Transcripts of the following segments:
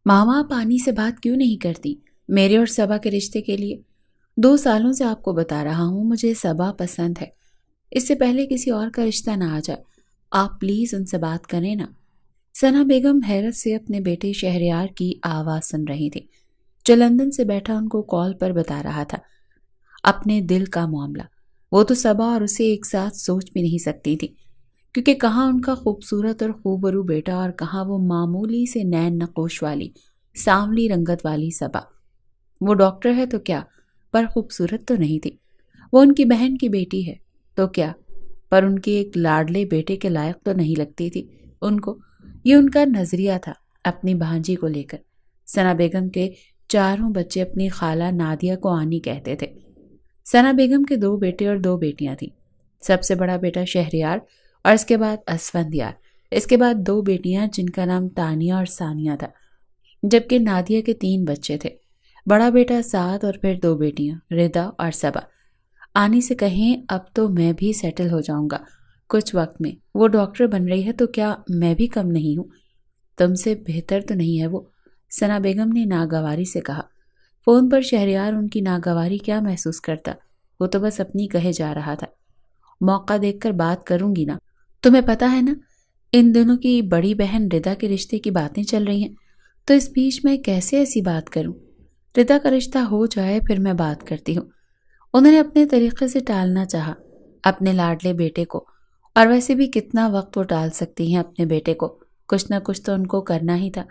ماما پانی سے بات کیوں نہیں کرتی؟ میرے اور صبا کے رشتے کے لیے 2 سالوں سے آپ کو بتا رہا ہوں مجھے صبا پسند ہے، اس سے پہلے کسی اور کا رشتہ نہ آ جائے، آپ پلیز ان سے بات کریں نا۔ ثنا بیگم حیرت سے اپنے بیٹے شہریار کی آواز سن رہی تھی جو لندن سے بیٹھا ان کو کال پر بتا رہا تھا اپنے دل کا معاملہ۔ وہ تو صبا اور اسے ایک ساتھ سوچ بھی نہیں سکتی تھی، کیونکہ کہاں ان کا خوبصورت اور خوبرو بیٹا اور کہاں وہ معمولی سے نین نقوش والی سانولی رنگت والی صبا۔ وہ ڈاکٹر ہے تو کیا، پر خوبصورت تو نہیں تھی۔ وہ ان کی بہن کی بیٹی ہے تو کیا، پر ان کے ایک لاڈلے بیٹے کے لائق تو نہیں لگتی تھی ان کو۔ یہ ان کا نظریہ تھا اپنی بھانجی کو لے کر۔ ثنا بیگم کے 4 بچے اپنی خالہ نادیہ کو آنی کہتے تھے۔ ثنا بیگم کے 2 بیٹے اور 2 بیٹیاں تھیں۔ سب سے بڑا بیٹا شہریار اور اس کے بعد اسفندیار، اس کے بعد 2 بیٹیاں جن کا نام تانیہ اور ثانیہ تھا، جبکہ نادیہ کے 3 بچے تھے، بڑا بیٹا سعد اور پھر 2 بیٹیاں ردا اور صبا۔ آنی سے کہیں اب تو میں بھی سیٹل ہو جاؤں گا کچھ وقت میں، وہ ڈاکٹر بن رہی ہے تو کیا میں بھی کم نہیں ہوں؟ تم سے بہتر تو نہیں ہے وہ، ثنا بیگم نے ناگواری سے کہا۔ فون پر شہریار ان کی ناگواری کیا محسوس کرتا، وہ تو بس اپنی کہے جا رہا تھا۔ موقع دیکھ کر بات کروں گی نا، تمہیں پتا ہے نا ان دنوں کی بڑی بہن ردا کے رشتے کی باتیں چل رہی ہیں، تو اس بیچ میں کیسے ایسی بات کروں؟ ردا کا رشتہ ہو جائے پھر میں بات کرتی ہوں۔ انہوں نے اپنے طریقے سے ٹالنا چاہا اپنے لاڈلے بیٹے کو، اور ویسے بھی کتنا وقت وہ ٹال سکتی ہیں اپنے بیٹے کو، کچھ نہ کچھ تو ان کو کرنا ہی تھا۔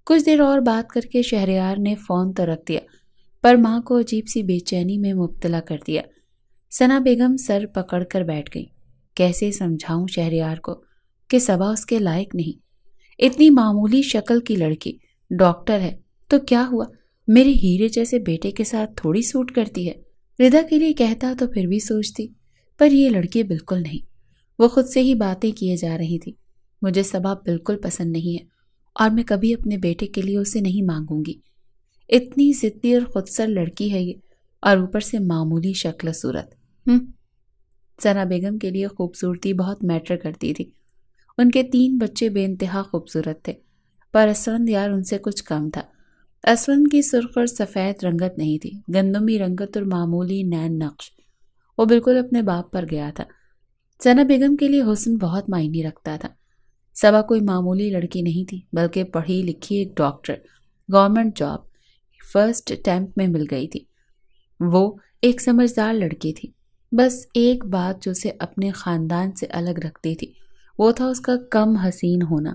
کچھ دیر اور بات کر کے شہریار نے فون تو رکھ دیا، پر ماں کو عجیب سی بے چینی میں مبتلا کر دیا۔ ثنا بیگم سر پکڑ کر بیٹھ گئی۔ کیسے سمجھاؤں شہریار کو کہ صبا اس کے لائق نہیں؟ اتنی معمولی شکل کی لڑکی ڈاکٹر ہے تو کیا ہوا، میرے ہیرے جیسے بیٹے کے ساتھ تھوڑی سوٹ کرتی ہے؟ ردا کے لیے کہتا تو پھر بھی سوچتی، پر یہ لڑکی بالکل نہیں۔ وہ خود سے ہی باتیں کیے جا رہی تھی۔ مجھے صبا بالکل پسند نہیں ہے اور میں کبھی اپنے بیٹے کے لیے اسے نہیں مانگوں گی۔ اتنی ضدی اور خودسر لڑکی ہے یہ، اور اوپر سے معمولی شکل و صورت۔ ثنا بیگم کے لیے خوبصورتی بہت میٹر کرتی تھی۔ ان کے 3 بچے بے انتہا خوبصورت تھے، پر اسفندیار ان سے کچھ کم تھا۔ اسفند کی سرخ اور سفید رنگت نہیں تھی، گندمی رنگت اور معمولی نین نقش۔ وہ بالکل اپنے باپ پر گیا تھا۔ ثنا بیگم کے لیے حسن بہت معنی رکھتا تھا۔ صبا کوئی معمولی لڑکی نہیں تھی، بلکہ پڑھی لکھی ایک doctor, government job first attempt میں مل گئی تھی۔ وہ ایک سمجھدار لڑکی تھی۔ بس ایک بات جو اسے اپنے خاندان سے الگ رکھتی تھی وہ تھا اس کا کم حسین ہونا،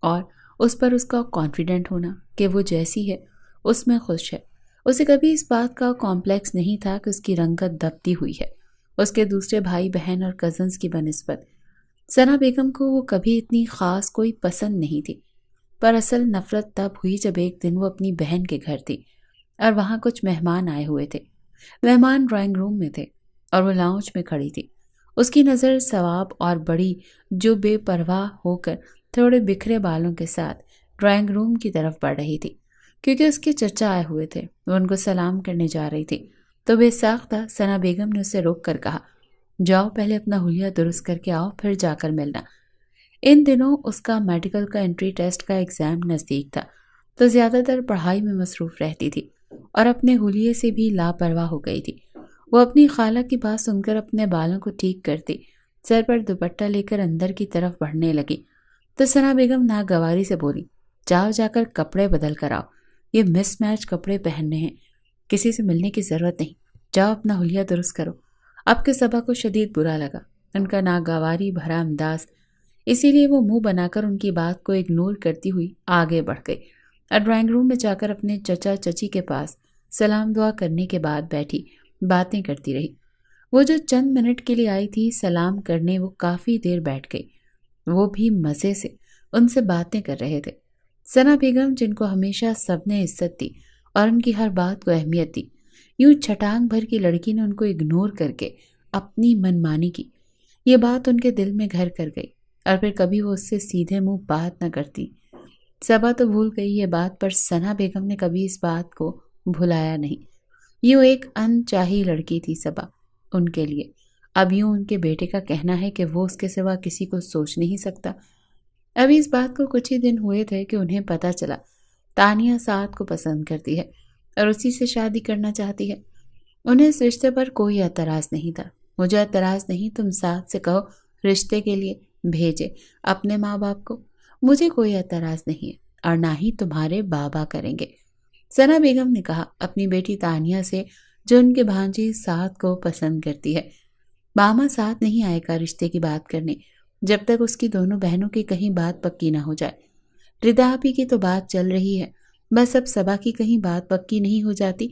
اور اس پر اس کا کانفیڈنٹ ہونا کہ وہ جیسی ہے اس میں خوش ہے۔ اسے کبھی اس بات کا کمپلیکس نہیں تھا کہ اس کی رنگت دبتی ہوئی ہے اس کے دوسرے بھائی بہن اور کزنز کی بنسبت۔ ثنا بیگم کو وہ کبھی اتنی خاص کوئی پسند نہیں تھی، پر اصل نفرت تب ہوئی جب ایک دن وہ اپنی بہن کے گھر تھی اور وہاں کچھ مہمان آئے ہوئے تھے۔ مہمان ڈرائنگ روم میں تھے اور وہ لاؤنج میں کھڑی تھی۔ اس کی نظر ثواب اور بڑی جو بے پرواہ ہو کر تھوڑے بکھرے بالوں کے ساتھ ڈرائنگ روم کی طرف بڑھ رہی تھی، کیونکہ اس کے چچا آئے ہوئے تھے۔ وہ ان کو سلام کرنے جا رہی تھی تو بے ساختہ ثنا بیگم نے اسے روک کر کہا، جاؤ پہلے اپنا حلیہ درست کر کے آؤ، پھر جا کر ملنا۔ ان دنوں اس کا میڈیکل کا انٹری ٹیسٹ کا ایگزام نزدیک تھا، تو زیادہ تر پڑھائی میں مصروف رہتی تھی اور اپنے حلیے سے بھی لاپرواہ ہو گئی تھی۔ وہ اپنی خالہ کی بات سن کر اپنے بالوں کو ٹھیک کرتی سر پر دوپٹہ لے کر اندر کی طرف بڑھنے لگی تو ثنا بیگم ناگواری سے بولی، جاؤ جا کر کپڑے بدل کر آؤ، یہ مس میچ کپڑے پہننے ہیں، کسی سے ملنے کی ضرورت نہیں، جاؤ اپنا حلیہ درست کرو۔ اب کے صبا کو شدید برا لگا ان کا ناگواری بھرا انداز، اسی لیے وہ منہ بنا کر ان کی بات کو اگنور کرتی ہوئی آگے بڑھ گئی اور ڈرائنگ روم میں جا کر اپنے چچا چچی کے پاس سلام دعا کرنے کے بعد بیٹھی باتیں کرتی رہی۔ وہ جو چند منٹ کے لیے آئی تھی سلام کرنے، وہ کافی دیر بیٹھ گئی، وہ بھی مزے سے ان سے باتیں کر رہے تھے۔ ثنا بیگم جن کو ہمیشہ سب نے عزت دی اور ان کی ہر بات کو اہمیت دی، یوں چھٹانگ بھر کی لڑکی نے ان کو اگنور کر کے اپنی منمانی کی۔ یہ بات ان کے دل میں گھر کر گئی اور پھر کبھی وہ اس سے سیدھے منہ بات نہ کرتی۔ صبا تو بھول گئی یہ بات، پر ثنا بیگم نے کبھی اس بات کو بھلایا نہیں۔ یوں ایک انچاہی لڑکی تھی صبا ان کے لیے۔ اب یوں ان کے بیٹے کا کہنا ہے کہ وہ اس کے سوا کسی کو سوچ نہیں سکتا۔ ابھی اس بات کو کچھ ہی دن ہوئے تھے کہ انہیں پتہ چلا تانیہ سعد کو پسند کرتی ہے اور اسی سے شادی کرنا چاہتی ہے۔ انہیں اس رشتے پر کوئی اعتراض نہیں تھا۔ مجھے اعتراض نہیں، تم سعد سے کہو رشتے کے لیے بھیجے اپنے ماں باپ کو، مجھے کوئی اعتراض نہیں ہے، اور نہ ہی تمہارے بابا کریں گے۔ ثنا بیگم نے کہا اپنی بیٹی تانیہ سے، جو ان کے بھانجے سعد کو پسند کرتی ہے۔ ماما سعد نہیں آئے گا رشتے کی بات کرنے جب تک اس کی دونوں بہنوں کی کہیں بات پکی نہ ہو جائے۔ ردا آپی کی تو بات چل رہی ہے، بس اب صبا کی کہیں بات پکی نہیں ہو جاتی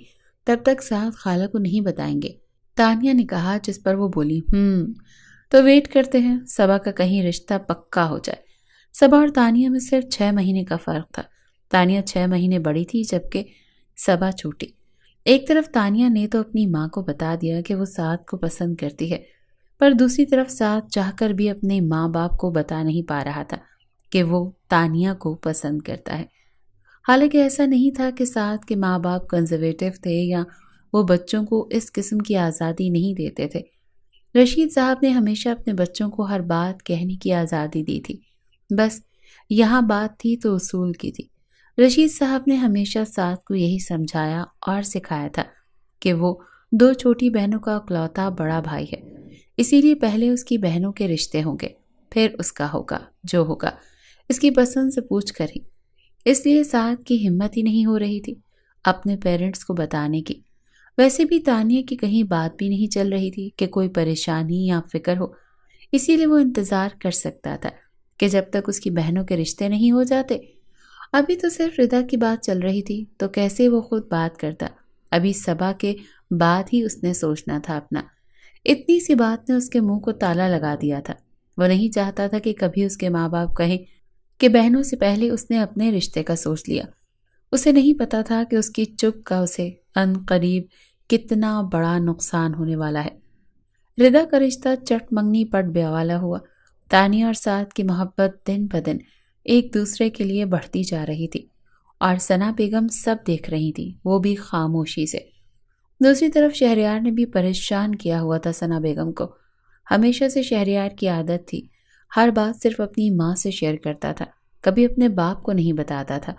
تب تک سعد خالہ کو نہیں بتائیں گے، تانیہ نے کہا، جس پر وہ بولی تو ویٹ کرتے ہیں صبا کا کہیں رشتہ پکا ہو جائے۔ صبا اور تانیہ میں صرف 6 مہینے کا فرق تھا۔ تانیہ 6 مہینے بڑی تھی جبکہ صبا چھوٹی۔ ایک طرف تانیہ نے تو اپنی ماں کو بتا دیا کہ وہ سعد کو پسند کرتی ہے، پر دوسری طرف سعد چاہ کر بھی اپنے ماں باپ کو بتا نہیں پا رہا تھا کہ وہ تانیہ کو پسند کرتا ہے۔ حالانکہ ایسا نہیں تھا کہ سعد کے ماں باپ کنزرویٹو تھے یا وہ بچوں کو اس قسم کی آزادی نہیں دیتے تھے۔ رشید صاحب نے ہمیشہ اپنے بچوں کو ہر بات کہنے کی آزادی دی تھی، بس یہاں بات تھی تو اصول کی تھی۔ رشید صاحب نے ہمیشہ سعد کو یہی سمجھایا اور سکھایا تھا کہ وہ 2 چھوٹی بہنوں کا اکلوتا بڑا بھائی ہے، اسی لیے پہلے اس کی بہنوں کے رشتے ہوں گے، پھر اس کا ہوگا جو ہوگا، اس کی پسند سے پوچھ کر ہی۔ اس لیے سعد کی ہمت ہی نہیں ہو رہی تھی اپنے پیرنٹس کو بتانے کی۔ ویسے بھی تانیہ کی کہیں بات بھی نہیں چل رہی تھی کہ کوئی پریشانی یا فکر ہو، اسی لیے وہ انتظار کر سکتا تھا کہ جب تک اس کی بہنوں کے رشتے نہیں ہو جاتے۔ ابھی تو صرف ردا کی بات چل رہی تھی تو کیسے وہ خود بات کرتا، ابھی صبا کے بعد ہی اس نے سوچنا تھا اپنا۔ اتنی سی بات نے اس کے منہ کو تالا لگا دیا تھا۔ وہ نہیں چاہتا تھا کہ کبھی اس کے ماں باپ کہیں کہ بہنوں سے پہلے اس نے اپنے رشتے کا سوچ لیا۔ اسے نہیں پتا تھا کہ اس کی چپ کا اسے ان قریب کتنا بڑا نقصان ہونے والا ہے۔ ردا کا رشتہ چٹ منگنی پٹ بیوالا ہوا۔ تانیہ اور سعد کی محبت دن بدن ایک دوسرے کے لیے بڑھتی جا رہی تھی اور ثنا بیگم سب دیکھ رہی تھی، وہ بھی خاموشی سے۔ دوسری طرف شہریار نے بھی پریشان کیا ہوا تھا ثنا بیگم کو۔ ہمیشہ سے شہریار کی عادت تھی، ہر بات صرف اپنی ماں سے شیئر کرتا تھا، کبھی اپنے باپ کو نہیں بتاتا تھا۔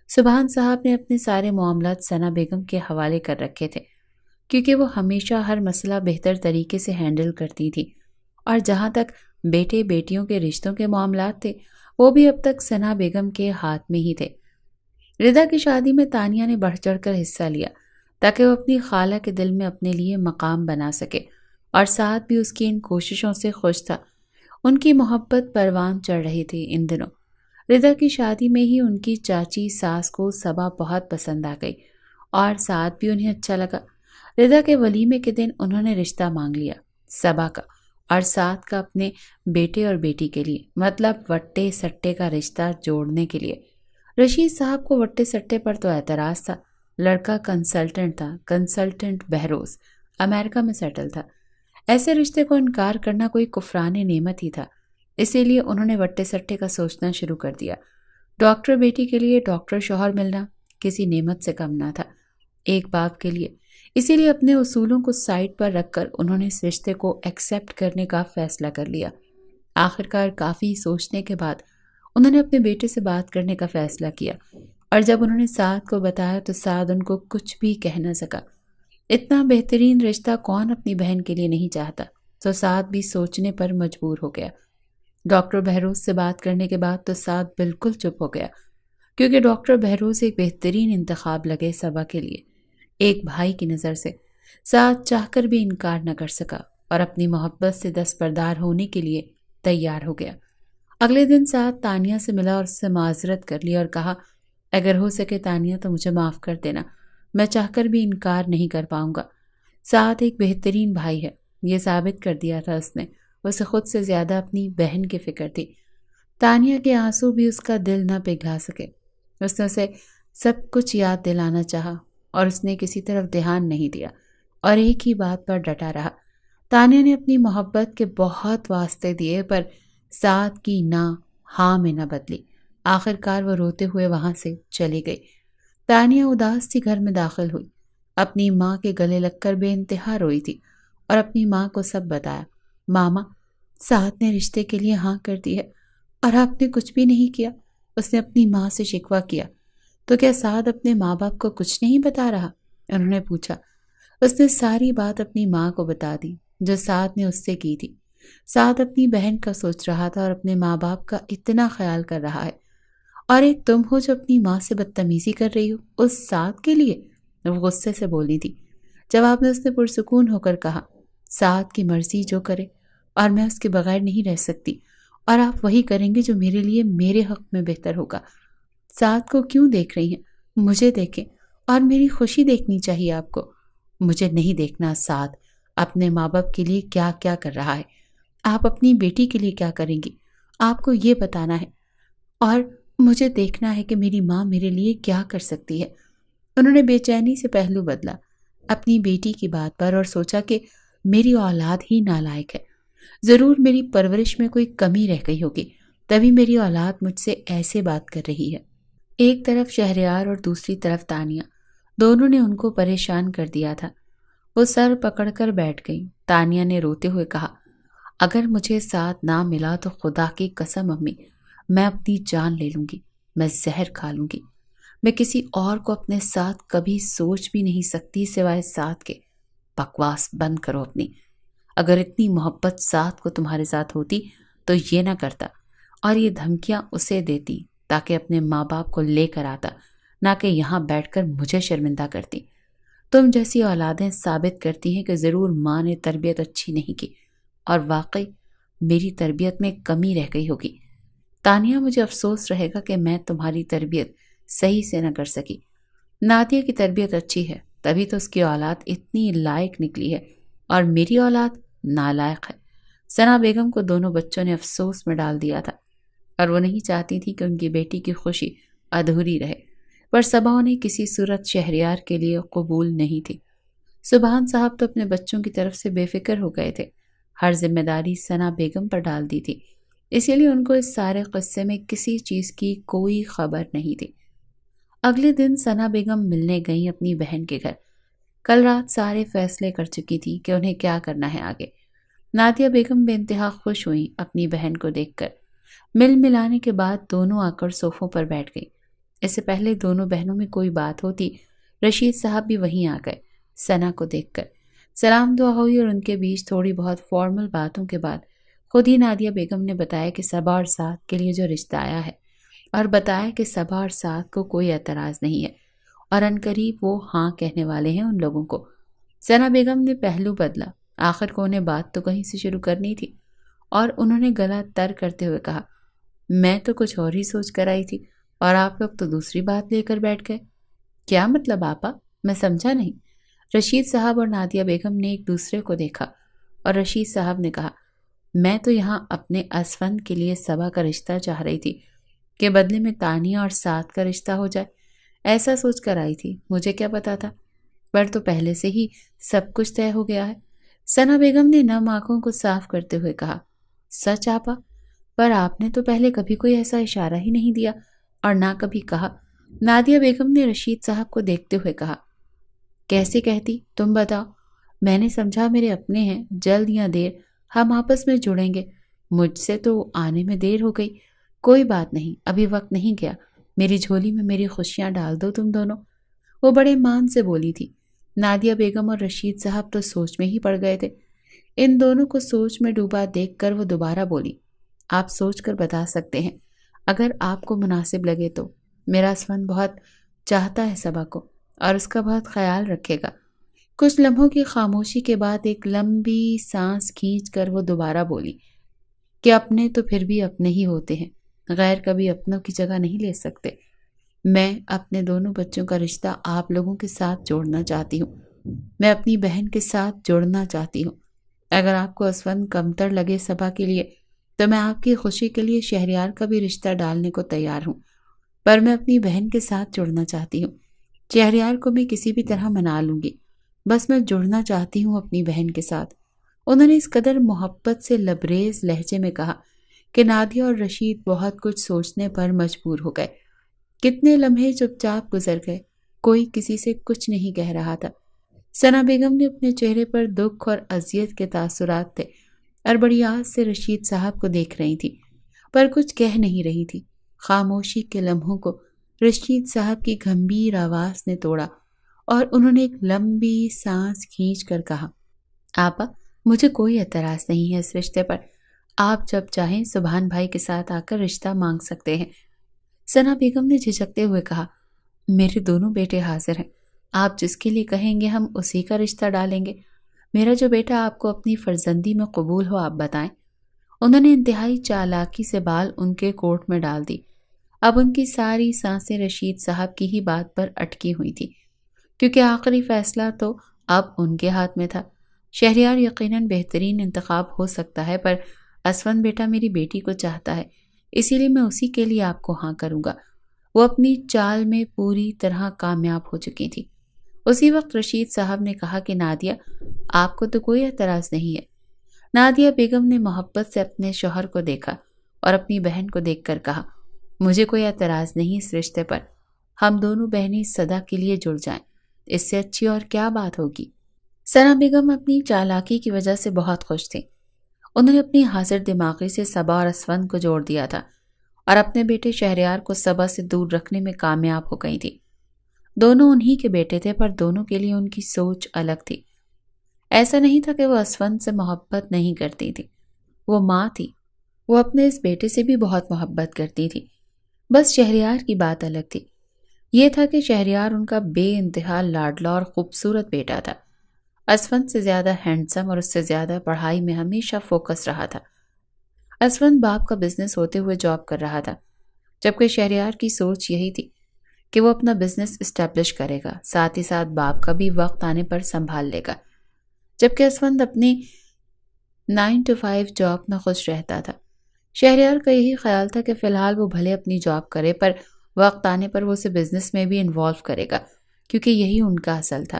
سبحان صاحب نے اپنے سارے معاملات ثنا بیگم کے حوالے کر رکھے تھے، کیونکہ وہ ہمیشہ ہر مسئلہ بہتر طریقے سے ہینڈل کرتی تھی، اور جہاں تک بیٹے بیٹیوں کے رشتوں کے معاملات تھے وہ بھی اب تک ثنا بیگم کے ہاتھ میں ہی تھے۔ ردا کی شادی میں تانیہ نے بڑھ چڑھ کر حصہ لیا تاکہ وہ اپنی خالہ کے دل میں اپنے لیے مقام بنا سکے، اور سعد بھی اس کی ان کوششوں سے خوش تھا۔ ان کی محبت پروان چڑھ رہی تھی ان دنوں۔ ردا کی شادی میں ہی ان کی چاچی ساس کو صبا بہت پسند آ گئی اور سعد بھی انہیں اچھا لگا۔ ردا کے ولیمے کے دن انہوں نے رشتہ مانگ لیا، صبا کا اور سعد کا اپنے بیٹے اور بیٹی کے لیے، مطلب وٹے سٹے کا رشتہ جوڑنے کے لیے۔ رشید صاحب کو وٹے سٹے پر تو اعتراض تھا، لڑکا کنسلٹنٹ تھا، کنسلٹنٹ بہروز امریکہ میں سیٹل تھا، ایسے رشتے کو انکار کرنا کوئی کفران نعمت ہی تھا، اسی لیے انہوں نے وٹے سٹے کا سوچنا شروع کر دیا۔ ڈاکٹر بیٹی کے لیے ڈاکٹر شوہر ملنا کسی نعمت سے کم نہ تھا ایک باپ کے لیے، اسی لیے اپنے اصولوں کو سائڈ پر رکھ کر انہوں نے اس رشتے کو ایکسیپٹ کرنے کا فیصلہ کر لیا۔ آخرکار کافی سوچنے کے بعد انہوں نے اپنے بیٹے سے بات کرنے کا فیصلہ کیا، اور جب انہوں نے سعد کو بتایا تو سعد ان کو کچھ بھی کہہ نہ سکا۔ اتنا بہترین رشتہ کون اپنی بہن کے لیے نہیں چاہتا، تو سعد بھی سوچنے پر مجبور ہو گیا۔ ڈاکٹر بہروز سے بات کرنے کے بعد تو سعد بالکل چپ ہو گیا، کیونکہ ڈاکٹر بہروز ایک بہترین انتخاب لگے صبا کے لیے۔ ایک بھائی کی نظر سے سعد چاہ کر بھی انکار نہ کر سکا اور اپنی محبت سے دستبردار ہونے کے لیے تیار ہو گیا۔ اگلے دن سعد تانیہ سے ملا اور اس سے معذرت کر لی اور کہا، اگر ہو سکے تانیہ تو مجھے معاف کر دینا، میں چاہ کر بھی انکار نہیں کر پاؤں گا۔ سعد ایک بہترین بھائی ہے، یہ ثابت کر دیا تھا اس نے، اسے خود سے زیادہ اپنی بہن کی فکر تھی۔ تانیہ کے آنسو بھی اس کا دل نہ پگھلا سکے، اس نے اسے سب کچھ یاد دلانا چاہا اور اس نے کسی طرف دھیان نہیں دیا اور ایک ہی بات پر ڈٹا رہا۔ تانیہ نے اپنی محبت کے بہت واسطے دیے پر سعد کی نہ ہاں میں نہ بدلی۔ آخرکار وہ روتے ہوئے وہاں سے چلی گئی۔ تانیہ اداس سی گھر میں داخل ہوئی، اپنی ماں کے گلے لگ کر بے انتہا روئی تھی اور اپنی ماں کو سب بتایا۔ ماما، سعد نے رشتے کے لیے ہاں کر دی ہے اور آپ نے کچھ بھی نہیں کیا۔ اس نے اپنی ماں سے شکوہ کیا تو کیا سعد اپنے ماں باپ کو کچھ نہیں بتا رہا؟ انہوں نے پوچھا۔ اس نے ساری بات اپنی ماں کو بتا دی جو سعد نے اس سے کی تھی۔ سعد اپنی بہن کا سوچ رہا تھا اور اپنے ماں باپ کا اتنا خیال کر رہا ہے، اور ایک تم ہو جو اپنی ماں سے بدتمیزی کر رہی ہو اس سعد کے لیے۔ وہ غصے سے بولی تھی۔ جواب میں اس نے پرسکون ہو کر کہا، سعد کی مرضی جو کرے، اور میں اس کے بغیر نہیں رہ سکتی، اور آپ وہی کریں گے جو میرے لیے میرے حق میں بہتر ہوگا۔ سعد کو کیوں دیکھ رہی ہیں؟ مجھے دیکھیں، اور میری خوشی دیکھنی چاہیے آپ کو۔ مجھے نہیں دیکھنا سعد اپنے ماں باپ کے لیے کیا کیا کر رہا ہے، آپ اپنی بیٹی کے لیے کیا کریں گی، آپ کو یہ بتانا ہے، اور مجھے دیکھنا ہے کہ میری ماں میرے لیے کیا کر سکتی ہے۔ انہوں نے بے چینی سے پہلو بدلا اپنی بیٹی کی بات پر اور سوچا کہ میری اولاد ہی نالائق ہے، ضرور میری پرورش میں کوئی کمی رہ گئی ہوگی، تبھی میری اولاد مجھ سے ایسے بات کر رہی ہے۔ ایک طرف شہریار اور دوسری طرف تانیہ، دونوں نے ان کو پریشان کر دیا تھا۔ وہ سر پکڑ کر بیٹھ گئی۔ تانیہ نے روتے ہوئے کہا، اگر مجھے ساتھ نہ ملا تو خدا کی قسم امی، میں اپنی جان لے لوں گی، میں زہر کھا لوں گی، میں کسی اور کو اپنے ساتھ کبھی سوچ بھی نہیں سکتی سوائے ساتھ کے۔ بکواس بند کرو اپنی، اگر اتنی محبت ساتھ کو تمہارے ساتھ ہوتی تو یہ نہ کرتا، اور یہ دھمکیاں اسے دیتی تاکہ اپنے ماں باپ کو لے کر آتا، نہ کہ یہاں بیٹھ کر مجھے شرمندہ کرتی۔ تم جیسی اولادیں ثابت کرتی ہیں کہ ضرور ماں نے تربیت اچھی نہیں کی، اور واقعی میری تربیت میں کمی رہ گئی ہوگی۔ تانیہ، مجھے افسوس رہے گا کہ میں تمہاری تربیت صحیح سے نہ کر سکی۔ نادیہ کی تربیت اچھی ہے، تبھی تو اس کی اولاد اتنی لائق نکلی ہے، اور میری اولاد نالائق ہے۔ ثنا بیگم کو دونوں بچوں نے افسوس میں ڈال دیا تھا، اور وہ نہیں چاہتی تھی کہ ان کی بیٹی کی خوشی ادھوری رہے، پر صبا انہیں کسی صورت شہریار کے لیے قبول نہیں تھی۔ سبحان صاحب تو اپنے بچوں کی طرف سے بے فکر ہو گئے تھے، ہر ذمہ داری ثنا بیگم پر ڈال دی تھی، اسی لیے ان کو اس سارے قصے میں کسی چیز کی کوئی خبر نہیں تھی۔ اگلے دن ثنا بیگم ملنے گئیں اپنی بہن کے گھر۔ کل رات سارے فیصلے کر چکی تھی کہ انہیں کیا کرنا ہے آگے۔ نادیہ بیگم بے انتہا خوش ہوئیں اپنی بہن کو دیکھ کر۔ مل ملانے کے بعد دونوں آ کر صوفوں پر بیٹھ گئیں۔ اس سے پہلے دونوں بہنوں میں کوئی بات ہوتی، رشید صاحب بھی وہیں آ گئے۔ ثنا کو دیکھ کر سلام دعا ہوئی، اور ان کے بیچ تھوڑی بہت فارمل باتوں کے بعد خود ہی نادیہ بیگم نے بتایا کہ صبا اور سعد کے لیے جو رشتہ آیا ہے، اور بتایا کہ صبا اور سعد کو کوئی اعتراض نہیں ہے، اور عنقریب وہ ہاں کہنے والے ہیں ان لوگوں کو۔ ثنا بیگم نے پہلو بدلا، آخر کو انہیں بات تو کہیں سے شروع کرنی تھی، اور انہوں نے گلا تر کرتے ہوئے کہا، میں تو کچھ اور ہی سوچ کر آئی تھی، اور آپ لوگ تو دوسری بات لے کر بیٹھ گئے۔ کیا مطلب آپا؟ میں سمجھا نہیں۔ رشید صاحب اور نادیہ بیگم نے ایک دوسرے کو دیکھا، اور رشید صاحب نے کہا، میں تو یہاں اپنے اسفند کے لیے صبا کا رشتہ چاہ رہی تھی کہ بدلے میں تانیہ اور سعد کا رشتہ ہو جائے، ایسا سوچ کر آئی تھی، مجھے کیا پتا تھا، پر تو پہلے سے ہی سب کچھ طے ہو گیا ہے۔ ثنا بیگم نے نم آنکھوں کو صاف کرتے ہوئے کہا، سچ آپا؟ پر آپ نے تو پہلے کبھی کوئی ایسا اشارہ ہی نہیں دیا، اور نہ کبھی کہا۔ نادیہ بیگم نے رشید صاحب کو دیکھتے ہوئے کہا، کیسے کہتی، تم بتاؤ؟ میں نے سمجھا میرے اپنے ہیں، جلد یا دیر ہم آپس میں جڑیں گے، مجھ سے تو آنے میں دیر ہو گئی۔ کوئی بات نہیں، ابھی وقت نہیں گیا، میری جھولی میں میری خوشیاں ڈال دو تم دونوں۔ وہ بڑے مان سے بولی تھی۔ نادیہ بیگم اور رشید صاحب تو سوچ میں ہی پڑ گئے تھے۔ ان دونوں کو سوچ میں ڈوبا دیکھ کر وہ دوبارہ بولی، آپ سوچ کر بتا سکتے ہیں، اگر آپ کو مناسب لگے تو۔ میرا اسفند بہت چاہتا ہے صبا کو، اور اس کا بہت خیال رکھے گا۔ کچھ لمحوں کی خاموشی کے بعد ایک لمبی سانس کھینچ کر وہ دوبارہ بولی کہ اپنے تو پھر بھی اپنے ہی ہوتے ہیں، غیر کبھی اپنوں کی جگہ نہیں لے سکتے۔ میں اپنے دونوں بچوں کا رشتہ آپ لوگوں کے ساتھ جوڑنا چاہتی ہوں، میں اپنی بہن کے ساتھ جوڑنا چاہتی ہوں۔ اگر آپ کو اسفند کمتر لگے صبا کے لیے تو میں آپ کی خوشی کے لیے شہریار کا بھی رشتہ ڈالنے کو تیار ہوں، پر میں اپنی بہن کے ساتھ جڑنا چاہتی ہوں۔ شہریار کو میں کسی بھی طرح منا لوں گی، بس میں جڑنا چاہتی ہوں اپنی بہن کے ساتھ۔ انہوں نے اس قدر محبت سے لبریز لہجے میں کہا کہ نادیہ اور رشید بہت کچھ سوچنے پر مجبور ہو گئے۔ کتنے لمحے چپ چاپ گزر گئے، کوئی کسی سے کچھ نہیں کہہ رہا تھا۔ ثنا بیگم نے اپنے چہرے پر دکھ اور اذیت کے تاثرات تھے، اور بڑی آس سے رشید صاحب کو دیکھ رہی تھی، پر کچھ کہہ نہیں رہی تھی۔ خاموشی کے لمحوں کو رشید صاحب کی گھمبیر آواز نے توڑا اور انہوں نے ایک لمبی سانس کھینچ کر کہا، آپا مجھے کوئی اعتراض نہیں ہے اس رشتے پر، آپ جب چاہیں سبحان بھائی کے ساتھ آ کر رشتہ مانگ سکتے ہیں۔ ثنا بیگم نے جھجکتے ہوئے کہا، میرے دونوں بیٹے حاضر ہیں، آپ جس کے لیے کہیں گے ہم اسی کا رشتہ ڈالیں گے۔ میرا جو بیٹا آپ کو اپنی فرزندی میں قبول ہو آپ بتائیں۔ انہوں نے انتہائی چالاکی سے بال ان کے کوٹ میں ڈال دی۔ اب ان کی ساری سانسیں رشید صاحب کی ہی بات پر اٹکی ہوئی تھی، کیونکہ آخری فیصلہ تو اب ان کے ہاتھ میں تھا۔ شہریار یقیناً بہترین انتخاب ہو سکتا ہے، پر اسفند بیٹا میری بیٹی کو چاہتا ہے، اسی لیے میں اسی کے لیے آپ کو ہاں کروں گا۔ وہ اپنی چال میں پوری طرح کامیاب ہو چکی تھی۔ اسی وقت رشید صاحب نے کہا کہ نادیہ، آپ کو تو کوئی اعتراض نہیں ہے؟ نادیہ بیگم نے محبت سے اپنے شوہر کو دیکھا اور اپنی بہن کو دیکھ کر کہا، مجھے کوئی اعتراض نہیں اس رشتے پر، ہم دونوں بہنیں سدا کے لیے جڑ جائیں، اس سے اچھی اور کیا بات ہوگی۔ ثنا بیگم اپنی چالاکی کی وجہ سے بہت خوش تھیں۔ انہوں نے اپنی حاضر دماغی سے صبا اور اسفند کو جوڑ دیا تھا اور اپنے بیٹے شہریار کو صبا سے دور رکھنے میں کامیاب ہو گئی تھی۔ دونوں انہی کے بیٹے تھے، پر دونوں کے لیے ان کی سوچ الگ تھی۔ ایسا نہیں تھا کہ وہ اسفند سے محبت نہیں کرتی تھی، وہ ماں تھی، وہ اپنے اس بیٹے سے بھی بہت محبت کرتی تھی، بس شہریار کی بات الگ تھی۔ یہ تھا کہ شہریار ان کا بے انتہا لاڈلا اور خوبصورت بیٹا تھا، اسفند سے زیادہ ہینڈسم اور اس سے زیادہ پڑھائی میں ہمیشہ فوکس رہا تھا۔ اسفند باپ کا بزنس ہوتے ہوئے جاب کر رہا تھا، جبکہ شہریار کی سوچ یہی تھی کہ وہ اپنا بزنس اسٹیبلش کرے گا، ساتھ ہی ساتھ باپ کا بھی وقت آنے پر سنبھال لے گا، جبکہ اسفند اپنی 9 to 5 جاب میں خوش رہتا تھا۔ شہریار کا یہی خیال تھا کہ فی الحال وہ بھلے اپنی جاب کرے، پر وقت آنے پر وہ اسے بزنس میں بھی انوالو کرے گا، کیونکہ یہی ان کا اصل تھا۔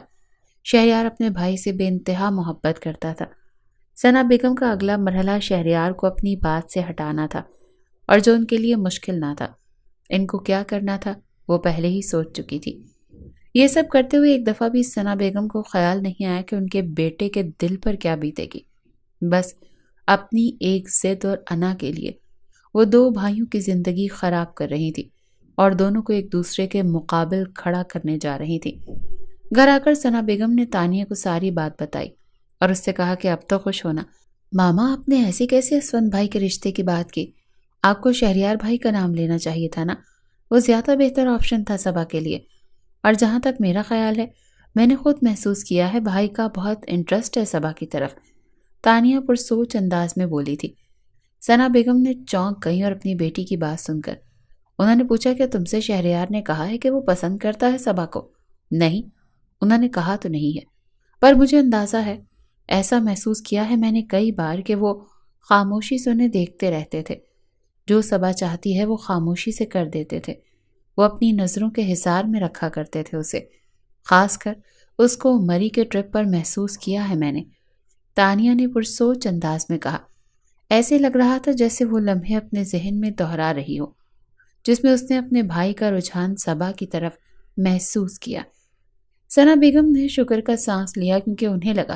شہریار اپنے بھائی سے بے انتہا محبت کرتا تھا۔ ثنا بیگم کا اگلا مرحلہ شہریار کو اپنی بات سے ہٹانا تھا، اور جو ان کے لیے مشکل نہ تھا۔ ان کو کیا کرنا تھا وہ پہلے ہی سوچ چکی تھی۔ یہ سب کرتے ہوئے ایک دفعہ بھی ثنا بیگم کو خیال نہیں آیا کہ ان کے بیٹے کے دل پر کیا بیتے گی۔ بس اپنی ایک ضد اور انا کے لیے وہ دو بھائیوں کی زندگی خراب کر رہی تھی اور دونوں کو ایک دوسرے کے مقابل کھڑا کرنے جا رہی تھی۔ گھر آ کر ثنا بیگم نے تانیہ کو ساری بات بتائی اور اس سے کہا کہ اب تو خوش ہونا۔ ماما، آپ نے ایسے کیسے اسفند بھائی کے رشتے کی بات کی؟ آپ کو شہریار بھائی کا نام لینا چاہیے تھا نا، وہ زیادہ بہتر آپشن تھا صبا کے لیے۔ اور جہاں تک میرا خیال ہے، میں نے خود محسوس کیا ہے بھائی کا بہت انٹرسٹ ہے صبا کی طرف، تانیہ پرسوچ انداز میں بولی تھی۔ ثنا بیگم نے چونک گئی اور اپنی بیٹی کی بات سن کر انہوں نے پوچھا کہ تم سے شہریار نے کہا ہے کہ وہ پسند کرتا ہے صبا کو؟ نہیں، انہوں نے کہا تو نہیں ہے، پر مجھے اندازہ ہے، ایسا محسوس کیا ہے میں نے کئی بار کہ وہ خاموشی سے انہیں دیکھتے رہتے تھے۔ جو صبا چاہتی ہے وہ خاموشی سے کر دیتے تھے، وہ اپنی نظروں کے حصار میں رکھا کرتے تھے اسے، خاص کر اس کو مری کے ٹرپ پر محسوس کیا ہے میں نے، تانیہ نے پرسوچ انداز میں کہا۔ ایسے لگ رہا تھا جیسے وہ لمحے اپنے ذہن میں دہرا رہی ہو، جس میں اس نے اپنے بھائی کا رجحان صبا کی طرف محسوس کیا۔ ثنا بیگم نے شکر کا سانس لیا، کیونکہ انہیں لگا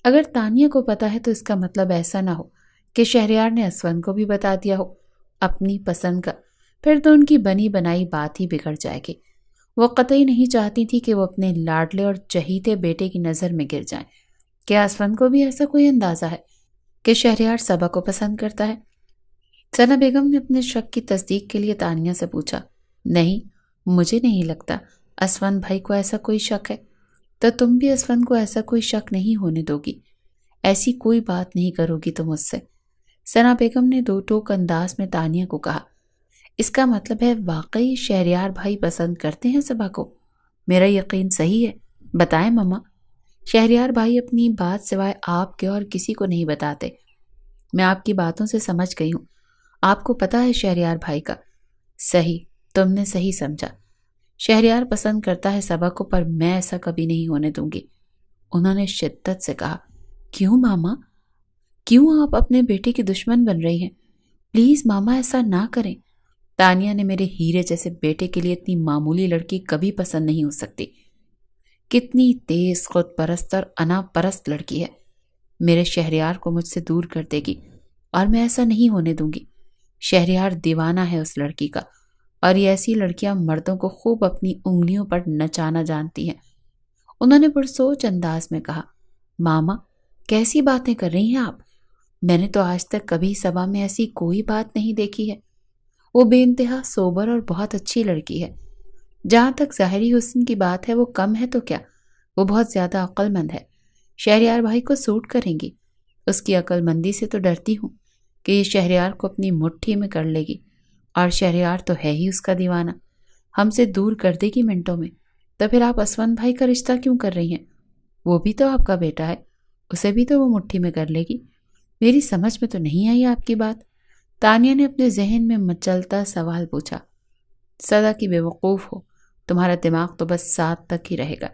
اگر تانیہ کو پتا ہے تو اس کا مطلب ایسا نہ ہو کہ شہریار نے اسفند کو بھی بتا دیا ہو اپنی پسند کا، پھر تو ان کی بنی بنائی بات ہی بگڑ جائے گی۔ وہ قطعی نہیں چاہتی تھی کہ وہ اپنے لاڈلے اور چہیتے بیٹے کی نظر میں گر جائیں۔ کیا اسفند کو بھی ایسا کوئی اندازہ ہے کہ شہریار صبا کو پسند کرتا ہے؟ ثنا بیگم نے اپنے شک کی تصدیق کے لیے تانیہ سے پوچھا۔ نہیں، مجھے نہیں لگتا اسفند بھائی کو ایسا کوئی شک ہے، تو تم بھی اسفند کو ایسا کوئی شک نہیں ہونے دو گی، ایسی کوئی بات نہیں کرو گی تم اس سے؟ ثنا بیگم نے دو ٹوک انداز میں تانیہ کو کہا۔ اس کا مطلب ہے واقعی شہریار بھائی پسند کرتے ہیں صبا کو؟ میرا یقین صحیح ہے، بتائیں مما۔ شہریار بھائی اپنی بات سوائے آپ کے اور کسی کو نہیں بتاتے، میں آپ کی باتوں سے سمجھ گئی ہوں، آپ کو پتا ہے شہریار بھائی کا۔ صحیح، تم نے صحیح سمجھا، شہریار پسند کرتا ہے صبا کو، پر میں ایسا کبھی نہیں ہونے دوں گی، انہوں نے شدت سے کہا۔ کیوں ماما؟ کیوں آپ اپنے بیٹے کی دشمن بن رہی ہیں؟ پلیز ماما ایسا نہ کریں، تانیہ نے میرے ہیرے جیسے بیٹے کے لیے اتنی معمولی لڑکی کبھی پسند نہیں ہو سکتی، کتنی تیز خود پرست اور انا پرست لڑکی ہے، میرے شہریار کو مجھ سے دور کر دے گی، اور میں ایسا نہیں ہونے دوں گی، شہریار دیوانہ ہے اس لڑکی کا، اور یہ ایسی لڑکیاں مردوں کو خوب اپنی انگلیوں پر نچانا جانتی ہیں۔ انہوں نے پرسوچ انداز میں کہا، ماما کیسی باتیں کر رہی ہیں آپ؟ میں نے تو آج تک کبھی صبا میں ایسی کوئی بات نہیں دیکھی ہے۔ وہ بے انتہا سوبر اور بہت اچھی لڑکی ہے۔ جہاں تک ظاہری حسن کی بات ہے وہ کم ہے تو کیا، وہ بہت زیادہ عقل مند ہے، شہریار بھائی کو سوٹ کریں گی۔ اس کی عقل مندی سے تو ڈرتی ہوں کہ یہ شہریار کو اپنی مٹھی میں کر لے گی، اور شہریار تو ہے ہی اس کا دیوانہ، ہم سے دور کر دے گی منٹوں میں۔ تو پھر آپ اسون بھائی کا رشتہ کیوں کر رہی ہیں؟ وہ بھی تو آپ کا بیٹا ہے، اسے بھی تو وہ مٹھی میں کر لے گی۔ میری سمجھ میں تو نہیں آئی آپ کی بات۔ تانیہ نے اپنے ذہن میں مچلتا سوال پوچھا۔ سدا کی بے وقوف ہو، تمہارا دماغ تو بس 7 تک ہی رہے گا،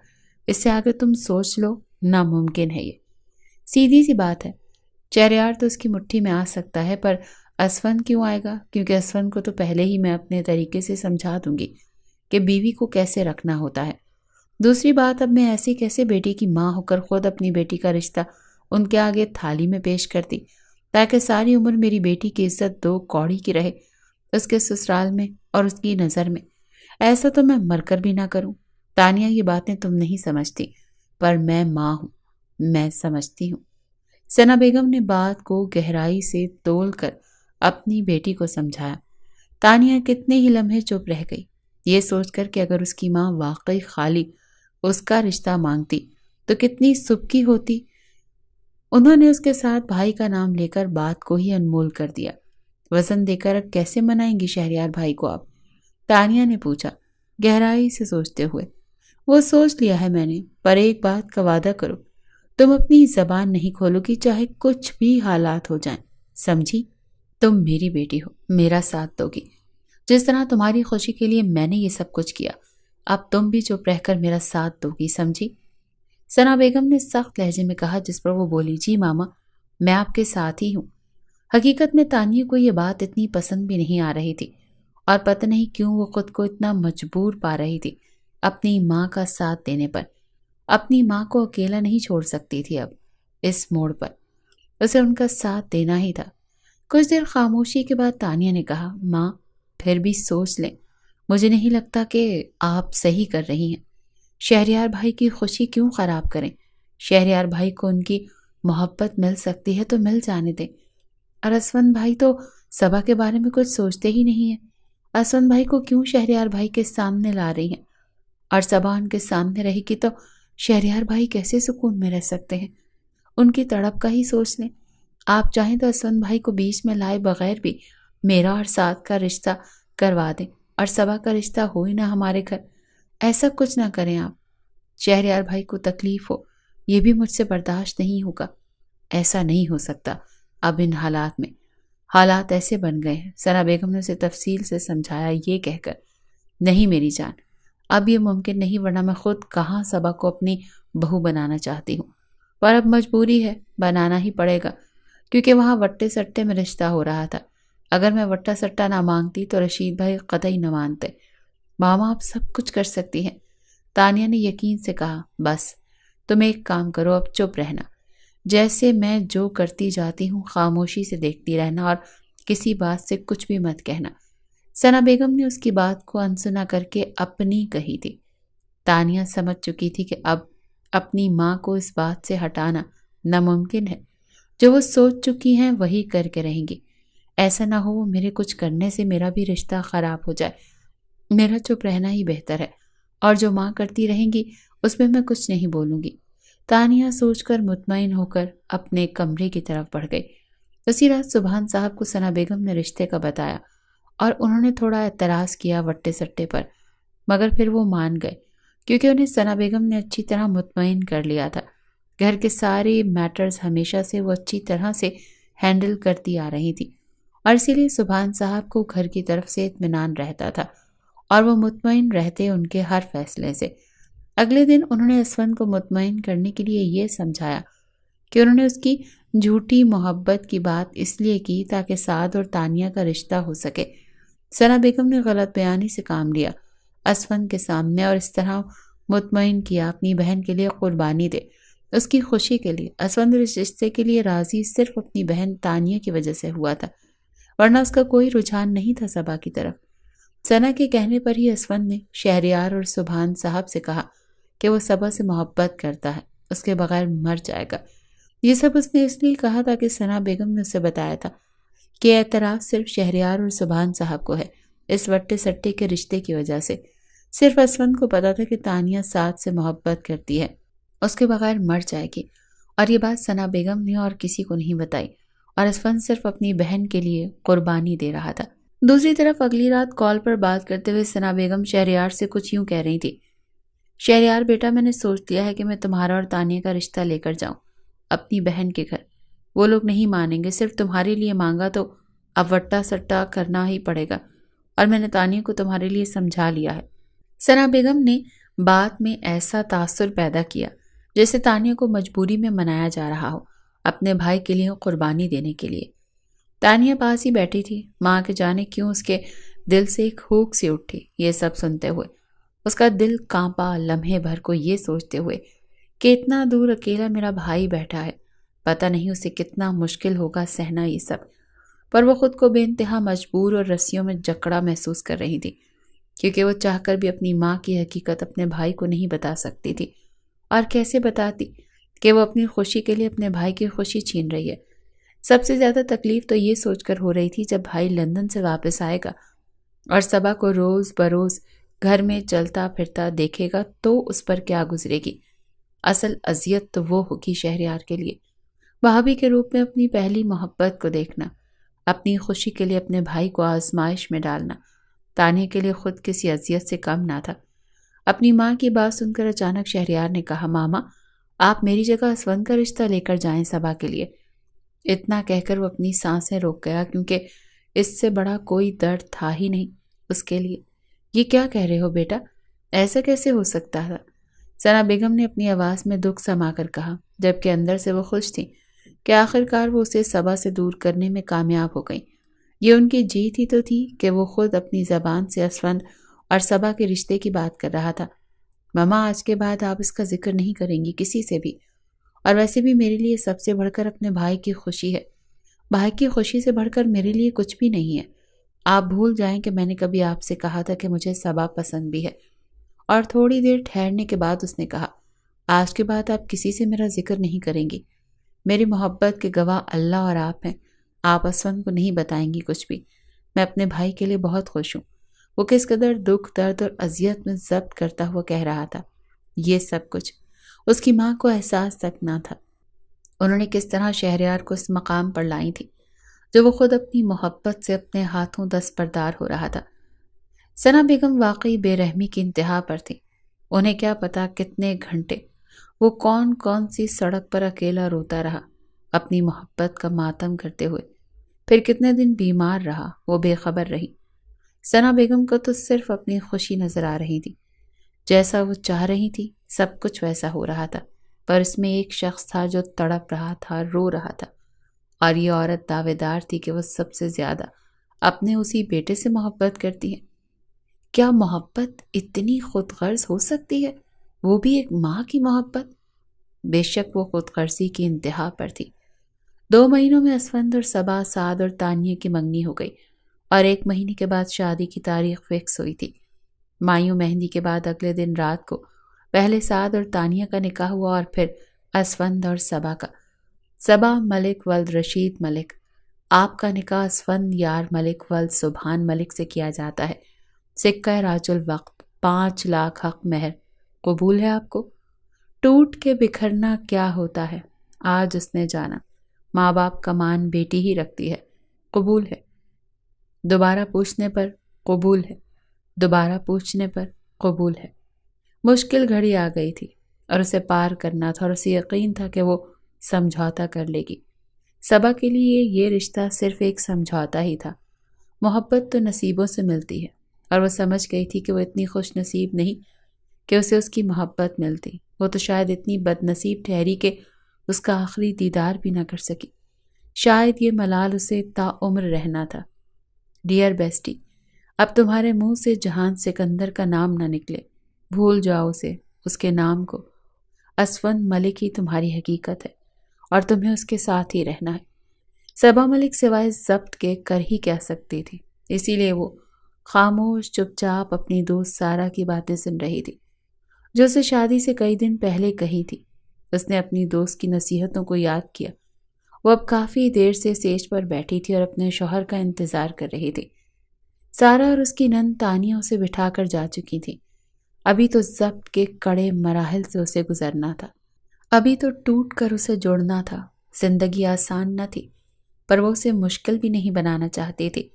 اس سے آگے تم سوچ لو، ناممکن ہے یہ۔ سیدھی سی بات ہے، شہریار تو اس کی مٹھی میں آ سکتا ہے، پر اسون کیوں آئے گا؟ کیونکہ اسون کو تو پہلے ہی میں اپنے طریقے سے سمجھا دوں گی کہ بیوی کو کیسے رکھنا ہوتا ہے۔ دوسری بات، اب میں ایسی کیسے بیٹی کی ماں ہو کر خود اپنی بیٹی کا رشتہ ان کے آگے تھالی میں پیش کرتی تاکہ ساری عمر میری بیٹی کی عزت 2 کوڑی کی رہے اس کے سسرال میں اور اس کی نظر میں۔ ایسا تو میں مر کر بھی نہ کروں۔ تانیہ، یہ باتیں تم نہیں سمجھتی، پر میں ماں ہوں، میں سمجھتی ہوں۔ ثنا بیگم نے بات کو گہرائی سے تول کر اپنی بیٹی کو سمجھایا۔ تانیہ کتنے ہی لمحے چپ رہ گئی، یہ سوچ کر کہ اگر اس کی ماں واقعی خالی اس کا رشتہ مانگتی تو کتنی سبکی ہوتی۔ انہوں نے اس کے ساتھ بھائی کا نام لے کر بات کو ہی انمول کر دیا۔ وزن دے کر اب کیسے منائیں گی شہریار بھائی کو آپ؟ تانیہ نے پوچھا گہرائی سے سوچتے ہوئے۔ وہ سوچ لیا ہے میں نے، پر ایک بات کا وعدہ کرو، تم اپنی زبان نہیں کھولو گی چاہے کچھ بھی حالات ہو جائیں، سمجھی؟ تم میری بیٹی ہو، میرا ساتھ دو گی، جس طرح تمہاری خوشی کے لیے میں نے یہ سب کچھ کیا، اب تم بھی چپ رہ کر میرا ساتھ دو گی، سمجھی؟ ثنا بیگم نے سخت لہجے میں کہا، جس پر وہ بولی، جی ماما، میں آپ کے ساتھ ہی ہوں۔ حقیقت میں تانیہ کو یہ بات اتنی پسند بھی نہیں آ رہی تھی، اور پتہ نہیں کیوں وہ خود کو اتنا مجبور پا رہی تھی اپنی ماں کا ساتھ دینے پر۔ اپنی ماں کو اکیلا نہیں چھوڑ سکتی تھی اب اس موڑ پر، اسے ان کا ساتھ دینا ہی تھا۔ کچھ دیر خاموشی کے بعد تانیہ نے کہا، ماں پھر بھی سوچ لیں، مجھے نہیں لگتا کہ آپ صحیح کر رہی ہیں۔ شہریار بھائی کی خوشی کیوں خراب کریں؟ شہریار بھائی کو ان کی محبت مل سکتی ہے تو مل جانے دیں۔ اور اسون بھائی تو صبا کے بارے میں کچھ سوچتے ہی نہیں ہیں۔ اسون بھائی کو کیوں شہریار بھائی کے سامنے لا رہی ہیں؟ اور صبا ان کے سامنے رہے گی تو شہریار بھائی کیسے سکون میں رہ سکتے ہیں؟ ان کی تڑپ کا ہی سوچ لیں۔ آپ چاہیں تو اسون بھائی کو بیچ میں لائے بغیر بھی میرا اور ساتھ کا رشتہ کروا دیں، اور صبا کا رشتہ ہو ہی نہ ہمارے گھر۔ ایسا کچھ نہ کریں آپ، شہریار بھائی کو تکلیف ہو، یہ بھی مجھ سے برداشت نہیں ہوگا۔ ایسا نہیں ہو سکتا اب ان حالات میں، حالات ایسے بن گئے ہیں۔ ثنا بیگم نے اسے تفصیل سے سمجھایا، یہ کہہ کر، نہیں میری جان، اب یہ ممکن نہیں، ورنہ میں خود کہاں صبا کو اپنی بہو بنانا چاہتی ہوں، پر اب مجبوری ہے، بنانا ہی پڑے گا، کیونکہ وہاں وٹے سٹے میں رشتہ ہو رہا تھا۔ اگر میں وٹا سٹا نہ مانگتی تو رشید بھائی قطعی نہ مانتے۔ ماما آپ سب کچھ کر سکتی ہیں، تانیہ نے یقین سے کہا۔ بس تم ایک کام کرو، اب چپ رہنا، جیسے میں جو کرتی جاتی ہوں خاموشی سے دیکھتی رہنا، اور کسی بات سے کچھ بھی مت کہنا۔ ثنا بیگم نے اس کی بات کو انسنا کر کے اپنی کہی تھی۔ تانیہ سمجھ چکی تھی کہ اب اپنی ماں کو اس بات سے ہٹانا ناممکن ہے، جو وہ سوچ چکی ہیں وہی کر کے رہیں گی۔ ایسا نہ ہو وہ میرے کچھ کرنے سے میرا بھی رشتہ خراب ہو جائے، میرا چپ رہنا ہی بہتر ہے، اور جو ماں کرتی رہیں گی اس میں میں کچھ نہیں بولوں گی۔ تانیہ سوچ کر مطمئن ہو کر اپنے کمرے کی طرف بڑھ گئی۔ اسی رات سبحان صاحب کو ثنا بیگم نے رشتے کا بتایا، اور انہوں نے تھوڑا اعتراض کیا وٹے سٹے پر، مگر پھر وہ مان گئے، کیونکہ انہیں ثنا بیگم نے اچھی طرح مطمئن کر لیا تھا۔ گھر کے سارے میٹرز ہمیشہ سے وہ اچھی طرح سے ہینڈل کرتی آ رہی تھی، اور اسی لیے سبحان صاحب کو گھر کی طرف سے اطمینان رہتا تھا، اور وہ مطمئن رہتے ان کے ہر فیصلے سے۔ اگلے دن انہوں نے اسون کو مطمئن کرنے کے لیے یہ سمجھایا کہ انہوں نے اس کی جھوٹی محبت کی بات اس لیے کی تاکہ سعد اور تانیہ کا رشتہ ہو سکے۔ ثنا بیگم نے غلط بیانی سے کام لیا اسون کے سامنے، اور اس طرح مطمئن کیا اپنی بہن کے لیے قربانی دے، اس کی خوشی کے لیے۔ اسون اس رشتے کے لیے راضی صرف اپنی بہن تانیہ کی وجہ سے ہوا تھا، ورنہ اس کا کوئی رجحان نہیں تھا صبا کی طرف۔ ثنا کے کہنے پر ہی اسفند نے شہریار اور سبحان صاحب سے کہا کہ وہ صبا سے محبت کرتا ہے، اس کے بغیر مر جائے گا۔ یہ سب اس نے اس لیے کہا تھا کہ ثنا بیگم نے اسے بتایا تھا کہ اعتراض صرف شہریار اور سبحان صاحب کو ہے، اس وٹے سٹے کے رشتے کی وجہ سے۔ صرف اسفند کو پتا تھا کہ تانیہ سعد سے محبت کرتی ہے، اس کے بغیر مر جائے گی، اور یہ بات ثنا بیگم نے اور کسی کو نہیں بتائی، اور اسفند صرف اپنی بہن کے لیے قربانی دے رہا تھا۔ دوسری طرف اگلی رات کال پر بات کرتے ہوئے ثنا بیگم شہریار سے کچھ یوں کہہ رہی تھی: شہریار بیٹا، میں نے سوچ لیا ہے کہ میں تمہارا اور تانیہ کا رشتہ لے کر جاؤں اپنی بہن کے گھر۔ وہ لوگ نہیں مانیں گے، صرف تمہارے لیے مانگا تو اب وٹا سٹا کرنا ہی پڑے گا، اور میں نے تانیہ کو تمہارے لیے سمجھا لیا ہے۔ ثنا بیگم نے بات میں ایسا تاثر پیدا کیا جیسے تانیہ کو مجبوری میں منایا جا رہا ہو اپنے بھائی کے لیے قربانی دینے کے لیے۔ تانیہ پاس ہی بیٹھی تھی، ماں کے جانے کیوں اس کے دل سے ایک ہوک سی اٹھی۔ یہ سب سنتے ہوئے اس کا دل کانپا، لمحے بھر کو یہ سوچتے ہوئے کہ اتنا دور اکیلا میرا بھائی بیٹھا ہے، پتہ نہیں اسے کتنا مشکل ہوگا سہنا یہ سب، پر وہ خود کو بے انتہا مجبور اور رسیوں میں جکڑا محسوس کر رہی تھی، کیونکہ وہ چاہ کر بھی اپنی ماں کی حقیقت اپنے بھائی کو نہیں بتا سکتی تھی، اور کیسے بتاتی کہ وہ اپنی خوشی کے لیے اپنے بھائی کی خوشی چھین رہی ہے۔ سب سے زیادہ تکلیف تو یہ سوچ کر ہو رہی تھی جب بھائی لندن سے واپس آئے گا اور صبا کو روز بروز گھر میں چلتا پھرتا دیکھے گا تو اس پر کیا گزرے گی۔ اصل اذیت تو وہ ہوگی شہریار کے لیے، بھابھی کے روپ میں اپنی پہلی محبت کو دیکھنا، اپنی خوشی کے لیے اپنے بھائی کو آزمائش میں ڈالنا۔ تانیہ کے لیے خود کسی اذیت سے کم نہ تھا۔ اپنی ماں کی بات سن کر اچانک شہریار نے کہا: ماما، آپ میری جگہ اسفند کا رشتہ لے کر جائیں صبا کے لیے۔ اتنا کہہ کر وہ اپنی سانسیں روک گیا، کیونکہ اس سے بڑا کوئی درد تھا ہی نہیں اس کے لیے۔ یہ کیا کہہ رہے ہو بیٹا؟ ایسا کیسے ہو سکتا تھا؟ ثنا بیگم نے اپنی آواز میں دکھ سما کر کہا، جبکہ اندر سے وہ خوش تھی کہ آخرکار وہ اسے صبا سے دور کرنے میں کامیاب ہو گئی۔ یہ ان کی جیت ہی تو تھی کہ وہ خود اپنی زبان سے اسفند اور صبا کے رشتے کی بات کر رہا تھا۔ ماما، آج کے بعد آپ اس کا ذکر نہیں کریں گی کسی سے بھی، اور ویسے بھی میرے لیے سب سے بڑھ کر اپنے بھائی کی خوشی ہے۔ بھائی کی خوشی سے بڑھ کر میرے لیے کچھ بھی نہیں ہے۔ آپ بھول جائیں کہ میں نے کبھی آپ سے کہا تھا کہ مجھے صبا پسند بھی ہے۔ اور تھوڑی دیر ٹھہرنے کے بعد اس نے کہا: آج کے بعد آپ کسی سے میرا ذکر نہیں کریں گی۔ میری محبت کے گواہ اللہ اور آپ ہیں۔ آپ اسفند کو نہیں بتائیں گی کچھ بھی۔ میں اپنے بھائی کے لیے بہت خوش ہوں۔ وہ کس قدر دکھ، درد اور اذیت میں ضبط کرتا ہوا کہہ رہا تھا۔ یہ سب کچھ اس کی ماں کو احساس تک نہ تھا۔ انہوں نے کس طرح شہریار کو اس مقام پر لائی تھی جو وہ خود اپنی محبت سے اپنے ہاتھوں دستبردار ہو رہا تھا۔ ثنا بیگم واقعی بے رحمی کی انتہا پر تھی۔ انہیں کیا پتا کتنے گھنٹے وہ کون کون سی سڑک پر اکیلا روتا رہا اپنی محبت کا ماتم کرتے ہوئے، پھر کتنے دن بیمار رہا، وہ بے خبر رہی۔ ثنا بیگم کو تو صرف اپنی خوشی نظر آ رہی تھی، جیسا وہ چاہ رہی تھی سب کچھ ویسا ہو رہا تھا، پر اس میں ایک شخص تھا جو تڑپ رہا تھا، رو رہا تھا، اور یہ عورت دعوے دار تھی کہ وہ سب سے زیادہ اپنے اسی بیٹے سے محبت کرتی ہے۔ کیا محبت اتنی خود غرض ہو سکتی ہے؟ وہ بھی ایک ماں کی محبت؟ بے شک وہ خود غرضی کی انتہا پر تھی۔ 2 مہینوں میں اسفند اور صبا، سعد اور تانیہ کی منگنی ہو گئی، اور 1 مہینے کے بعد شادی کی تاریخ فکس ہوئی تھی۔ مایوں مہندی کے بعد اگلے دن رات کو پہلے سعد اور تانیہ کا نکاح ہوا، اور پھر اسفند اور صبا کا۔ صبا ملک ولد رشید ملک، آپ کا نکاح اسفند یار ملک ولد سبحان ملک سے کیا جاتا ہے۔ سکہ راج الوقت، 5 لاکھ حق مہر، قبول ہے آپ کو؟ ٹوٹ کے بکھرنا کیا ہوتا ہے، آج اس نے جانا۔ ماں باپ کا مان بیٹی ہی رکھتی ہے، قبول ہے؟ دوبارہ پوچھنے پر قبول ہے، دوبارہ پوچھنے پر قبول ہے۔ مشکل گھڑی آ گئی تھی اور اسے پار کرنا تھا، اور اسے یقین تھا کہ وہ سمجھوتا کر لے گی۔ صبا کے لیے یہ رشتہ صرف ایک سمجھوتا ہی تھا۔ محبت تو نصیبوں سے ملتی ہے، اور وہ سمجھ گئی تھی کہ وہ اتنی خوش نصیب نہیں کہ اسے اس کی محبت ملتی، وہ تو شاید اتنی بد نصیب ٹھہری کہ اس کا آخری دیدار بھی نہ کر سکی۔ شاید یہ ملال اسے تا عمر رہنا تھا۔ ڈیئر بیسٹی، اب تمہارے منہ سے جہان سکندر کا نام نہ نکلے، بھول جاؤ اسے، اس کے نام کو۔ اسفند ملک ہی تمہاری حقیقت ہے، اور تمہیں اس کے ساتھ ہی رہنا ہے۔ صبا ملک سوائے ضبط کے کر ہی کیا سکتی تھی، اسی لیے وہ خاموش چپ چاپ اپنی دوست سارا کی باتیں سن رہی تھی جو اسے شادی سے کئی دن پہلے کہی تھی۔ اس نے اپنی دوست کی نصیحتوں کو یاد کیا۔ وہ اب کافی دیر سے سیج پر بیٹھی تھی اور اپنے شوہر کا انتظار کر رہی تھی۔ سارا اور اس کی نند تانیہ اسے بٹھا کر جا چکی تھی۔ ابھی تو ضبط کے کڑے مراحل سے اسے گزرنا تھا، ابھی تو ٹوٹ کر اسے جوڑنا تھا۔ زندگی آسان نہ تھی، پر وہ اسے مشکل بھی نہیں بنانا چاہتی تھی،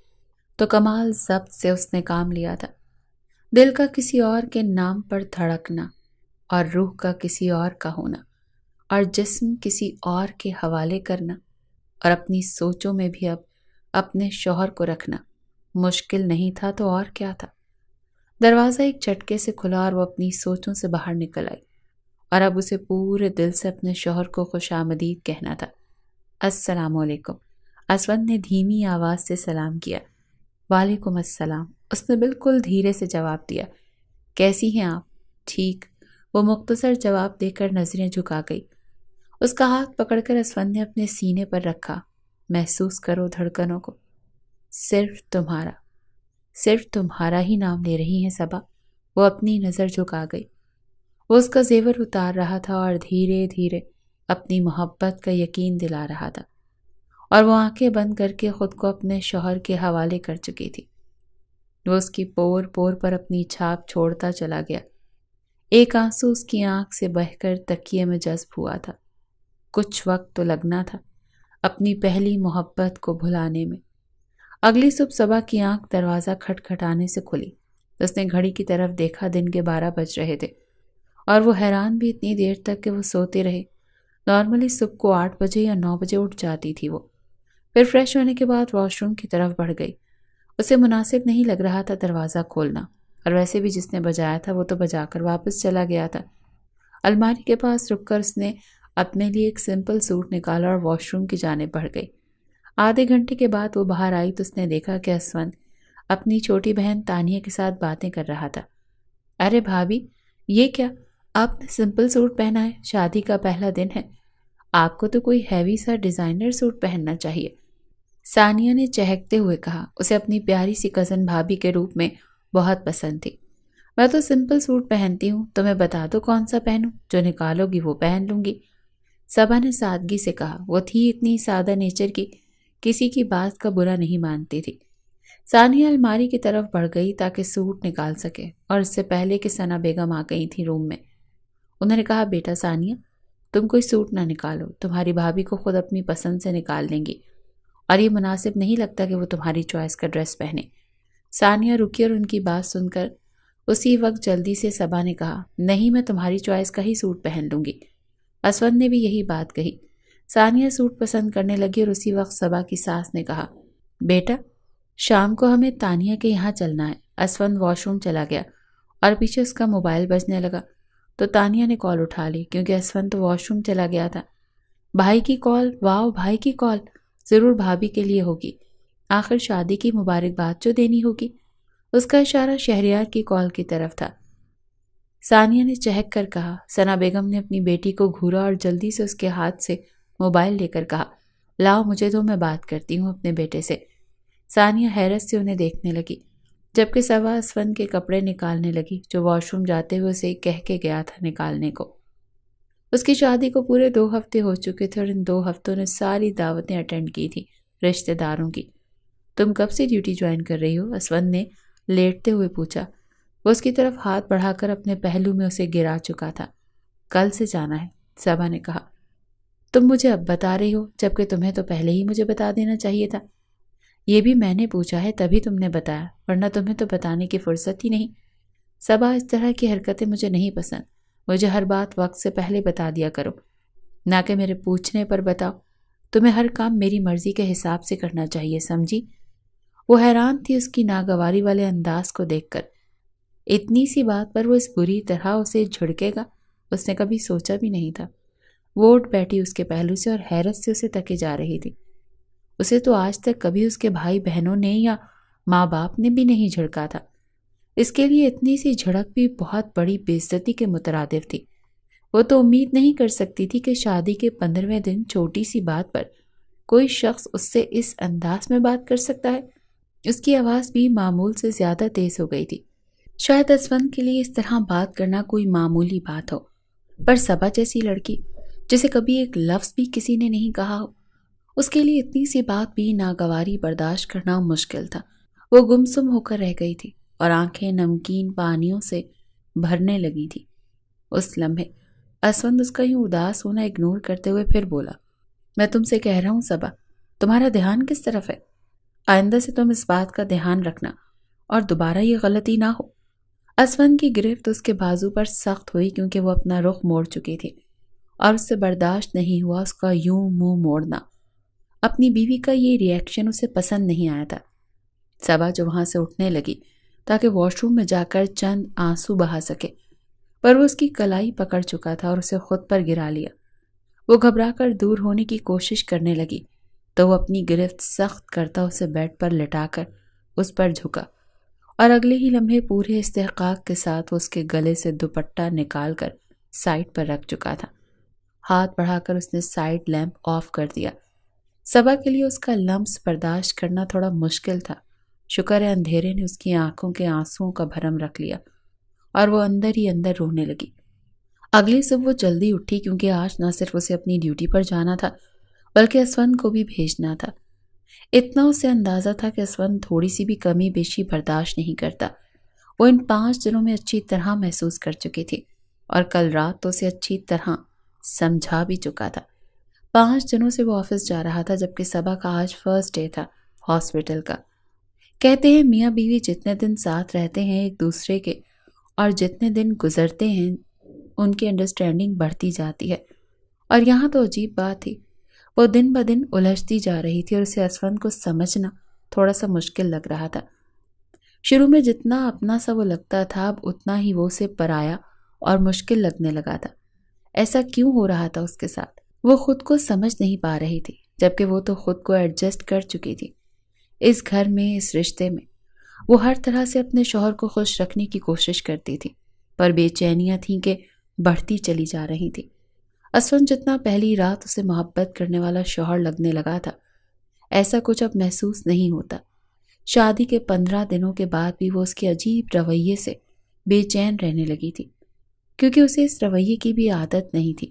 تو کمال ضبط سے اس نے کام لیا تھا۔ دل کا کسی اور کے نام پر دھڑکنا، اور روح کا کسی اور کا ہونا، اور جسم کسی اور کے حوالے کرنا، اور اپنی سوچوں میں بھی اب اپنے شوہر کو رکھنا مشکل نہیں تھا تو اور کیا تھا۔ دروازہ ایک جھٹکے سے کھلا اور وہ اپنی سوچوں سے باہر نکل آئی، اور اب اسے پورے دل سے اپنے شوہر کو خوش آمدید کہنا تھا۔ السلام علیکم، اسود نے دھیمی آواز سے سلام کیا۔ وعلیکم السلام، اس نے بالکل دھیرے سے جواب دیا۔ کیسی ہیں آپ؟ ٹھیک، وہ مختصر جواب دے کر نظریں جھکا گئی۔ اس کا ہاتھ پکڑ کر اسود نے اپنے سینے پر رکھا۔ محسوس کرو دھڑکنوں کو، صرف تمہارا ہی نام لے رہی ہیں صبا۔ وہ اپنی نظر جھکا گئی۔ وہ اس کا زیور اتار رہا تھا اور دھیرے دھیرے اپنی محبت کا یقین دلا رہا تھا، اور وہ آنکھیں بند کر کے خود کو اپنے شوہر کے حوالے کر چکی تھی۔ وہ اس کی پور پور پر اپنی چھاپ چھوڑتا چلا گیا۔ ایک آنسو اس کی آنکھ سے بہہ کر تکیے میں جذب ہوا تھا۔ کچھ وقت تو لگنا تھا اپنی پہلی محبت کو بھلانے میں۔ اگلی صبح صبا کی آنکھ دروازہ کھٹکھٹانے سے کھلی۔ اس نے گھڑی کی طرف دیکھا، دن کے 12 بج رہے تھے، اور وہ حیران بھی اتنی دیر تک کہ وہ سوتے رہے۔ نارملی صبح کو 8 بجے یا 9 بجے اٹھ جاتی تھی وہ۔ پھر فریش ہونے کے بعد واش روم کی طرف بڑھ گئی۔ اسے مناسب نہیں لگ رہا تھا دروازہ کھولنا، اور ویسے بھی جس نے بجایا تھا وہ تو بجا کر واپس چلا گیا تھا۔ الماری کے پاس رک کر اس نے اپنے لیے ایک سمپل سوٹ نکالا اور واش روم کی جانب بڑھ گئی۔ آدھے گھنٹے کے بعد وہ باہر آئی تو اس نے دیکھا کہ اسود اپنی چھوٹی بہن تانیہ کے ساتھ باتیں کر رہا تھا۔ ارے بھابھی، یہ کیا؟ آپ نے سمپل سوٹ پہنا ہے، شادی کا پہلا دن ہے، آپ کو تو کوئی ہیوی سا ڈیزائنر سوٹ پہننا چاہیے، ثانیہ نے چہکتے ہوئے کہا۔ اسے اپنی پیاری سی کزن بھابھی کے روپ میں بہت پسند تھی۔ میں تو سمپل سوٹ پہنتی ہوں، تمہیں بتا دو کون سا پہنوں، جو نکالو گی وہ پہن لوں گی، صبا نے سادگی سے کہا۔ وہ تھی اتنی سادہ نیچر کی، کسی کی بات کا برا نہیں مانتی تھی۔ ثانیہ الماری کی طرف بڑھ گئی تاکہ سوٹ نکال سکے، اور اس سے پہلے کہ ثنا بیگم آ گئی تھی روم میں، انہوں نے کہا، بیٹا ثانیہ، تم کوئی سوٹ نہ نکالو، تمہاری بھابھی کو خود اپنی پسند سے نکال لیں گی، اور یہ مناسب نہیں لگتا کہ وہ تمہاری چوائس کا ڈریس پہنے۔ ثانیہ رکی اور ان کی بات سن کر اسی وقت جلدی سے صبا نے کہا، نہیں، میں تمہاری چوائس کا ہی سوٹ پہن لوں گی۔ اسود نے بھی یہی بات کہی۔ ثانیہ سوٹ پسند کرنے لگی، اور اسی وقت صبا کی ساس نے کہا، بیٹا شام کو ہمیں تانیہ کے یہاں چلنا ہے۔ اسود واش روم چلا گیا، اور پیچھے اس کا موبائل بجنے لگا تو تانیہ نے کال اٹھا لی، کیونکہ اسود تو واش روم چلا گیا تھا۔ بھائی کی کال، واؤ، بھائی کی کال، ضرور بھابھی کے لیے ہوگی، آخر شادی کی مبارکباد جو دینی ہوگی۔ اس کا اشارہ شہریار کی کال کی طرف تھا۔ ثانیہ نے چہک کر کہا۔ ثنا بیگم نے اپنی بیٹی کو گھورا اور جلدی سے اس کے ہاتھ سے موبائل لے کر کہا، لاؤ مجھے دو، میں بات کرتی ہوں اپنے بیٹے سے۔ ثانیہ حیرت سے انہیں دیکھنے لگی، جبکہ صبا اسود کے کپڑے نکالنے لگی جو واش روم جاتے ہوئے اسے کہہ کے گیا تھا نکالنے کو۔ اس کی شادی کو پورے 2 ہفتے ہو چکے تھے، اور ان 2 ہفتوں نے ساری دعوتیں اٹینڈ کی تھی رشتہ داروں کی۔ تم کب سے ڈیوٹی جوائن کر رہی ہو؟ اسود نے لیٹتے ہوئے پوچھا۔ وہ اس کی طرف ہاتھ بڑھا کر اپنے پہلو میں اسے گرا چکا تھا۔ کل سے جانا ہے، صبا نے کہا۔ تم مجھے اب بتا رہی ہو، جبکہ تمہیں تو پہلے ہی مجھے بتا دینا چاہیے تھا۔ یہ بھی میں نے پوچھا ہے تبھی تم نے بتایا، ورنہ تمہیں تو بتانے کی فرصت ہی نہیں۔ صبا، اس طرح کی حرکتیں مجھے نہیں پسند، مجھے ہر بات وقت سے پہلے بتا دیا کرو، نہ کہ میرے پوچھنے پر بتاؤ۔ تمہیں ہر کام میری مرضی کے حساب سے کرنا چاہیے، سمجھی؟ وہ حیران تھی اس کی ناگواری والے انداز کو دیکھ کر۔ اتنی سی بات پر وہ اس بری طرح اسے جھڑکے گا، اس نے کبھی سوچا بھی نہیں تھا۔ وہ اٹھ بیٹھی اس کے پہلو سے اور حیرت سے اسے تکے جا رہی تھی۔ اسے تو آج تک کبھی اس کے بھائی بہنوں نے یا ماں باپ نے بھی نہیں جھڑکا تھا۔ اس کے لیے اتنی سی جھڑک بھی بہت بڑی بے عزتی کے مترادف تھی۔ وہ تو امید نہیں کر سکتی تھی کہ شادی کے 15ویں دن چھوٹی سی بات پر کوئی شخص اس سے اس انداز میں بات کر سکتا ہے۔ اس کی آواز بھی معمول سے زیادہ تیز ہو گئی تھی۔ شاید اسفند کے لیے اس طرح بات کرنا کوئی معمولی بات ہو، پر صبا جیسی لڑکی جسے کبھی ایک لفظ بھی کسی نے نہیں کہا ہو، اس کے لیے اتنی سی بات بھی ناگواری برداشت کرنا مشکل تھا۔ وہ گمسم ہو کر رہ گئی تھی اور آنکھیں نمکین پانیوں سے بھرنے لگی تھی۔ اس لمحے اسفند اس کا یوں اداس ہونا اگنور کرتے ہوئے پھر بولا، میں تم سے کہہ رہا ہوں صبا، تمہارا دھیان کس طرف ہے؟ آئندہ سے تم اس بات کا دھیان رکھنا اور دوبارہ یہ غلطی نہ ہو۔ اسفند کی گرفت اس کے بازو پر سخت ہوئی کیونکہ وہ اپنا رخ موڑ چکی تھی اور اس سے برداشت نہیں ہوا اس کا یوں منہ موڑنا۔ اپنی بیوی کا یہ ری ایکشن اسے پسند نہیں آیا تھا۔ صبا جو وہاں سے اٹھنے لگی تاکہ واش روم میں جا کر چند آنسو بہا سکے، پر وہ اس کی کلائی پکڑ چکا تھا اور اسے خود پر گرا لیا۔ وہ گھبرا کر دور ہونے کی کوشش کرنے لگی تو وہ اپنی گرفت سخت کرتا اسے بیڈ پر لٹا کر اس پر جھکا اور اگلے ہی لمحے پورے استحقاق کے ساتھ وہ اس کے گلے سے دوپٹہ نکال کر سائڈ پر رکھ چکا تھا۔ ہاتھ بڑھا کر اس نے سائڈ لیمپ آف کر دیا۔ صبا کے لیے اس کا لمس برداشت کرنا تھوڑا مشکل تھا۔ شکر ہے اندھیرے نے اس کی آنکھوں کے آنسوؤں کا بھرم رکھ لیا اور وہ اندر ہی اندر رونے لگی۔ اگلی صبح وہ جلدی اٹھی کیونکہ آج نہ صرف اسے اپنی ڈیوٹی پر جانا تھا بلکہ اسفند کو بھی بھیجنا تھا۔ اتنا اسے اندازہ تھا کہ اسفند تھوڑی سی بھی کمی بیشی برداشت نہیں کرتا۔ وہ ان 5 دنوں میں اچھی طرح محسوس کر چکی تھی اور کل رات تو اسے اچھی طرح سمجھا بھی چکا تھا۔ 5 دنوں سے وہ آفس جا رہا تھا جبکہ صبا کا آج فرسٹ ڈے تھا ہاسپٹل کا۔ کہتے ہیں میاں بیوی جتنے دن ساتھ رہتے ہیں ایک دوسرے کے اور جتنے دن گزرتے ہیں ان کی انڈرسٹینڈنگ بڑھتی جاتی ہے، اور یہاں تو عجیب بات تھی، وہ دن بدن الجھتی جا رہی تھی اور اسے اسفند کو سمجھنا تھوڑا سا مشکل لگ رہا تھا۔ شروع میں جتنا اپنا سا وہ لگتا تھا اب اتنا ہی وہ اسے پرایا اور مشکل لگنے لگا تھا۔ ایسا کیوں ہو رہا تھا اس کے ساتھ؟ وہ خود کو سمجھ نہیں پا رہی تھی جبکہ وہ تو خود کو ایڈجسٹ کر چکی تھی۔ اس گھر میں، اس رشتے میں وہ ہر طرح سے اپنے شوہر کو خوش رکھنے کی کوشش کرتی تھی، پر بے چینیاں تھیں کہ بڑھتی چلی جا رہی تھی۔ اسفند جتنا پہلی رات اسے محبت کرنے والا شوہر لگنے لگا تھا، ایسا کچھ اب محسوس نہیں ہوتا۔ شادی کے 15 دنوں کے بعد بھی وہ اس کے عجیب رویے سے بے چین رہنے لگی تھی کیونکہ اسے اس رویے کی بھی عادت نہیں تھی۔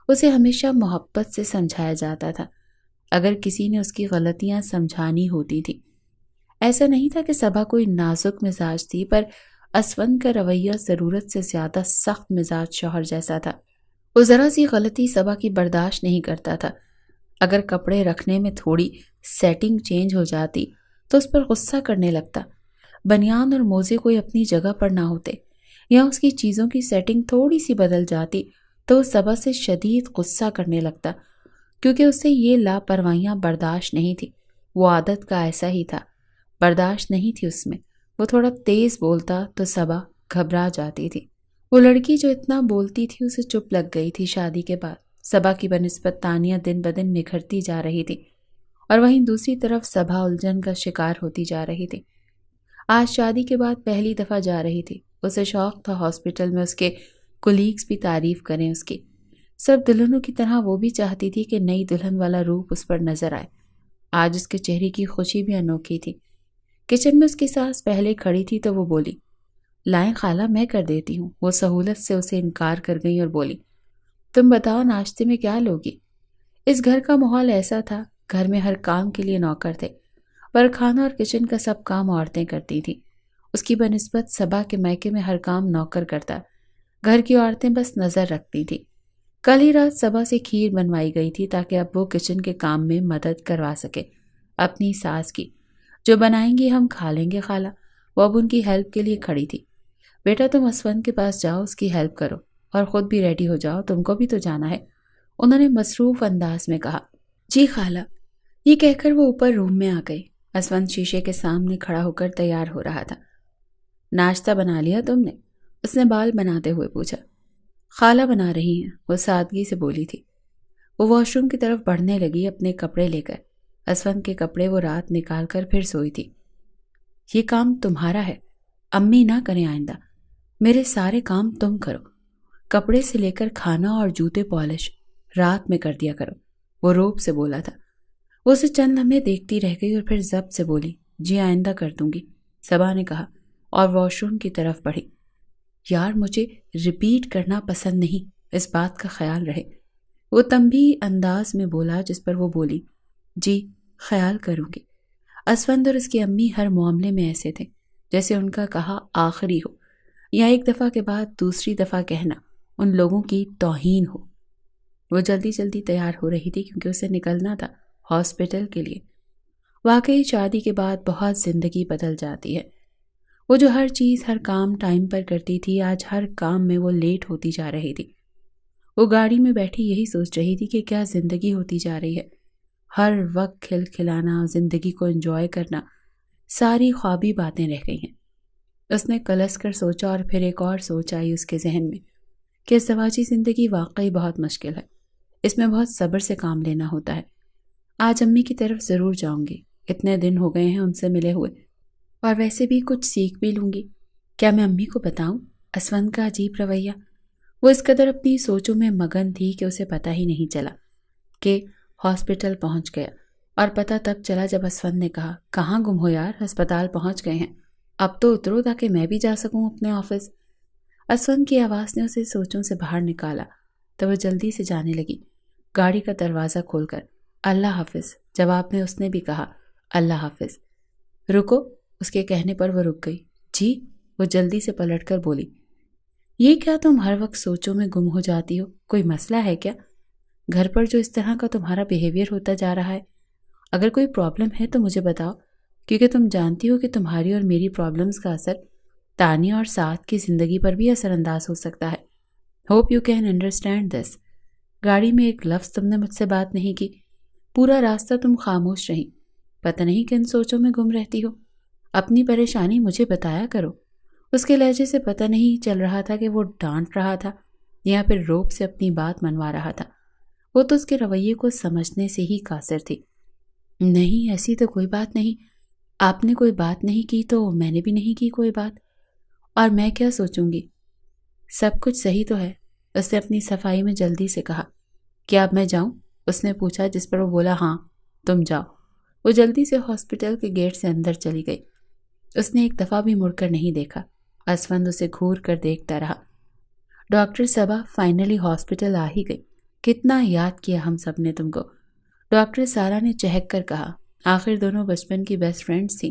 اسے ہمیشہ محبت سے سمجھایا جاتا تھا اگر کسی نے اس کی غلطیاں سمجھانی ہوتی تھی۔ ایسا نہیں تھا کہ صبا کوئی نازک مزاج تھی، پر اسفند کا رویہ ضرورت سے زیادہ سخت مزاج شوہر جیسا تھا۔ وہ ذرا سی غلطی صبا کی برداشت نہیں کرتا تھا۔ اگر کپڑے رکھنے میں تھوڑی سیٹنگ چینج ہو جاتی تو اس پر غصہ کرنے لگتا، بنیان اور موزے کوئی اپنی جگہ پر نہ ہوتے یا اس کی چیزوں کی سیٹنگ تھوڑی سی بدل جاتی تو وہ صبا سے شدید غصہ کرنے لگتا کیونکہ اسے یہ لاپرواہیاں برداشت نہیں تھی۔ وہ عادت کا ایسا ہی تھا، برداشت نہیں تھی اس میں۔ وہ تھوڑا تیز بولتا تو صبا گھبرا جاتی تھی۔ وہ لڑکی جو اتنا بولتی تھی اسے چپ لگ گئی تھی شادی کے بعد۔ صبا کی بنسبت تانیہ دن بدن نکھرتی جا رہی تھی اور وہیں دوسری طرف صبا الجھن کا شکار ہوتی جا رہی تھی۔ آج شادی کے بعد پہلی دفعہ جا رہی تھی۔ اسے شوق تھا ہاسپٹل میں اس کے کولیگز بھی تعریف کریں اس کی۔ سب دلہنوں کی طرح وہ بھی چاہتی تھی کہ نئی دلہن والا روپ اس پر نظر آئے۔ آج اس کے چہرے کی خوشی بھی انوکھی تھی۔ کچن میں اس کی ساس پہلے کھڑی تھی تو وہ بولی، لائیں خالہ میں کر دیتی ہوں۔ وہ سہولت سے اسے انکار کر گئی اور بولی، تم بتاؤ ناشتے میں کیا لوگی؟ اس گھر کا ماحول ایسا تھا، گھر میں ہر کام کے لیے نوکر تھے، پر کھانا اور کچن کا سب کام عورتیں کرتی تھیں۔ اس کی بنسبت صبا کے میکے میں ہر کام نوکر کرتا، گھر کی عورتیں بس نظر رکھتی تھیں۔ کل ہی رات صبا سے کھیر بنوائی گئی تھی تاکہ اب وہ کچن کے کام میں مدد کروا سکے اپنی ساس کی۔ جو بنائیں گی ہم کھا لیں گے خالہ۔ وہ اب ان کی ہیلپ کے لیے کھڑی تھی۔ بیٹا تم اسفند کے پاس جاؤ، اس کی ہیلپ کرو اور خود بھی ریڈی ہو جاؤ، تم کو بھی تو جانا ہے، انہوں نے مصروف انداز میں کہا۔ جی خالہ، یہ کہہ کر وہ اوپر روم میں آ گئی۔ اسفند شیشے کے سامنے کھڑا ہو کر تیار ہو رہا تھا۔ ناشتہ بنا لیا تم نے؟ اس نے بال بناتے ہوئے پوچھا۔ خالہ بنا رہی ہیں، وہ سادگی سے بولی تھی۔ وہ واش روم کی طرف بڑھنے لگی اپنے کپڑے لے کر۔ اسفند کے کپڑے وہ رات نکال کر پھر سوئی تھی۔ یہ کام تمہارا ہے، امی نہ کریں آئندہ، میرے سارے کام تم کرو، کپڑے سے لے کر کھانا اور جوتے پالش رات میں کر دیا کرو، وہ روب سے بولا تھا۔ وہ اسے چند لمحے دیکھتی رہ گئی اور پھر ضبط سے بولی، جی آئندہ کر دوں گی، صبا نے کہا اور واش روم کی طرف بڑھی۔ یار مجھے ریپیٹ کرنا پسند نہیں، اس بات کا خیال رہے، وہ تنبیہ انداز میں بولا جس پر وہ بولی جی خیال کروں گی۔ اسفند اور اس کی امی ہر معاملے میں ایسے تھے جیسے ان کا کہا آخری ہو، یا ایک دفعہ کے بعد دوسری دفعہ کہنا ان لوگوں کی توہین ہو۔ وہ جلدی جلدی تیار ہو رہی تھی کیونکہ اسے نکلنا تھا ہاسپٹل کے لیے۔ واقعی شادی کے بعد بہت زندگی بدل جاتی ہے۔ وہ جو ہر چیز ہر کام ٹائم پر کرتی تھی، آج ہر کام میں وہ لیٹ ہوتی جا رہی تھی۔ وہ گاڑی میں بیٹھی یہی سوچ رہی تھی کہ کیا زندگی ہوتی جا رہی ہے، ہر وقت کھل کھلانا، زندگی کو انجوائے کرنا، ساری خوابی باتیں رہ گئی ہیں۔ اس نے کلس کر سوچا اور پھر ایک اور سوچ آئی اس کے ذہن میں کہ ازدواجی زندگی واقعی بہت مشکل ہے، اس میں بہت صبر سے کام لینا ہوتا ہے۔ آج امی کی طرف ضرور جاؤں گی، اتنے دن ہو گئے ہیں ان سے ملے ہوئے، اور ویسے بھی کچھ سیکھ بھی لوں گی۔ کیا میں امی کو بتاؤں اسفند کا عجیب رویہ؟ وہ اس قدر اپنی سوچوں میں مگن تھی کہ اسے پتہ ہی نہیں چلا کہ ہاسپٹل پہنچ گیا، اور پتہ تب چلا جب اسفند نے کہا کہاں گم ہو یار، ہسپتال پہنچ گئے ہیں، اب تو اترو تاکہ میں بھی جا سکوں اپنے آفس۔ اسفند کی آواز نے اسے سوچوں سے باہر نکالا تو وہ جلدی سے جانے لگی، گاڑی کا دروازہ کھول کر۔ اللہ حافظ جواب میں اس نے بھی کہا اللہ حافظ۔ رکو، اس کے کہنے پر وہ رک گئی۔ جی، وہ جلدی سے پلٹ کر بولی، یہ کیا تم ہر وقت سوچوں میں گم ہو جاتی ہو؟ کوئی مسئلہ ہے کیا؟ گھر پر جو اس طرح کا تمہارا بیہیویئر ہوتا جا رہا ہے، اگر کوئی پرابلم ہے تو مجھے بتاؤ، کیونکہ تم جانتی ہو کہ تمہاری اور میری پرابلمز کا اثر تانیہ اور سعد کی زندگی پر بھی اثر انداز ہو سکتا ہے۔ Hope you can understand this. گاڑی میں ایک لفظ تم نے مجھ سے بات نہیں کی، پورا راستہ تم خاموش رہی، پتہ نہیں کن سوچوں میں گم رہتی ہو۔ اپنی پریشانی مجھے بتایا کرو۔ اس کے لہجے سے پتہ نہیں چل رہا تھا کہ وہ ڈانٹ رہا تھا یا پھر روب سے اپنی بات منوا رہا تھا، وہ تو اس کے رویے کو سمجھنے سے ہی قاصر تھی۔ نہیں، ایسی تو کوئی بات نہیں، آپ نے کوئی بات نہیں کی تو میں نے بھی نہیں کی کوئی بات، اور میں کیا سوچوں گی، سب کچھ صحیح تو ہے۔ اس نے اپنی صفائی میں جلدی سے کہا کیا اب میں جاؤں؟ اس نے پوچھا، جس پر وہ بولا ہاں تم جاؤ۔ وہ جلدی سے ہاسپٹل کے گیٹ سے اندر چلی گئی۔ اس نے ایک دفعہ بھی مڑ کر نہیں دیکھا۔ اسفند اسے گھور کر دیکھتا رہا۔ ڈاکٹر صبا فائنلی ہاسپٹل آ ہی گئی۔ کتنا یاد کیا ہم سب نے تم کو، ڈاکٹر سارا نے چہک کر کہا۔ آخر دونوں بچپن کی بیسٹ فرینڈز تھیں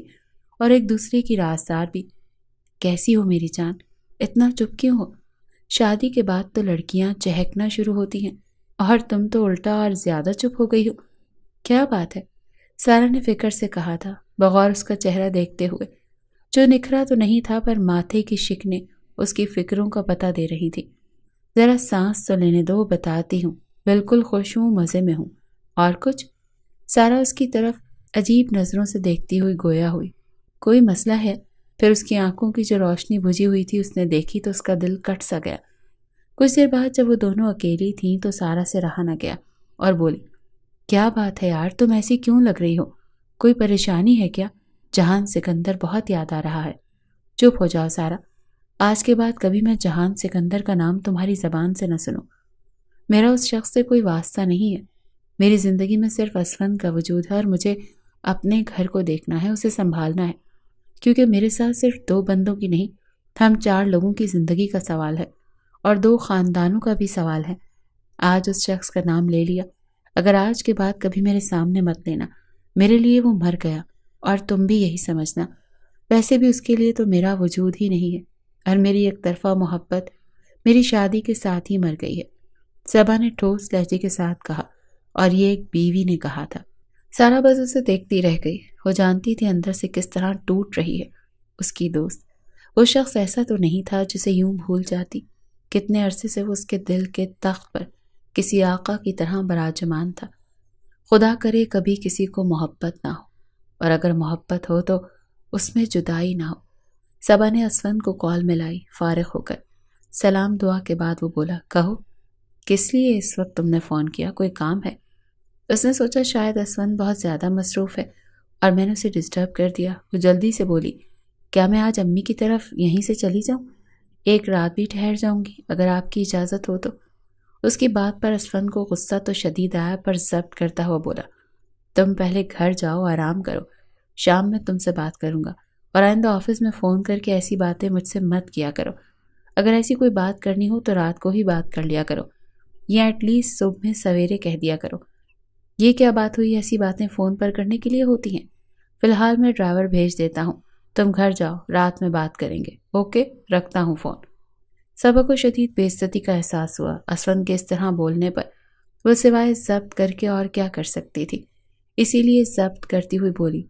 اور ایک دوسرے کی رازدار بھی۔ کیسی ہو میری جان؟ اتنا چپ کیوں ہو؟ شادی کے بعد تو لڑکیاں چہکنا شروع ہوتی ہیں اور تم تو الٹا اور زیادہ چپ ہو گئی ہو، کیا بات ہے؟ سارا نے فکر سے کہا تھا، بغور اس کا چہرہ دیکھتے ہوئے، جو نکھرا تو نہیں تھا پر ماتھے کی شکنیں اس کی فکروں کا پتہ دے رہی تھی۔ ذرا سانس تو لینے دو، بتاتی ہوں، بالکل خوش ہوں، مزے میں ہوں۔ اور کچھ؟ سارا اس کی طرف عجیب نظروں سے دیکھتی ہوئی گویا ہوئی۔ کوئی مسئلہ ہے؟ پھر اس کی آنکھوں کی جو روشنی بجھی ہوئی تھی اس نے دیکھی تو اس کا دل کٹ سا گیا۔ کچھ دیر بعد جب وہ دونوں اکیلی تھیں تو سارا سے رہا نہ گیا اور بولی کیا بات ہے یار، تم ایسی کیوں لگ رہی ہو؟ کوئی پریشانی ہے کیا؟ جہان سکندر بہت یاد آ رہا ہے۔ چپ ہو جاؤ سارا، آج کے بعد کبھی میں جہان سکندر کا نام تمہاری زبان سے نہ سنوں۔ میرا اس شخص سے کوئی واسطہ نہیں ہے، میری زندگی میں صرف اسفند کا وجود ہے اور مجھے اپنے گھر کو دیکھنا ہے، اسے سنبھالنا ہے، کیونکہ میرے ساتھ صرف 2 بندوں کی نہیں، ہم 4 لوگوں کی زندگی کا سوال ہے اور 2 خاندانوں کا بھی سوال ہے۔ آج اس شخص کا نام لے لیا، اگر آج کے بعد کبھی میرے سامنے مت لینا، میرے لیے وہ مر گیا، اور تم بھی یہی سمجھنا، ویسے بھی اس کے لیے تو میرا وجود ہی نہیں ہے، اور میری ایک طرفہ محبت میری شادی کے ساتھ ہی مر گئی ہے، صبا نے ٹھوس لہجے کے ساتھ کہا، اور یہ ایک بیوی نے کہا تھا۔ سارا بس اسے دیکھتی رہ گئی، وہ جانتی تھی اندر سے کس طرح ٹوٹ رہی ہے اس کی دوست۔ وہ شخص ایسا تو نہیں تھا جسے یوں بھول جاتی، کتنے عرصے سے وہ اس کے دل کے تخت پر کسی آقا کی طرح براجمان تھا۔ خدا کرے کبھی کسی کو محبت نہ ہو، اور اگر محبت ہو تو اس میں جدائی نہ ہو۔ صبا نے اسفند کو کال ملائی فارغ ہو کر۔ سلام دعا کے بعد وہ بولا کہو، کس لیے اس وقت تم نے فون کیا؟ کوئی کام ہے؟ اس نے سوچا شاید اسفند بہت زیادہ مصروف ہے اور میں نے اسے ڈسٹرب کر دیا۔ وہ جلدی سے بولی کیا میں آج امی کی طرف یہیں سے چلی جاؤں؟ ایک رات بھی ٹھہر جاؤں گی اگر آپ کی اجازت ہو تو۔ اس کی بات پر اسفند کو غصہ تو شدید آیا پر ضبط کرتا ہوا بولا تم پہلے گھر جاؤ، آرام کرو، شام میں تم سے بات کروں گا، اور آئندہ آفس میں فون کر کے ایسی باتیں مجھ سے مت کیا کرو۔ اگر ایسی کوئی بات کرنی ہو تو رات کو ہی بات کر لیا کرو، یا ایٹ لیسٹ صبح میں سویرے کہہ دیا کرو۔ یہ کیا بات ہوئی؟ ایسی باتیں فون پر کرنے کے لیے ہوتی ہیں۔ فی الحال میں ڈرائیور بھیج دیتا ہوں، تم گھر جاؤ، رات میں بات کریں گے۔ اوکے، رکھتا ہوں فون۔ صبا کو شدید بے عزتی کا احساس ہوا۔ اسفند کے اس طرح بولنے پر وہ سوائے ضبط کر کے اور کیا کر سکتی تھی، اسی لیے ضبط کرتی ہوئی بولی،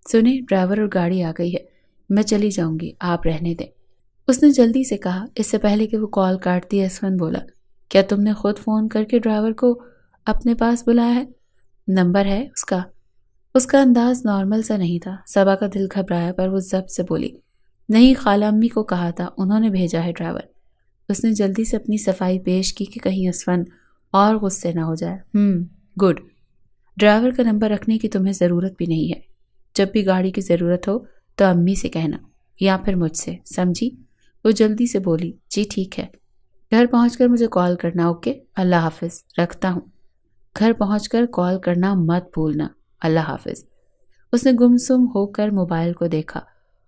سنیں، ڈرائیور اور گاڑی آ گئی ہے، میں چلی جاؤں گی، آپ رہنے دیں۔ اس نے جلدی سے کہا۔ اس سے پہلے کہ وہ کال کاٹتی اسفند بولا، کیا تم نے خود فون کر کے ڈرائیور کو اپنے پاس بلایا ہے؟ نمبر ہے اس کا؟ اس کا انداز نارمل سا نہیں تھا۔ صبا کا دل گھبرایا پر وہ ضبط سے بولی، نہیں، خالہ امی کو کہا تھا، انہوں نے بھیجا ہے ڈرائیور۔ اس نے جلدی سے اپنی صفائی پیش کی کہ کہیں اسفند اور غصے نہ ہو جائے۔ گڈ، ڈرائیور کا نمبر رکھنے کی تمہیں ضرورت بھی نہیں ہے۔ جب بھی گاڑی کی ضرورت ہو تو امی سے کہنا یا پھر مجھ سے، سمجھی؟ وہ جلدی سے بولی، جی ٹھیک ہے، گھر پہنچ کر مجھے کال کرنا۔ اوکے، اللہ حافظ، رکھتا ہوں۔ گھر پہنچ کر کال کرنا مت بھولنا، اللہ حافظ۔ اس نے گمسم ہو کر موبائل کو دیکھا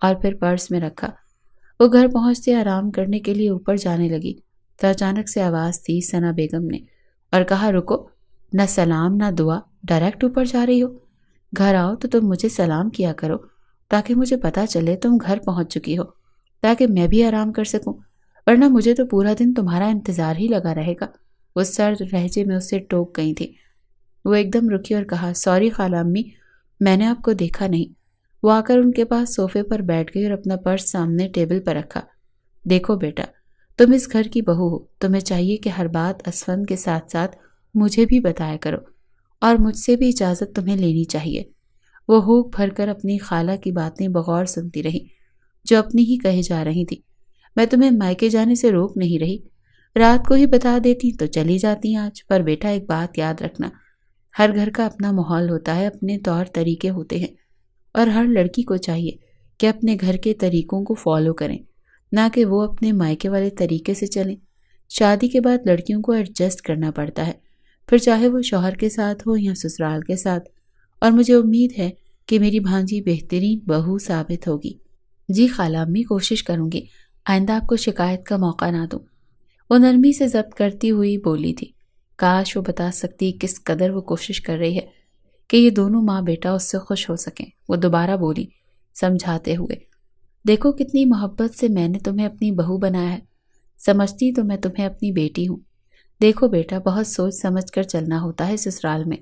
اور پھر پرس میں رکھا۔ وہ گھر پہنچتے آرام کرنے کے لیے اوپر جانے لگی تو اچانک سے آواز دی ثنا بیگم نے اور کہا، رکو، نہ سلام نہ دعا، ڈائریکٹ اوپر جا رہی ہو؟ گھر آؤ تو تم مجھے سلام کیا کرو تاکہ مجھے پتا چلے تم گھر پہنچ چکی ہو، تاکہ میں بھی آرام کر سکوں، ورنہ مجھے تو پورا دن تمہارا انتظار ہی لگا رہے گا۔ وہ سرد لہجے میں اسے ٹوک گئی تھی۔ وہ ایک دم رکی اور کہا، سوری خالہ امی، میں نے آپ کو دیکھا نہیں۔ وہ آ کر ان کے پاس صوفے پر بیٹھ گئی اور اپنا پرس سامنے ٹیبل پر رکھا۔ دیکھو بیٹا، تم اس گھر کی بہو ہو، تمہیں چاہیے کہ ہر بات اسفند کے ساتھ ساتھ مجھے بھی بتایا کرو، اور مجھ سے بھی اجازت تمہیں لینی چاہیے۔ وہ ہوک بھر کر اپنی خالہ کی باتیں بغور سنتی رہی جو اپنی ہی کہی جا رہی تھی۔ میں تمہیں مائکے جانے سے روک نہیں رہی، رات کو ہی بتا دیتی تو چلی جاتی آج، پر بیٹا ایک بات یاد رکھنا، ہر گھر کا اپنا ماحول ہوتا ہے، اپنے طور طریقے ہوتے ہیں، اور ہر لڑکی کو چاہیے کہ اپنے گھر کے طریقوں کو فالو کریں، نہ کہ وہ اپنے مائکے والے طریقے سے چلیں۔ شادی کے بعد لڑکیوں کو ایڈجسٹ کرنا پڑتا ہے، پھر چاہے وہ شوہر کے ساتھ ہو یا سسرال کے ساتھ، اور مجھے امید ہے کہ میری بھانجی بہترین بہو ثابت ہوگی۔ جی خالہ امی، کوشش کروں گی آئندہ آپ کو شکایت کا موقع نہ دوں۔ وہ نرمی سے ضبط کرتی ہوئی بولی تھی۔ کاش وہ بتا سکتی کس قدر وہ کوشش کر رہی ہے کہ یہ دونوں ماں بیٹا اس سے خوش ہو سکیں۔ وہ دوبارہ بولی سمجھاتے ہوئے، دیکھو کتنی محبت سے میں نے تمہیں اپنی بہو بنایا ہے، سمجھتی تو میں تمہیں اپنی بیٹی ہوں۔ دیکھو بیٹا، بہت سوچ سمجھ کر چلنا ہوتا ہے سسرال میں،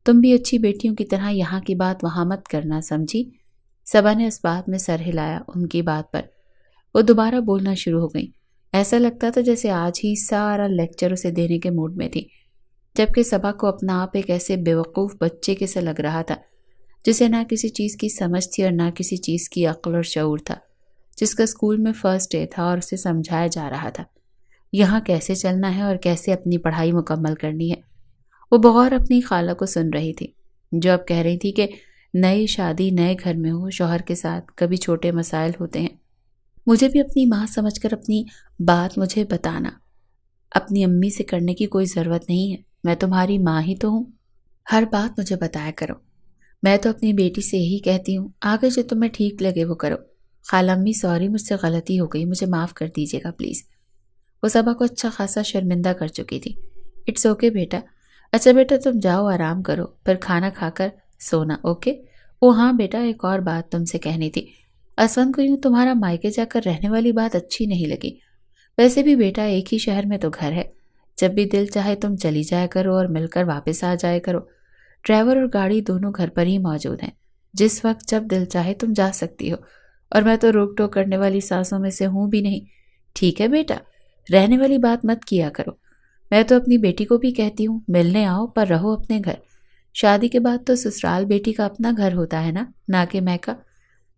تم بھی اچھی بیٹیوں کی طرح یہاں کی بات وہاں مت کرنا، سمجھی؟ صبا نے اس بات میں سر ہلایا ان کی بات پر۔ وہ دوبارہ بولنا شروع ہو گئی۔ ایسا لگتا تھا جیسے آج ہی سارا لیکچر اسے دینے کے موڈ میں تھی، جبکہ صبا کو اپنا آپ ایک ایسے بیوقوف بچے کے سے لگ رہا تھا جسے نہ کسی چیز کی سمجھ تھی اور نہ کسی چیز کی عقل اور شعور تھا، جس کا اسکول میں فرسٹ ڈے تھا اور اسے سمجھایا جا رہا تھا یہاں کیسے چلنا ہے اور کیسے اپنی پڑھائی مکمل کرنی ہے۔ وہ بغور اپنی خالہ کو سن رہی تھی جو اب کہہ رہی تھی کہ نئی شادی نئے گھر میں ہو، شوہر کے ساتھ کبھی چھوٹے مسائل ہوتے ہیں، مجھے بھی اپنی ماں سمجھ کر اپنی بات مجھے بتانا، اپنی امی سے کرنے کی کوئی ضرورت نہیں ہے، میں تمہاری ماں ہی تو ہوں، ہر بات مجھے بتایا کرو، میں تو اپنی بیٹی سے یہی کہتی ہوں، آگے جو تمہیں ٹھیک لگے وہ کرو۔ خالہ امی سوری، مجھ سے غلطی ہو گئی، مجھے معاف کر دیجیے گا پلیز۔ وہ صبا کو اچھا خاصا شرمندہ کر چکی تھی۔ اٹس اوکے بیٹا، اچھا بیٹا تم جاؤ آرام کرو، پھر کھانا کھا کر سونا، اوکے؟ او ہاں بیٹا، ایک اور بات تم سے کہنی تھی، اسفند کو یوں تمہارا مائکے جا کر رہنے والی بات اچھی نہیں لگی، ویسے بھی بیٹا ایک ہی شہر میں تو گھر ہے، جب بھی دل چاہے تم چلی جایا کرو اور مل کر واپس آ جایا کرو، ڈرائیور اور گاڑی دونوں گھر پر ہی موجود ہیں، جس وقت جب دل چاہے تم جا سکتی ہو، اور میں تو روک ٹوک کرنے والی ساسوں میں سے ہوں بھی نہیں۔ ٹھیک ہے بیٹا، رہنے والی بات مت کیا کرو، میں تو اپنی بیٹی کو بھی کہتی ہوں ملنے آؤ پر رہو اپنے گھر، شادی کے بعد تو سسرال بیٹی کا اپنا گھر ہوتا ہے نا، نہ کہ میکہ۔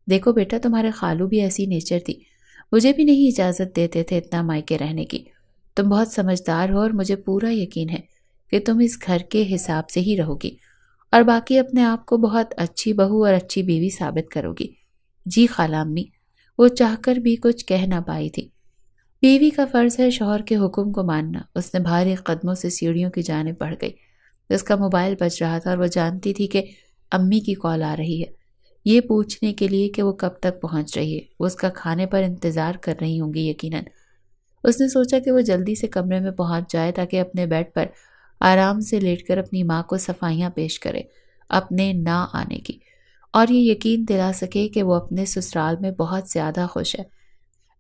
دیکھو بیٹا، تمہارے خالو بھی ایسی نیچر تھی، مجھے بھی نہیں اجازت دیتے تھے اتنا مائکے رہنے کی، تم بہت سمجھدار ہو اور مجھے پورا یقین ہے کہ تم اس گھر کے حساب سے ہی رہو گی اور باقی اپنے آپ کو بہت اچھی بہو اور اچھی بیوی ثابت کرو گی۔ جی خالہ امی، وہ چاہ کر بھی کچھ کہہ نہ پائی تھی۔ بیوی کا فرض ہے شوہر کے حکم کو ماننا۔ اس نے بھاری قدموں سے سیڑھیوں کی جانب بڑھ گئی۔ اس کا موبائل بج رہا تھا اور وہ جانتی تھی کہ امی کی کال آ رہی ہے۔ یہ پوچھنے کے لیے کہ وہ کب تک پہنچ رہی ہے۔ وہ اس کا کھانے پر انتظار کر رہی ہوں گی یقیناً۔ اس نے سوچا کہ وہ جلدی سے کمرے میں پہنچ جائے تاکہ اپنے بیڈ پر آرام سے لیٹ کر اپنی ماں کو صفائیاں پیش کرے اپنے نہ آنے کی، اور یہ یقین دلا سکے کہ وہ اپنے سسرال میں بہت زیادہ خوش ہے۔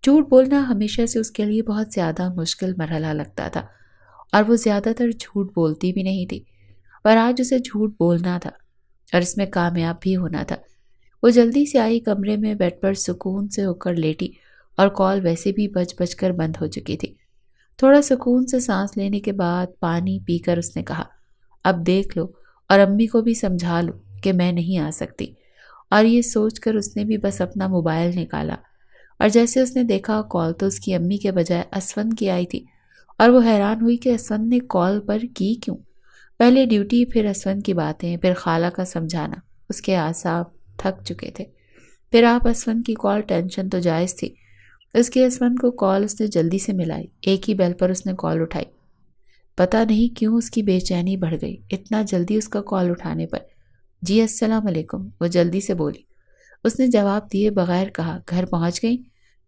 جھوٹ بولنا ہمیشہ سے اس کے لیے بہت زیادہ مشکل مرحلہ لگتا تھا، اور وہ زیادہ تر جھوٹ بولتی بھی نہیں تھی، پر آج اسے جھوٹ بولنا تھا اور اس میں کامیاب بھی ہونا تھا۔ وہ جلدی سے آئی، کمرے میں بیڈ پر سکون سے ہو کر لیٹی، اور کال ویسے بھی بج بج کر بند ہو چکی تھی۔ تھوڑا سکون سے سانس لینے کے بعد پانی پی کر اس نے کہا، اب دیکھ لو اور امی کو بھی سمجھا لو کہ میں نہیں آ سکتی۔ اور یہ سوچ کر اس نے بھی بس اپنا موبائل نکالا، اور جیسے اس نے دیکھا کال تو اس کی امی کے بجائے اسفند کی آئی تھی، اور وہ حیران ہوئی کہ اسفند نے کال پر کی کیوں۔ پہلے ڈیوٹی، پھر اسفند کی باتیں، پھر خالہ کا سمجھانا، اس کے اعصاب تھک چکے تھے۔ پھر آپ اسفند کی کال، ٹینشن تو جائز تھی، اس کی اسفند کو کال اس نے جلدی سے ملائی۔ ایک ہی بیل پر اس نے کال اٹھائی۔ پتہ نہیں کیوں اس کی بے چینی بڑھ گئی اتنا جلدی اس کا کال اٹھانے پر۔ جی السلام علیکم، وہ جلدی سے بولی۔ اس نے جواب دیے بغیر کہا، گھر پہنچ گئی؟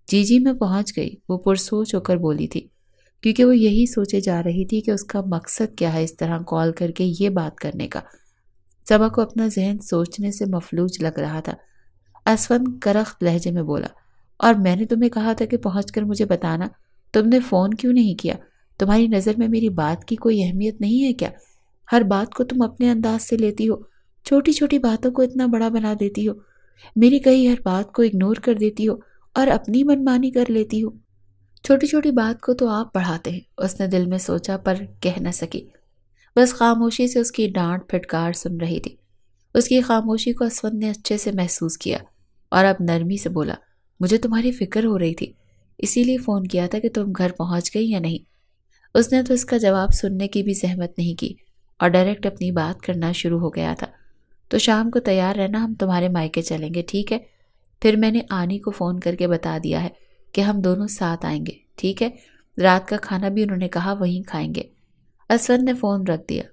جی جی میں پہنچ گئی، وہ پرسوچ ہو کر بولی تھی، کیونکہ وہ یہی سوچے جا رہی تھی کہ اس کا مقصد کیا ہے اس طرح کال کر کے یہ بات کرنے کا۔ صبا کو اپنا ذہن سوچنے سے مفلوج لگ رہا تھا۔ اسفند کرخت لہجے میں بولا، اور میں نے تمہیں کہا تھا کہ پہنچ کر مجھے بتانا، تم نے فون کیوں نہیں کیا؟ تمہاری نظر میں میری بات کی کوئی اہمیت نہیں ہے کیا؟ ہر بات کو تم اپنے انداز سے لیتی ہو، چھوٹی چھوٹی باتوں کو اتنا بڑا بنا دیتی ہو، میری کہی ہر بات کو اگنور کر دیتی ہو اور اپنی منمانی کر لیتی ہو۔ چھوٹی چھوٹی بات کو تو آپ بڑھاتے ہیں، اس نے دل میں سوچا پر کہہ نہ سکی، بس خاموشی سے اس کی ڈانٹ پھٹکار سن رہی تھی۔ اس کی خاموشی کو اسفند نے اچھے سے محسوس کیا، اور اب نرمی سے بولا، مجھے تمہاری فکر ہو رہی تھی، اسی لیے فون کیا تھا کہ تم گھر پہنچ گئی یا نہیں۔ اس نے تو اس کا جواب سننے کی بھی زحمت نہیں کی، اور ڈائریکٹ اپنی بات کرنا شروع ہو گیا تھا۔ تو شام کو تیار رہنا، ہم تمہارے مائکے چلیں گے، ٹھیک ہے؟ پھر میں نے آنی کو فون کر کے بتا دیا ہے کہ ہم دونوں ساتھ آئیں گے، ٹھیک ہے؟ رات کا کھانا بھی انہوں نے کہا وہیں کھائیں گے۔ اسفند نے فون رکھ دیا۔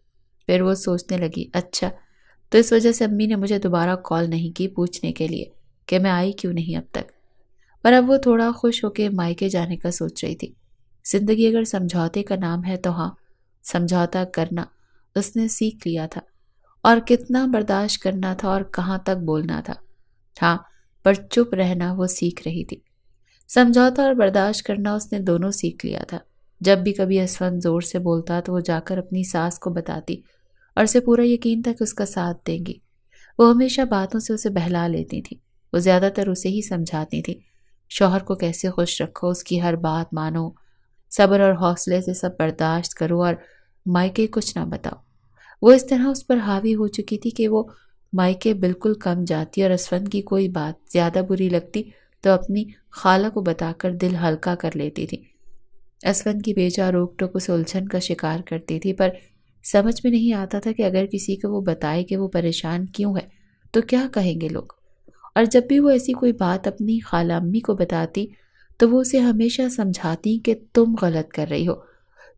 پھر وہ سوچنے لگی، اچھا تو اس وجہ سے امی نے مجھے دوبارہ کال نہیں کی پوچھنے کے لیے کہ میں آئی کیوں نہیں اب تک۔ پر اب وہ تھوڑا خوش ہو کے مائکے جانے کا سوچ رہی تھی۔ زندگی اگر سمجھوتے کا نام ہے تو ہاں، سمجھوتا کرنا اس نے سیکھ لیا تھا، اور کتنا برداشت کرنا تھا اور کہاں تک بولنا تھا۔ ہاں، پر چپ رہنا وہ سیکھ رہی تھی۔ سمجھوتا اور برداشت کرنا اس نے دونوں سیکھ لیا تھا۔ جب بھی کبھی اسفند زور سے بولتا تو وہ جا کر اپنی ساس کو بتاتی، اور اسے پورا یقین تھا کہ اس کا ساتھ دیں گی۔ وہ ہمیشہ باتوں سے اسے بہلا لیتی تھی، وہ زیادہ تر اسے ہی سمجھاتی تھی، شوہر کو کیسے خوش رکھو، اس کی ہر بات مانو، صبر اور حوصلے سے سب برداشت کرو، اور مائکے کچھ نہ بتاؤ۔ وہ اس طرح اس پر حاوی ہو چکی تھی کہ وہ مائکے بالکل کم جاتی، اور اسفند کی کوئی بات زیادہ بری لگتی تو اپنی خالہ کو بتا کر دل ہلکا کر لیتی تھی۔ اسفند کی بیجا روک ٹوک اسے الجھن کا شکار کرتی تھی، پر سمجھ میں نہیں آتا تھا کہ اگر کسی کو وہ بتائے کہ وہ پریشان کیوں ہے تو کیا کہیں گے لوگ۔ اور جب بھی وہ ایسی کوئی بات اپنی خالہ امی کو بتاتی تو وہ اسے ہمیشہ سمجھاتی کہ تم غلط کر رہی ہو،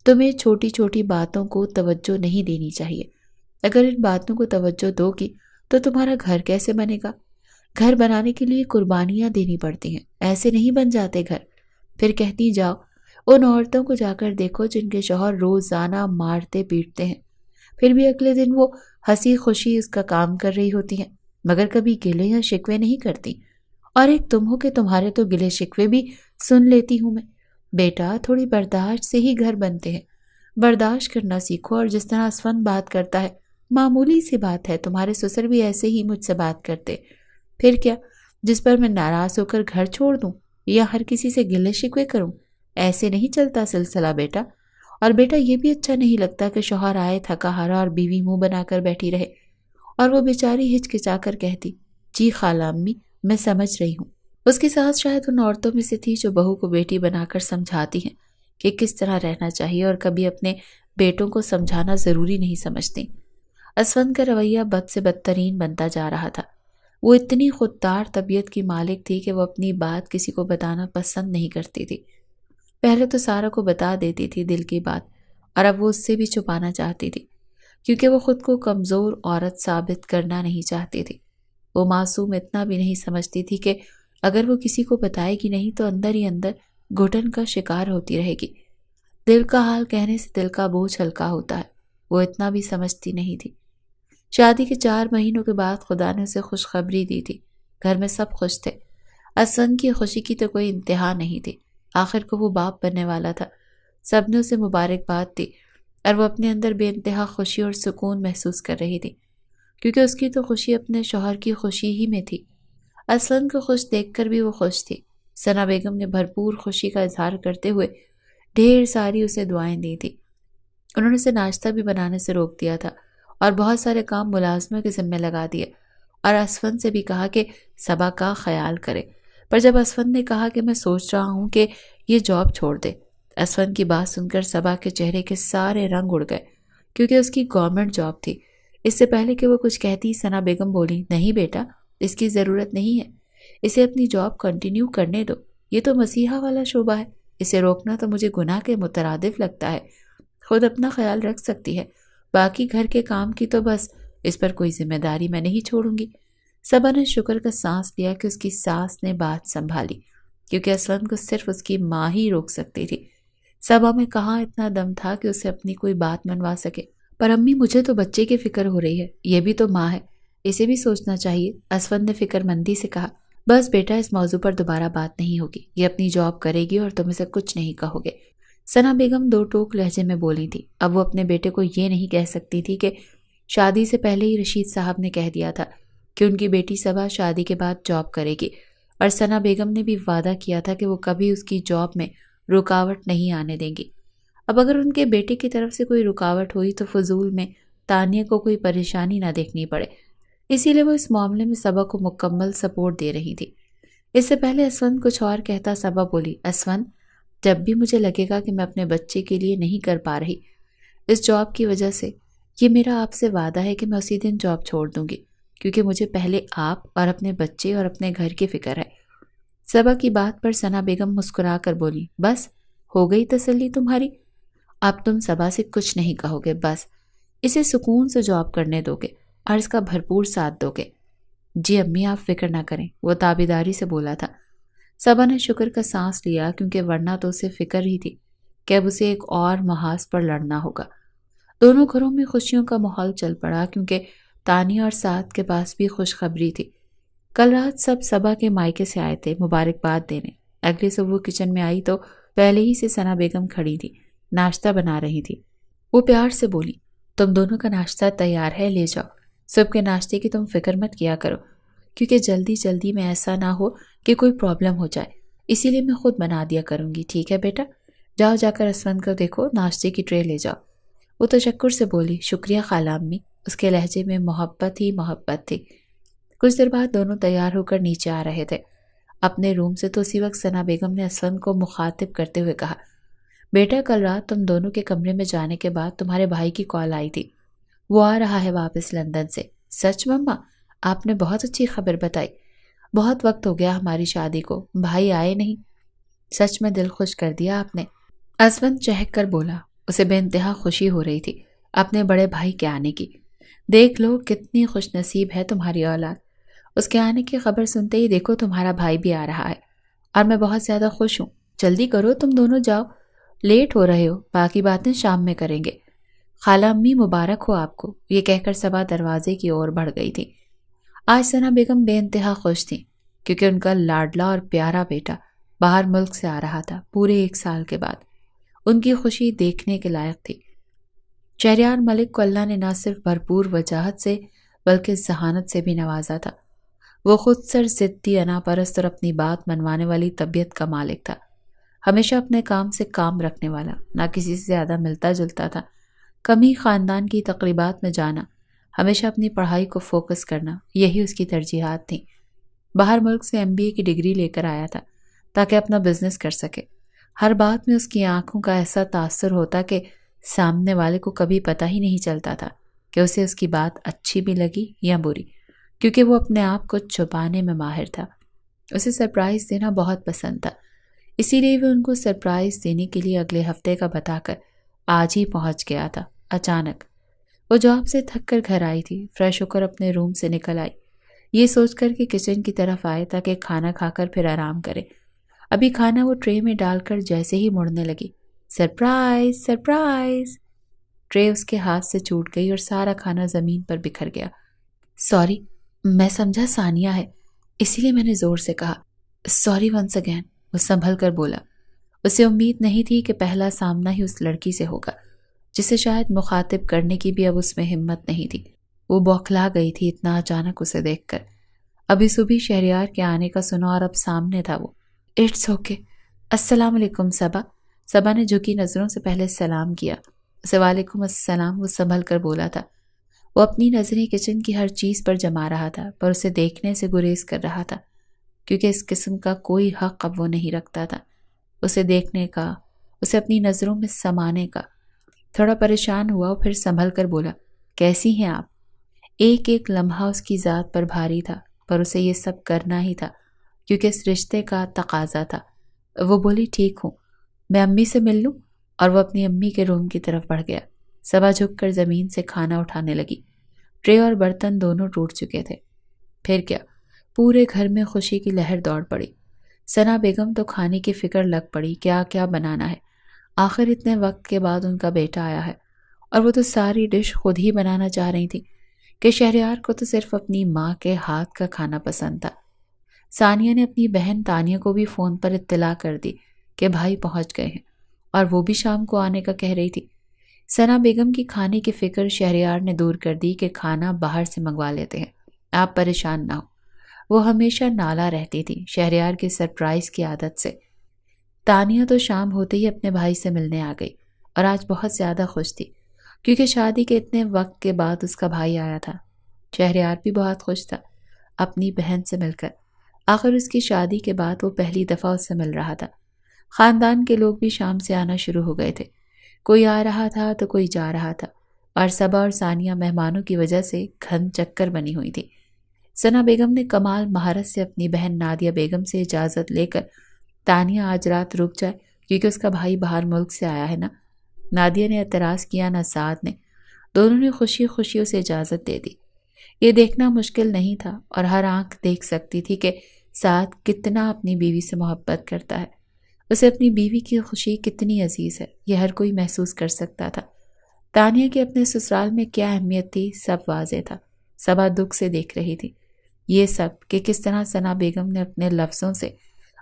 تمہیں چھوٹی چھوٹی باتوں کو توجہ نہیں دینی چاہیے، اگر ان باتوں کو توجہ دو گی تو تمہارا گھر کیسے بنے گا؟ گھر بنانے کے لیے قربانیاں دینی پڑتی ہیں، ایسے نہیں بن جاتے گھر۔ پھر کہتی جاؤ، ان عورتوں کو جا کر دیکھو جن کے شوہر روزانہ مارتے پیٹتے ہیں، پھر بھی اگلے دن وہ ہنسی خوشی اس کا کام کر رہی ہوتی ہیں، مگر کبھی گلے یا شکوے نہیں کرتی۔ اور ایک تم ہو کہ تمہارے تو گلے شکوے بھی سن لیتی ہوں میں۔ بیٹا، تھوڑی برداشت سے ہی گھر بنتے ہیں، برداشت کرنا سیکھو۔ اور جس طرح اسفند بات کرتا ہے، معمولی سی بات ہے، تمہارے سسر بھی ایسے ہی مجھ سے بات کرتے، پھر کیا؟ جس پر میں ناراض ہو کر گھر چھوڑ دوں یا ہر کسی سے گلے شکوے کروں؟ ایسے نہیں چلتا سلسلہ بیٹا۔ اور بیٹا یہ بھی اچھا نہیں لگتا کہ شوہر آئے تھکا ہارا اور بیوی منہ بنا کر بیٹھی رہے۔ اور وہ بیچاری ہچکچا کر کہتی، جی خالہ امی، میں سمجھ رہی ہوں۔ اس کی ساس شاید ان عورتوں میں سے تھی جو بہو کو بیٹی بنا کر سمجھاتی ہیں کہ کس طرح رہنا چاہیے، اور کبھی اپنے بیٹوں کو سمجھانا ضروری نہیں سمجھتی۔ اسفند کا رویہ بد سے بدترین بنتا جا رہا تھا۔ وہ اتنی خوددار طبیعت کی مالک تھی کہ وہ اپنی بات کسی کو بتانا پسند نہیں کرتی تھی۔ پہلے تو سارا کو بتا دیتی تھی دل کی بات، اور اب وہ اس سے بھی چھپانا چاہتی تھی، کیونکہ وہ خود کو کمزور عورت ثابت کرنا نہیں چاہتی تھی۔ وہ معصوم اتنا بھی نہیں سمجھتی تھی کہ اگر وہ کسی کو بتائے گی نہیں تو اندر ہی اندر گھٹن کا شکار ہوتی رہے گی۔ دل کا حال کہنے سے دل کا بوجھ ہلکا ہوتا ہے، وہ اتنا بھی سمجھتی نہیں تھی۔ شادی کے 4 مہینوں کے بعد خدا نے اسے خوشخبری دی تھی۔ گھر میں سب خوش تھے۔ اسفند کی خوشی کی تو کوئی انتہا نہیں تھی۔ آخر کو وہ باپ بننے والا تھا۔ سب نے اسے مبارکباد دی اور وہ اپنے اندر بے انتہا خوشی اور سکون محسوس کر رہی تھی، کیونکہ اس کی تو خوشی اپنے شوہر کی خوشی ہی میں تھی۔ اسفند کو خوش دیکھ کر بھی وہ خوش تھی۔ ثنا بیگم نے بھرپور خوشی کا اظہار کرتے ہوئے ڈھیر ساری اسے دعائیں دی تھی۔ انہوں نے اسے ناشتہ بھی بنانے سے روک دیا تھا اور بہت سارے کام ملازموں کے ذمہ لگا دیے اور اسفند سے بھی کہا کہ صبا کا خیال کرے۔ پر جب اسفند نے کہا کہ میں سوچ رہا ہوں کہ یہ جاب چھوڑ دے، اسفند کی بات سن کر صبا کے چہرے کے سارے رنگ اڑ گئے، کیونکہ اس کی گورنمنٹ جاب تھی۔ اس سے پہلے کہ وہ کچھ کہتی، ثنا بیگم بولی، نہیں بیٹا، اس کی ضرورت نہیں ہے، اسے اپنی جاب کنٹینیو کرنے دو، یہ تو مسیحا والا شعبہ ہے، اسے روکنا تو مجھے گناہ کے مترادف لگتا ہے، خود اپنا خیال رکھ سکتی ہے، باقی گھر کے کام کی تو بس اس پر کوئی ذمہ داری میں نہیں چھوڑوں گی۔ صبا نے شکر کا سانس لیا کہ اس کی ساس نے بات سنبھالی، کیونکہ اسفند کو صرف اس کی ماں ہی روک سکتی تھی۔ صبا میں کہاں اتنا دم تھا کہ اسے اپنی کوئی بات منوا سکے۔ پر امی، مجھے تو بچے کی فکر ہو رہی ہے، یہ بھی تو ماں ہے، اسے بھی سوچنا چاہیے، اسفند نے فکر مندی سے کہا۔ بس بیٹا، اس موضوع پر دوبارہ بات نہیں ہوگی، یہ اپنی جاب کرے گی اور تم اسے کچھ نہیں کہو گے۔ ثنا بیگم 2 ٹوک لہجے میں بولی تھی۔ اب وہ اپنے بیٹے کو یہ نہیں کہہ سکتی تھی کہ شادی سے پہلے ہی رشید صاحب نے کہہ دیا تھا کہ ان کی بیٹی صبا شادی کے بعد جاب کرے گی، اور ثنا بیگم نے بھی وعدہ کیا تھا کہ وہ کبھی اس کی جاب میں رکاوٹ نہیں آنے دیں گی۔ اب اگر ان کے بیٹے کی طرف سے کوئی رکاوٹ ہوئی تو فضول میں تانیہ کو کوئی پریشانی نہ دیکھنی پڑے، اسی لیے وہ اس معاملے میں صبا کو مکمل سپورٹ دے رہی تھی۔ اس سے پہلے اسفند کچھ اور کہتا، صبا بولی، اسفند، جب بھی مجھے لگے گا کہ میں اپنے بچے کے لیے نہیں کر پا رہی اس جاب کی وجہ سے، یہ میرا آپ سے وعدہ ہے کہ میں اسی دن جاب چھوڑ دوں گی، کیونکہ مجھے پہلے آپ اور اپنے بچے اور اپنے گھر کی فکر ہے۔ صبا کی بات پر ثنا بیگم مسکرا کر بولی، بس ہو گئی تسلی تمہاری؟ اب تم صبا سے کچھ نہیں کہو گے، بس اسے سکون سے جاب کرنے دو گے اور اس کا بھرپور ساتھ دو گے۔ جی امی، آپ فکر نہ کریں، وہ تابیداری سے بولا تھا۔ صبا نے شکر کا سانس لیا، کیونکہ ورنہ تو اسے فکر ہی تھی کہ اب اسے ایک اور محاذ پر لڑنا ہوگا۔ دونوں گھروں میں خوشیوں کا ماحول چل پڑا، کیونکہ تانیہ اور سعد کے پاس بھی خوشخبری تھی۔ کل رات سب صبا کے مائکے سے آئے تھے مبارکباد دینے۔ اگلی صبح وہ کچن میں آئی تو پہلے ہی سے ثنا بیگم کھڑی تھی، ناشتہ بنا رہی تھی۔ وہ پیار سے بولی، تم دونوں کا ناشتہ تیار ہے، لے جاؤ۔ صبح کے ناشتے کی تم فکر مت کیا کرو، کیونکہ جلدی جلدی میں ایسا نہ ہو کہ کوئی پرابلم ہو جائے، اسی لیے میں خود بنا دیا کروں گی، ٹھیک ہے بیٹا؟ جاؤ، جا کر اسفند کو دیکھو، ناشتے کی ٹرے لے جاؤ۔ وہ تشکر سے بولی، شکریہ خالہ امی۔ اس کے لہجے میں محبت ہی محبت تھی۔ کچھ دیر بعد دونوں تیار ہو کر نیچے آ رہے تھے اپنے روم سے، تو اسی وقت ثنا بیگم نے اسفند کو مخاطب کرتے ہوئے کہا، بیٹا، کل رات تم دونوں کے کمرے میں جانے کے بعد تمہارے بھائی کی کال آئی تھی، وہ آ رہا ہے واپس لندن سے۔ سچ مما؟ آپ نے بہت اچھی خبر بتائی، بہت وقت ہو گیا ہماری شادی کو، بھائی آئے نہیں، سچ میں دل خوش کر دیا آپ نے۔ اسفند چہک کر بولا، اسے بے انتہا خوشی ہو رہی تھی اپنے بڑے بھائی کے آنے کی۔ دیکھ لو کتنی خوش نصیب ہے تمہاری اولاد، اس کے آنے کی خبر سنتے ہی دیکھو تمہارا بھائی بھی آ رہا ہے، اور میں بہت زیادہ خوش ہوں۔ جلدی کرو، تم دونوں جاؤ، لیٹ ہو رہے ہو، باقی باتیں شام میں کریں گے۔ خالہ امی، مبارک ہو آپ کو، یہ کہہ کر صبا دروازے کی اور بڑھ گئی تھی۔ آج ثنا بیگم بے انتہا خوش تھی، کیونکہ ان کا لاڈلا اور پیارا بیٹا باہر ملک سے آ رہا تھا پورے 1 سال کے بعد۔ ان کی خوشی دیکھنے کے لائق تھی۔ شہریار ملک کو اللہ نے نہ صرف بھرپور وجاہت سے بلکہ ذہانت سے بھی نوازا تھا۔ وہ خود سر ضدی، انا پرست اور اپنی بات منوانے والی طبیعت کا مالک تھا، ہمیشہ اپنے کام سے کام رکھنے والا، نہ کسی سے زیادہ ملتا جلتا تھا، کم ہی خاندان کی تقریبات میں جانا، ہمیشہ اپنی پڑھائی کو فوکس کرنا، یہی اس کی ترجیحات تھیں۔ باہر ملک سے MBA کی ڈگری لے کر آیا تھا تاکہ اپنا بزنس کر سکے۔ ہر بات میں اس کی آنکھوں کا ایسا تاثر ہوتا کہ سامنے والے کو کبھی پتہ ہی نہیں چلتا تھا کہ اسے اس کی بات اچھی بھی لگی یا بری، کیونکہ وہ اپنے آپ کو چھپانے میں ماہر تھا۔ اسے سرپرائز دینا بہت پسند تھا، اسی لیے وہ ان کو سرپرائز دینے کے لیے اگلے ہفتے کا بتا کر آج ہی پہنچ گیا تھا۔ اچانک وہ جاب سے تھک کر گھر آئی تھی، فریش ہو کر اپنے روم سے نکل آئی، یہ سوچ کر کہ کچن کی طرف آئے تاکہ کھانا کھا کر پھر آرام کرے۔ ابھی کھانا وہ ٹرے میں ڈال کر جیسے ہی مڑنے لگی، سرپرائز سرپرائز! ٹرے اس کے ہاتھ سے چھوٹ گئی اور سارا کھانا زمین پر بکھر گیا۔ سوری، میں سمجھا ثانیہ ہے، اسی لیے میں نے زور سے کہا۔ سوری ونس اگین، وہ سنبھل کر بولا۔ اسے امید نہیں تھی کہ پہلا سامنا ہی اس لڑکی سے ہوگا جسے شاید مخاطب کرنے کی بھی اب اس میں ہمت نہیں تھی۔ وہ بوکھلا گئی تھی اتنا اچانک اسے دیکھ کر۔ ابھی صبح شہریار کے آنے کا سنا اور اب سامنے تھا وہ۔ اٹس اوکے، السلام علیکم صبا۔ صبا نے جھکی نظروں سے پہلے سلام کیا۔ اسے وعلیکم السلام، وہ سنبھل کر بولا تھا۔ وہ اپنی نظریں کچن کی ہر چیز پر جما رہا تھا، پر اسے دیکھنے سے گریز کر رہا تھا، کیونکہ اس قسم کا کوئی حق اب وہ نہیں رکھتا تھا، اسے دیکھنے کا، اسے اپنی نظروں میں سمانے کا۔ تھوڑا پریشان ہوا اور پھر سنبھل کر بولا، کیسی ہیں آپ؟ ایک ایک لمحہ اس کی ذات پر بھاری تھا، پر اسے یہ سب کرنا ہی تھا کیونکہ اس رشتے کا تقاضا تھا۔ وہ بولی، ٹھیک ہوں، میں امی سے مل لوں؟ اور وہ اپنی امی کے روم کی طرف بڑھ گیا۔ صبا جھک کر زمین سے کھانا اٹھانے لگی۔ ٹرے اور برتن دونوں ٹوٹ چکے تھے۔ پھر کیا، پورے گھر میں خوشی کی لہر دوڑ پڑی۔ ثنا بیگم تو کھانے کی فکر لگ پڑی، کیا کیا بنانا ہے، آخر اتنے وقت کے بعد ان کا بیٹا آیا ہے، اور وہ تو ساری ڈش خود ہی بنانا چاہ رہی تھی کہ شہریار کو تو صرف اپنی ماں کے ہاتھ کا کھانا پسند تھا۔ ثانیہ نے اپنی بہن تانیہ کو بھی فون پر اطلاع کر دی کہ بھائی پہنچ گئے ہیں، اور وہ بھی شام کو آنے کا کہہ رہی تھی۔ ثنا بیگم کی کھانے کی فکر شہریار نے دور کر دی کہ کھانا باہر سے منگوا لیتے ہیں، آپ پریشان نہ ہو۔ وہ ہمیشہ نالا رہتی تھی شہریار کی سرپرائز کی عادت سے۔ تانیہ تو شام ہوتے ہی اپنے بھائی سے ملنے آ گئی اور آج بہت زیادہ خوش تھی کیونکہ شادی کے اتنے وقت کے بعد اس کا بھائی آیا تھا۔ شہریار بھی بہت خوش تھا اپنی بہن سے مل کر، آخر اس کی شادی کے بعد وہ پہلی دفعہ اس سے مل رہا تھا۔ خاندان کے لوگ بھی شام سے آنا شروع ہو گئے تھے، کوئی آ رہا تھا تو کوئی جا رہا تھا، اور صبا اور ثانیہ مہمانوں کی وجہ سے گھن چکر بنی ہوئی تھی۔ ثنا بیگم نے کمال مہارت سے اپنی بہن نادیہ بیگم سے اجازت لے کر تانیہ آج رات رک جائے کیونکہ اس کا بھائی باہر ملک سے آیا ہے نا۔ نادیہ نے اعتراض کیا نہ سعد نے، دونوں نے خوشی خوشی اسے اجازت دے دی۔ یہ دیکھنا مشکل نہیں تھا اور ہر آنکھ دیکھ سکتی تھی کہ سعد کتنا اپنی بیوی سے محبت کرتا ہے، اسے اپنی بیوی کی خوشی کتنی عزیز ہے، یہ ہر کوئی محسوس کر سکتا تھا۔ تانیہ کے اپنے سسرال میں کیا اہمیت تھی سب واضح تھا۔ صبا دکھ سے دیکھ رہی تھی یہ سب کہ کس طرح ثنا بیگم نے اپنے لفظوں سے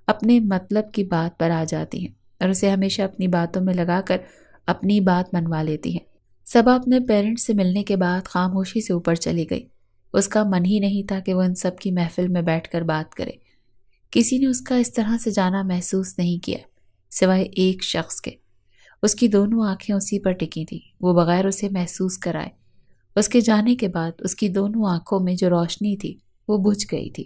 اپنے مطلب کی بات پر آ جاتی ہیں اور اسے ہمیشہ اپنی باتوں میں لگا کر اپنی بات منوا لیتی ہیں۔ صبا اپنے پیرنٹس سے ملنے کے بعد خاموشی سے اوپر چلی گئی۔ اس کا من ہی نہیں تھا کہ وہ ان سب کی محفل میں بیٹھ کر بات کرے۔ کسی نے اس کا اس طرح سے جانا محسوس نہیں کیا سوائے ایک شخص کے۔ اس کی دونوں آنکھیں اسی پر ٹکی تھیں، وہ بغیر اسے محسوس کرائے۔ اس کے جانے کے بعد اس کی دونوں آنکھوں میں جو روشنی تھی وہ بجھ گئی تھی۔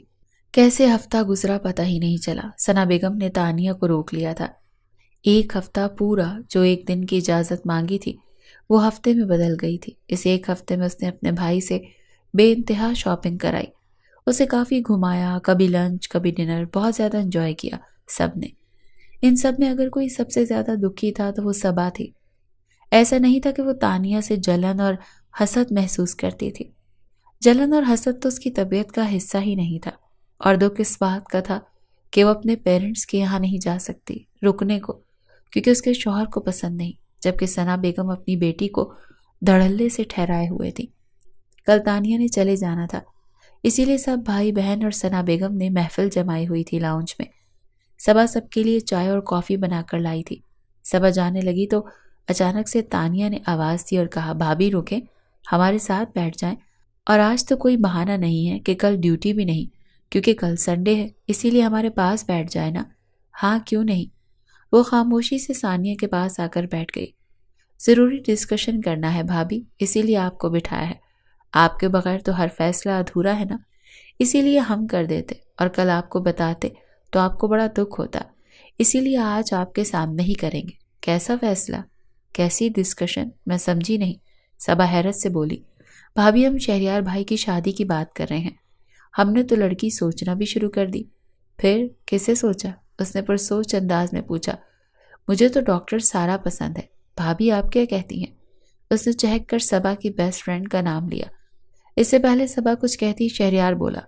کیسے ہفتہ گزرا پتہ ہی نہیں چلا۔ ثنا بیگم نے تانیہ کو روک لیا تھا۔ ایک ہفتہ پورا جو ایک دن کی اجازت مانگی تھی وہ ہفتے میں بدل گئی تھی۔ اس ایک ہفتے میں اس نے اپنے بھائی سے بے انتہا شاپنگ کرائی، اسے کافی گھمایا، کبھی لنچ کبھی ڈنر، بہت زیادہ انجوائے کیا سب نے۔ ان سب میں اگر کوئی سب سے زیادہ دکھی تھا تو وہ صبا تھی۔ ایسا نہیں تھا کہ وہ تانیہ سے جلن اور حسد محسوس کرتی تھی، جلن اور حسد تو اس کی طبیعت کا حصہ ہی نہیں تھا، اور دکھ اس بات کا تھا کہ وہ اپنے پیرنٹس کے یہاں نہیں جا سکتی رکنے کو کیونکہ اس کے شوہر کو پسند نہیں، جبکہ ثنا بیگم اپنی بیٹی کو دھڑلے سے ٹھہرائے ہوئے تھی۔ کل تانیہ نے چلے جانا تھا، اسی لیے سب بھائی بہن اور ثنا بیگم نے محفل جمائی ہوئی تھی لاؤنج میں۔ صبا سب کے لیے چائے اور کافی بنا کر لائی تھی۔ صبا جانے لگی تو اچانک سے تانیہ نے آواز دی اور کہا، بھابھی رکیں، ہمارے ساتھ بیٹھ جائیں، اور آج تو کوئی بہانہ نہیں ہے کہ کل ڈیوٹی بھی نہیں کیونکہ کل سنڈے ہے، اسی لیے ہمارے پاس بیٹھ جائے نا۔ ہاں کیوں نہیں؟ وہ خاموشی سے ثانیہ کے پاس آ کر بیٹھ گئی۔ ضروری ڈسکشن کرنا ہے بھابھی، اسی لیے آپ کو بٹھایا ہے، آپ کے بغیر تو ہر فیصلہ ادھورا ہے نا، اسی لیے ہم کر دیتے اور کل آپ کو بتاتے تو آپ کو بڑا دکھ ہوتا، اسی لیے آج آپ کے سامنے ہی کریں گے۔ کیسا فیصلہ؟ کیسی ڈسکشن؟ میں سمجھی نہیں۔ صبا حیرت سے بولی، بھابھی ہم شہریار بھائی کی شادی کی بات کر رہے ہیں، ہم نے تو لڑکی سوچنا بھی شروع کر دی۔ پھر کسے سوچا؟ اس نے پرسوچ انداز میں پوچھا۔ مجھے تو ڈاکٹر سارا پسند ہے، بھابھی آپ کیا کہتی ہیں؟ اس نے چہک کر صبا کی بیسٹ فرینڈ کا نام لیا۔ اس سے پہلے صبا کچھ کہتی شہریار بولا،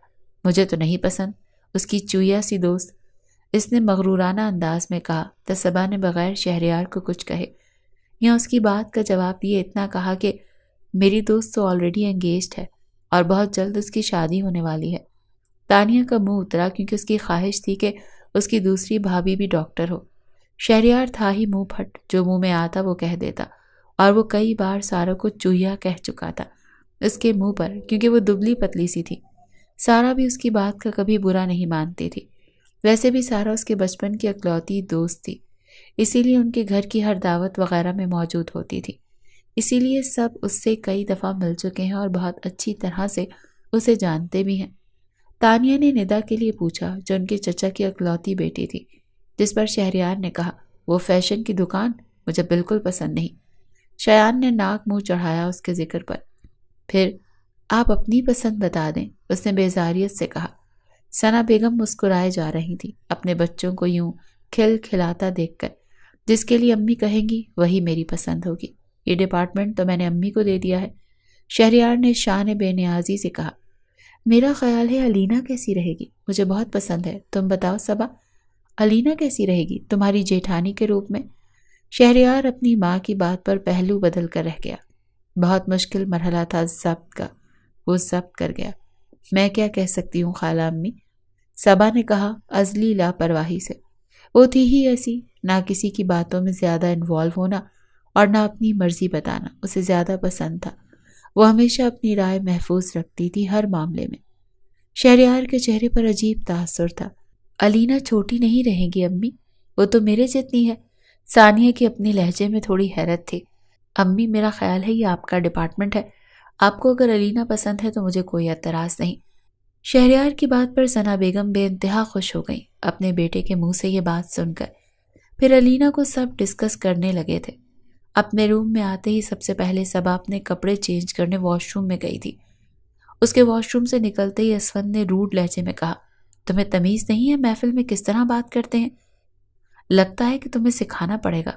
مجھے تو نہیں پسند اس کی چویا سی دوست، اس نے مغرورانہ انداز میں کہا تو صبا نے بغیر شہریار کو کچھ کہے یا اس کی بات کا جواب دیے اتنا کہا کہ میری دوست تو آلریڈی انگیجڈ ہے اور بہت جلد اس کی شادی ہونے والی ہے۔ تانیہ کا منہ اترا کیونکہ اس کی خواہش تھی کہ اس کی دوسری بھابھی بھی ڈاکٹر ہو۔ شہریار تھا ہی منہ پھٹ، جو منہ میں آتا وہ کہہ دیتا، اور وہ کئی بار سارا کو چوہیا کہہ چکا تھا اس کے منہ پر، کیونکہ وہ دبلی پتلی سی تھی۔ سارا بھی اس کی بات کا کبھی برا نہیں مانتی تھی۔ ویسے بھی سارا اس کے بچپن کی اکلوتی دوست تھی، اسی لیے ان کے گھر کی ہر دعوت وغیرہ میں موجود ہوتی تھی۔ اسی لیے سب اس سے کئی دفعہ مل چکے ہیں اور بہت اچھی طرح سے اسے جانتے بھی ہیں۔ تانیہ نے ندا کے لیے پوچھا، جو ان کے چچا کی اکلوتی بیٹی تھی، جس پر شہریار نے کہا وہ فیشن کی دکان مجھے بالکل پسند نہیں۔ شایان نے ناک منہ چڑھایا اس کے ذکر پر۔ پھر آپ اپنی پسند بتا دیں، اس نے بیزاریت سے کہا۔ ثنا بیگم مسکرائے جا رہی تھی اپنے بچوں کو یوں کھل کھلاتا دیکھ کر۔ جس کے لیے امی کہیں گی وہی میری پسند ہوگی، یہ ڈپارٹمنٹ تو میں نے امی کو دے دیا ہے۔ شہریار نے شان بے نیازی سے کہا۔ میرا خیال ہے علینا کیسی رہے گی، مجھے بہت پسند ہے، تم بتاؤ صبا، علینا کیسی رہے گی تمہاری جیٹھانی کے روپ میں؟ شہریار اپنی ماں کی بات پر پہلو بدل کر رہ گیا۔ بہت مشکل مرحلہ تھا ضبط کا، وہ ضبط کر گیا۔ میں کیا کہہ سکتی ہوں خالہ امی، صبا نے کہا ازلی لاپرواہی سے۔ وہ تھی ہی ایسی، نہ کسی کی باتوں میں زیادہ انوالو ہونا اور نہ اپنی مرضی بتانا اسے زیادہ پسند تھا۔ وہ ہمیشہ اپنی رائے محفوظ رکھتی تھی ہر معاملے میں۔ شہریار کے چہرے پر عجیب تاثر تھا۔ علینا چھوٹی نہیں رہیں گی امی، وہ تو میرے جتنی ہے۔ ثانیہ کی اپنے لہجے میں تھوڑی حیرت تھی۔ امی میرا خیال ہے یہ آپ کا ڈپارٹمنٹ ہے، آپ کو اگر علینا پسند ہے تو مجھے کوئی اعتراض نہیں۔ شہریار کی بات پر ثنا بیگم بے انتہا خوش ہو گئیں اپنے بیٹے کے منہ سے یہ بات سن کر۔ پھر علینا کو سب ڈسکس کرنے لگے تھے۔ اپنے روم میں آتے ہی سب سے پہلے صبا اپنے کپڑے چینج کرنے واش روم میں گئی تھی۔ اس کے واش روم سے نکلتے ہی اسفند نے روڈ لہجے میں کہا، تمہیں تمیز نہیں ہے محفل میں کس طرح بات کرتے ہیں؟ لگتا ہے کہ تمہیں سکھانا پڑے گا۔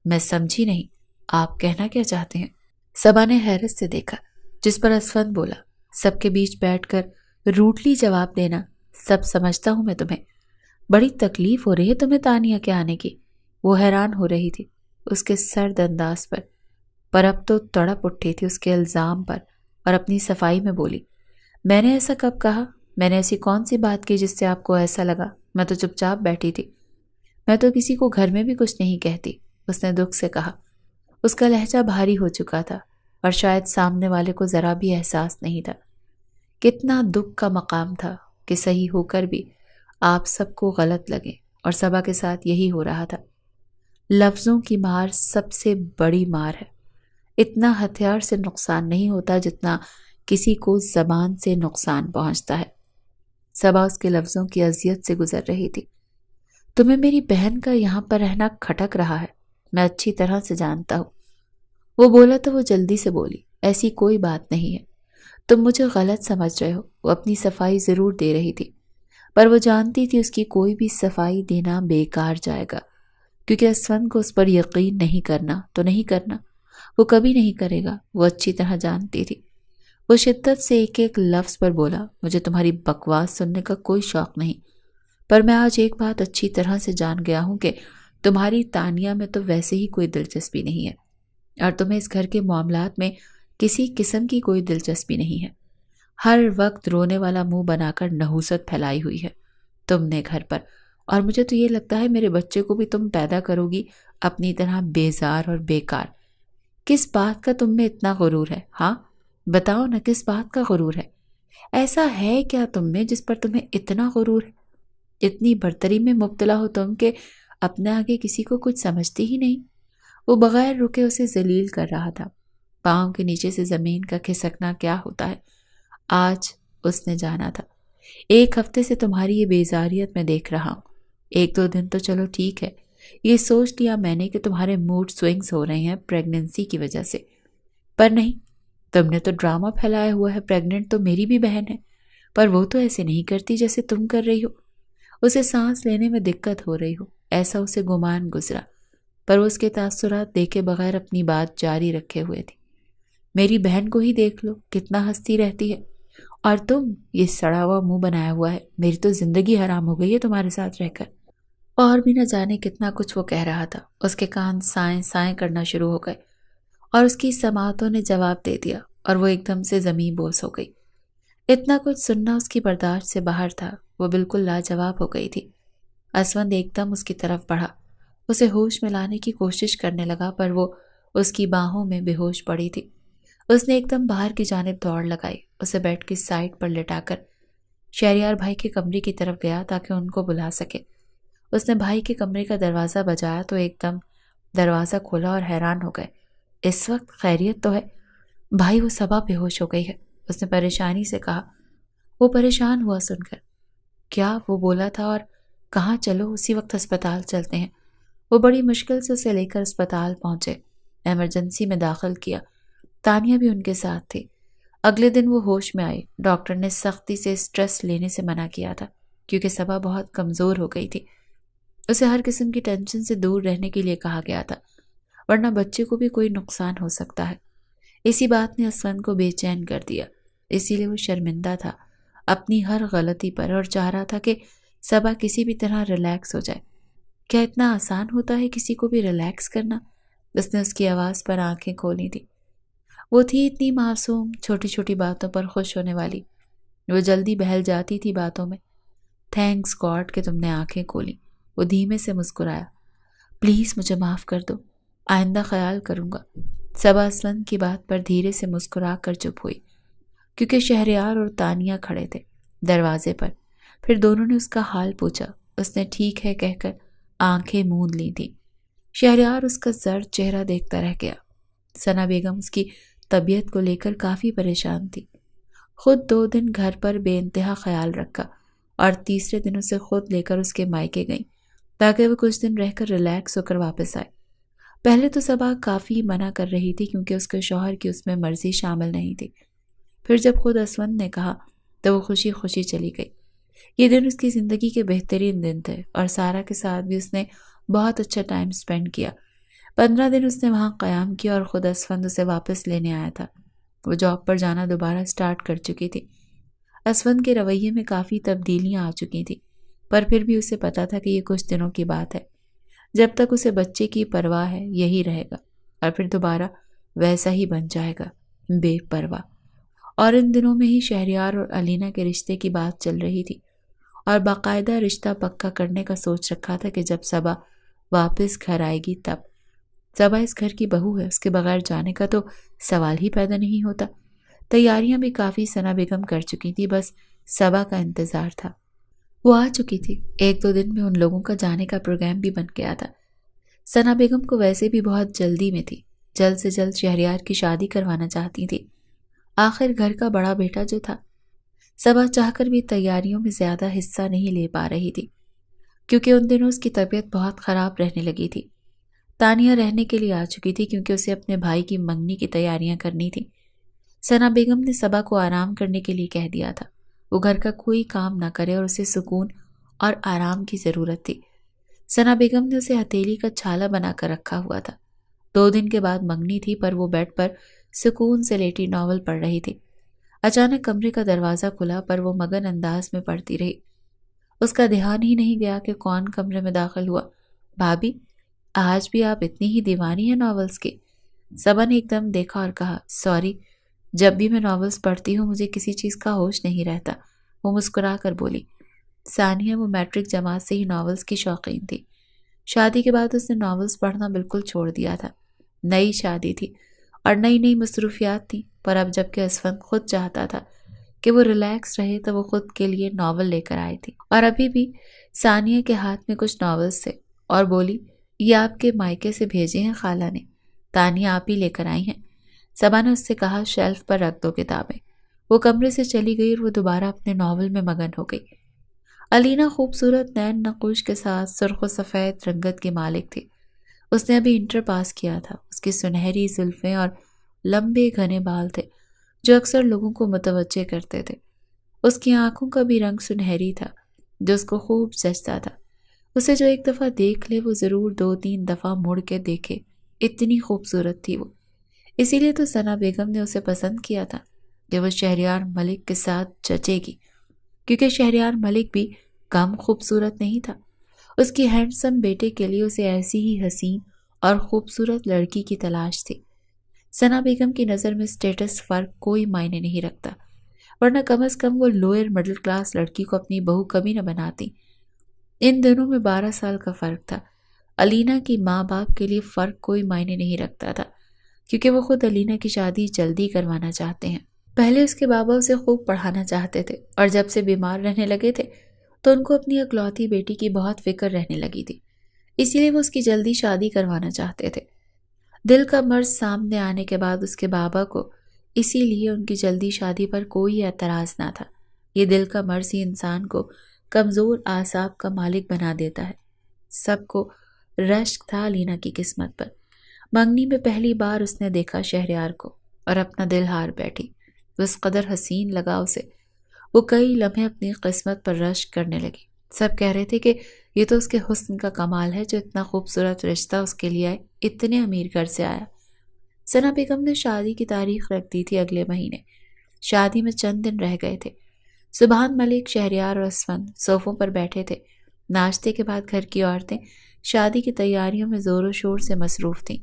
میں سمجھی نہیں، آپ کہنا کیا چاہتے ہیں؟ صبا نے حیرت سے دیکھا، جس پر اسفند بولا، سب کے بیچ بیٹھ کر روٹلی جواب دینا، سب سمجھتا ہوں میں تمہیں۔ بڑی تکلیف ہو رہی ہے تمہیں تانیہ کے آنے کی۔ وہ حیران ہو رہی تھی اس کے سرد انداز پر اب تو تڑپ اٹھی تھی اس کے الزام پر، اور اپنی صفائی میں بولی، میں نے ایسا کب کہا؟ میں نے ایسی کون سی بات کی جس سے آپ کو ایسا لگا؟ میں تو چپ چاپ بیٹھی تھی، میں تو کسی کو گھر میں بھی کچھ نہیں کہتی، اس نے دکھ سے کہا۔ اس کا لہجہ بھاری ہو چکا تھا اور شاید سامنے والے کو ذرا بھی احساس نہیں تھا۔ کتنا دکھ کا مقام تھا کہ صحیح ہو کر بھی آپ سب کو غلط لگے، اور صبا کے ساتھ یہی ہو رہا تھا۔ لفظوں کی مار سب سے بڑی مار ہے۔ اتنا ہتھیار سے نقصان نہیں ہوتا جتنا کسی کو زبان سے نقصان پہنچتا ہے۔ صبا اس کے لفظوں کی اذیت سے گزر رہی تھی۔ تمہیں میری بہن کا یہاں پر رہنا کھٹک رہا ہے، میں اچھی طرح سے جانتا ہوں۔ وہ بولا تو وہ جلدی سے بولی، ایسی کوئی بات نہیں ہے، تم مجھے غلط سمجھ رہے ہو۔ وہ اپنی صفائی ضرور دے رہی تھی، پر وہ جانتی تھی اس کی کوئی بھی صفائی دینا بیکار جائے گا، کیونکہ اسفند کو اس پر یقین نہیں کرنا تو نہیں کرنا، وہ کبھی نہیں کرے گا، وہ اچھی طرح جانتی تھی۔ وہ شدت سے ایک ایک لفظ پر بولا، مجھے تمہاری بکواس سننے کا کوئی شوق نہیں، پر میں آج ایک بات اچھی طرح سے جان گیا ہوں کہ تمہاری تانیہ میں تو ویسے ہی کوئی دلچسپی نہیں ہے، اور تمہیں اس گھر کے معاملات میں کسی قسم کی کوئی دلچسپی نہیں ہے۔ ہر وقت رونے والا منہ بنا کر نحوست پھیلائی ہوئی ہے تم نے گھر پر، اور مجھے تو یہ لگتا ہے میرے بچے کو بھی تم پیدا کرو گی اپنی طرح بیزار اور بیکار۔ کس بات کا تم میں اتنا غرور ہے؟ ہاں بتاؤ نا، کس بات کا غرور ہے؟ ایسا ہے کیا تم میں جس پر تمہیں اتنا غرور ہے؟ اتنی برتری میں مبتلا ہو تم کہ اپنے آگے کسی کو کچھ سمجھتی ہی نہیں۔ وہ بغیر رکے اسے ذلیل کر رہا تھا۔ پاؤں کے نیچے سے زمین کا کھسکنا کیا ہوتا ہے آج اس نے جانا تھا۔ ایک ہفتے سے تمہاری یہ بیزاریت میں دیکھ رہا ہوں۔ ایک دو دن تو چلو ٹھیک ہے، یہ سوچ لیا میں نے کہ تمہارے موڈ سوئنگز ہو رہے ہیں پریگننسی کی وجہ سے، پر نہیں، تم نے تو ڈرامہ پھیلایا ہوا ہے۔ پریگننٹ تو میری بھی بہن ہے، پر وہ تو ایسے نہیں کرتی جیسے تم کر رہی ہو۔ اسے سانس لینے میں دقت ہو رہی ہو ایسا اسے گمان گزرا، پر وہ اس کے تاثرات دیکھے بغیر اپنی بات جاری رکھے ہوئے تھی۔ میری بہن کو ہی دیکھ لو، کتنا ہنستی رہتی ہے، اور تم یہ سڑا ہوا منہ بنایا ہوا ہے، میری تو زندگی حرام ہو گئی ہے تمہارے ساتھ رہ کر۔ اور بھی نہ جانے کتنا کچھ وہ کہہ رہا تھا، اس کے کان سائیں سائیں کرنا شروع ہو گئے اور اس کی سماعتوں نے جواب دے دیا اور وہ ایک دم سے زمین بوس ہو گئی۔ اتنا کچھ سننا اس کی برداشت سے باہر تھا، وہ بالکل لاجواب ہو گئی تھی۔ اسوند ایک دم اس کی طرف بڑھا، اسے ہوش میں لانے کی کوشش کرنے لگا پر وہ اس کی باہوں میں بے ہوش پڑی تھی۔ اس نے ایک دم باہر کی جانب دوڑ لگائی، اسے بیڈ کی سائڈ پر لٹا کر شہریار بھائی کے کمرے کی طرف گیا تاکہ ان کو بلا سکے۔ اس نے بھائی کے کمرے کا دروازہ بجایا تو ایک دم دروازہ کھولا اور حیران ہو گئے۔ اس وقت خیریت تو ہے؟ بھائی وہ صبا بے ہوش ہو گئی ہے، اس نے پریشانی سے کہا۔ وہ پریشان ہوا سن کر، کیا وہ بولا تھا اور کہاں چلو اسی وقت ہسپتال چلتے ہیں۔ وہ بڑی مشکل سے اسے لے کر اسپتال پہنچے، ایمرجنسی میں داخل کیا، تانیہ بھی ان کے ساتھ تھی۔ اگلے دن وہ ہوش میں آئی، ڈاکٹر نے سختی سے اسٹریس لینے سے منع کیا تھا کیونکہ صبا بہت کمزور ہو گئی تھی۔ اسے ہر قسم کی ٹینشن سے دور رہنے کے لیے کہا گیا تھا، ورنہ بچے کو بھی کوئی نقصان ہو سکتا ہے۔ اسی بات نے اسوند کو بے چین کر دیا، اسی لیے وہ شرمندہ تھا اپنی ہر غلطی پر اور چاہ رہا تھا کہ صبا کسی بھی طرح ریلیکس ہو جائے۔ کیا اتنا آسان ہوتا ہے کسی کو بھی ریلیکس کرنا؟ اس نے اس کی آواز پر آنکھیں کھولی تھی۔ وہ تھی اتنی معصوم، چھوٹی چھوٹی باتوں پر خوش ہونے والی، وہ جلدی بہل جاتی تھی باتوں میں۔ تھینکس گاڈ کہ تم نے آنکھیں کھولی، وہ دھیمے سے مسکرایا۔ پلیز مجھے معاف کر دو، آئندہ خیال کروں گا۔ صبا اسوند کی بات پر دھیرے سے مسکرا کر چپ ہوئی کیونکہ شہریار اور تانیہ کھڑے تھے دروازے پر۔ پھر دونوں نے اس کا حال پوچھا، اس نے ٹھیک ہے کہہ کر آنکھیں موند لی تھی۔ شہریار اس کا زرد چہرہ دیکھتا رہ گیا۔ ثنا بیگم اس کی طبیعت کو لے کر کافی پریشان تھی، خود 2 دن گھر پر بے انتہا خیال رکھا اور تیسرے دن اسے خود لے کر اس کے مائکے گئیں تاکہ وہ کچھ دن رہ کر ریلیکس ہو کر واپس آئے۔ پہلے تو صبا کافی منع کر رہی تھی کیونکہ اس کے شوہر کی اس میں مرضی شامل نہیں تھی، پھر جب خود اسوند نے کہا تو وہ خوشی خوشی چلی گئی۔ یہ دن اس کی زندگی کے بہترین دن تھے اور سارا کے ساتھ بھی اس نے بہت اچھا ٹائم سپینڈ کیا۔ 15 دن اس نے وہاں قیام کیا اور خود اسوند اسے واپس لینے آیا تھا۔ وہ جاب پر جانا دوبارہ سٹارٹ کر چکی تھی۔ اسوند کے رویے میں کافی تبدیلیاں آ چکی تھیں، پر پھر بھی اسے پتا تھا کہ یہ کچھ دنوں کی بات ہے۔ جب تک اسے بچے کی پرواہ ہے یہی رہے گا اور پھر دوبارہ ویسا ہی بن جائے گا، بے پرواہ۔ اور ان دنوں میں ہی شہریار اور علینا کے رشتے کی بات چل رہی تھی اور باقاعدہ رشتہ پکا کرنے کا سوچ رکھا تھا کہ جب صبا واپس گھر آئے گی تب۔ صبا اس گھر کی بہو ہے، اس کے بغیر جانے کا تو سوال ہی پیدا نہیں ہوتا۔ تیاریاں بھی کافی ثنا بیگم کر چکی تھی، بس صبا کا انتظار تھا۔ وہ آ چکی تھی، 1-2 دن میں ان لوگوں کا جانے کا پروگرام بھی بن گیا تھا۔ ثنا بیگم کو ویسے بھی بہت جلدی میں تھی، جلد سے جلد شہریار کی شادی کروانا چاہتی تھی، آخر گھر کا بڑا بیٹا جو تھا۔ صبا چاہ کر بھی تیاریوں میں زیادہ حصہ نہیں لے پا رہی تھی کیونکہ ان دنوں اس کی طبیعت بہت خراب رہنے لگی تھی۔ تانیہ رہنے کے لیے آ چکی تھی کیونکہ اسے اپنے بھائی کی منگنی کی تیاریاں کرنی تھی۔ ثنا بیگم نے صبا کو آرام کرنے کے لیے کہہ دیا تھا، وہ گھر کا کوئی کام نہ کرے اور اسے سکون اور آرام کی ضرورت تھی۔ ثنا بیگم نے اسے ہتھیلی کا چھالا بنا کر رکھا ہوا تھا۔ 2 دن کے بعد منگنی تھی پر وہ بیڈ پر سکون سے لیٹی ناول پڑھ رہی تھی۔ اچانک کمرے کا دروازہ کھلا پر وہ مگن انداز میں پڑھتی رہی۔ اس کا دھیان ہی نہیں گیا کہ کون کمرے میں داخل ہوا۔ بھابی، آج بھی آپ اتنی ہی دیوانی ہیں ناولز کی؟ صبا نے ایک دم دیکھا اور کہا، سوری، جب بھی میں ناولز پڑھتی ہوں مجھے کسی چیز کا ہوش نہیں رہتا۔ وہ مسکرا کر بولی۔ ثانیہ وہ میٹرک جماعت سے ہی ناولز کی شوقین تھی۔ شادی کے بعد اس نے ناولز پڑھنا بالکل چھوڑ دیا تھا۔ نئی شادی تھی اور نئی مصروفیات تھی، پر اب جب کہ اسوند خود چاہتا تھا کہ وہ ریلیکس رہے تو وہ خود کے لیے ناول لے کر آئی تھی۔ اور ابھی بھی ثانیہ کے ہاتھ میں کچھ ناولز تھے اور بولی، یہ آپ کے مائکے سے بھیجے ہیں خالہ نے، تانیہ آپ ہی لے کر آئی ہیں۔ صبا نے اس سے کہا، شیلف پر رکھ دو کتابیں۔ وہ کمرے سے چلی گئی اور وہ دوبارہ اپنے ناول میں مگن ہو گئی۔ علینا خوبصورت نین نقوش کے ساتھ سرخ و سفید رنگت کی مالک تھی۔ اس نے ابھی انٹر پاس کیا تھا۔ اس کی سنہری زلفیں اور لمبے گھنے بال تھے جو اکثر لوگوں کو متوجہ کرتے تھے۔ اس کی آنکھوں کا بھی رنگ سنہری تھا جو اس کو خوب جچتا تھا۔ اسے جو ایک دفعہ دیکھ لے وہ ضرور 2-3 دفعہ مڑ کے دیکھے، اتنی خوبصورت تھی وہ۔ اسی لیے تو ثنا بیگم نے اسے پسند کیا تھا۔ کہ وہ شہریار ملک کے ساتھ جچے گی، کیونکہ شہریار ملک بھی کم خوبصورت نہیں تھا۔ اس کی ہینڈسم بیٹے کے لیے اسے ایسی ہی حسین اور خوبصورت لڑکی کی تلاش تھی۔ ثنا بیگم کی نظر میں سٹیٹس فرق کوئی معنی نہیں رکھتا، ورنہ کم از کم وہ لوئر مڈل کلاس لڑکی کو اپنی بہو کبھی نہ بناتی۔ ان دنوں میں 12 سال کا فرق تھا۔ علینا کی ماں باپ کے لیے فرق کوئی معنی نہیں رکھتا تھا، کیونکہ وہ خود علینا کی شادی جلدی کروانا چاہتے ہیں۔ پہلے اس کے بابا اسے خوب پڑھانا چاہتے تھے، اور جب سے بیمار رہنے لگے تھے تو ان کو اپنی اکلوتی بیٹی کی بہت فکر رہنے لگی تھی، اسی لیے وہ اس کی جلدی شادی کروانا چاہتے تھے۔ دل کا مرض سامنے آنے کے بعد اس کے بابا کو اسی لیے ان کی جلدی شادی پر کوئی اعتراض نہ تھا۔ یہ دل کا مرض ہی انسان کو کمزور اعصاب کا مالک بنا دیتا ہے۔ سب کو رشک تھا علینا کی قسمت پر۔ منگنی میں پہلی بار اس نے دیکھا شہریار کو اور اپنا دل ہار بیٹھی۔ وہ اس قدر حسین لگا اسے، وہ کئی لمحے اپنی قسمت پر رشک کرنے لگی۔ سب کہہ رہے تھے کہ یہ تو اس کے حسن کا کمال ہے جو اتنا خوبصورت رشتہ اس کے لیے اتنے امیر گھر سے آیا۔ ثنا بیگم نے شادی کی تاریخ رکھ دی تھی اگلے مہینے۔ شادی میں چند دن رہ گئے تھے۔ سبحان ملک، شہریار اور اسفند صوفوں پر بیٹھے تھے۔ ناشتے کے بعد گھر کی عورتیں شادی کی تیاریوں میں زور و شور سے مصروف تھیں۔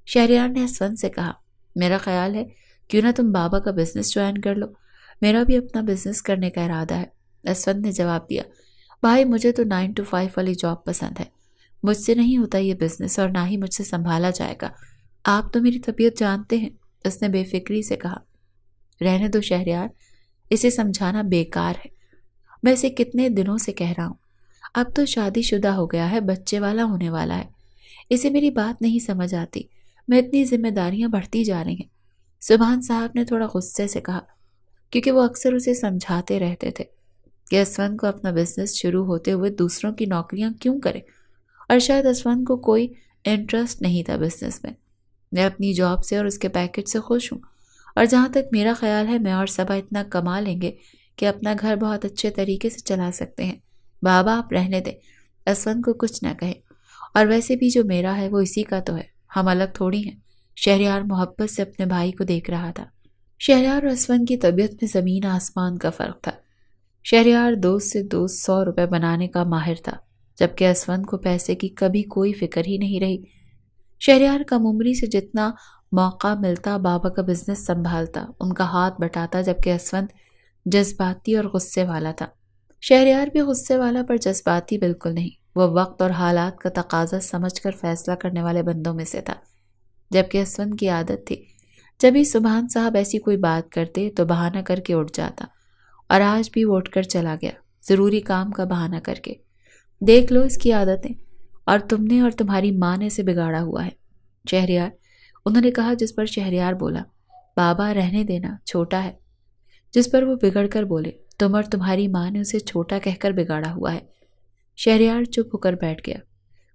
شہریار نے اسفند سے کہا، میرا خیال ہے کیوں نہ تم بابا کا بزنس جوائن کر لو، میرا بھی اپنا بزنس کرنے کا ارادہ ہے۔ اسفند نے جواب دیا، بھائی مجھے تو 9 to 5 والی جاب پسند ہے، مجھ سے نہیں ہوتا یہ بزنس اور نہ ہی مجھ سے سنبھالا جائے گا، آپ تو میری طبیعت جانتے ہیں۔ اس نے بے فکری سے کہا، رہنے دو شہریار، اسے سمجھانا بیکار ہے، میں اسے کتنے دنوں سے کہہ رہا ہوں، اب تو شادی شدہ ہو گیا ہے، بچے والا ہونے والا ہے، اسے میری بات نہیں سمجھ آتی، میں اتنی ذمہ داریاں بڑھتی جا رہی ہیں۔ سبحان صاحب نے تھوڑا غصے سے کہا، کیونکہ وہ اکثر اسے سمجھاتے رہتے تھے کہ اسفند کو اپنا بزنس شروع ہوتے ہوئے دوسروں کی نوکریاں کیوں کرے، اور شاید اسفند کو کوئی انٹرسٹ نہیں تھا بزنس میں اپنی جاب سے اور اس کے پیکج سے خوش ہوں، اور جہاں تک میرا خیال ہے میں اور صبا اتنا کما لیں گے کہ اپنا گھر بہت اچھے طریقے سے چلا سکتے ہیں۔ بابا آپ رہنے دیں، اسفند کو کچھ نہ کہے، اور ویسے بھی جو میرا ہے وہ اسی کا تو ہے، ہم الگ تھوڑی ہیں۔ شہریار محبت سے اپنے بھائی کو دیکھ رہا تھا۔ شہریار اور اسفند کی طبیعت میں زمین آسمان کا فرق تھا۔ شہریار دوست سے دوست 100 روپے بنانے کا ماہر تھا، جبکہ اسفند کو پیسے کی کبھی کوئی فکر ہی نہیں رہی۔ شہریار کم عمری سے جتنا موقع ملتا بابا کا بزنس سنبھالتا، ان کا ہاتھ بٹاتا، جبکہ اسفند جذباتی اور غصے والا تھا۔ شہریار بھی غصے والا پر جذباتی بالکل نہیں، وہ وقت اور حالات کا تقاضا سمجھ کر فیصلہ کرنے والے بندوں میں سے تھا، جبکہ اسفند کی عادت تھی جب ہی سبحان صاحب ایسی کوئی بات کرتے تو بہانہ کر کے اٹھ جاتا، اور آج بھی وہ اٹھ کر چلا گیا، ضروری کام کا بہانہ کر کے۔ دیکھ لو اس کی عادتیں، اور تم نے اور تمہاری ماں نے اسے بگاڑا ہوا ہے۔ شہریار، انہوں نے کہا، جس پر شہریار بولا، بابا رہنے دینا، چھوٹا ہے۔ جس پر وہ بگڑ کر بولے، تم اور تمہاری ماں نے اسے چھوٹا کہہ کر بگاڑا ہوا ہے۔ شہریار چپ ہو کر بیٹھ گیا۔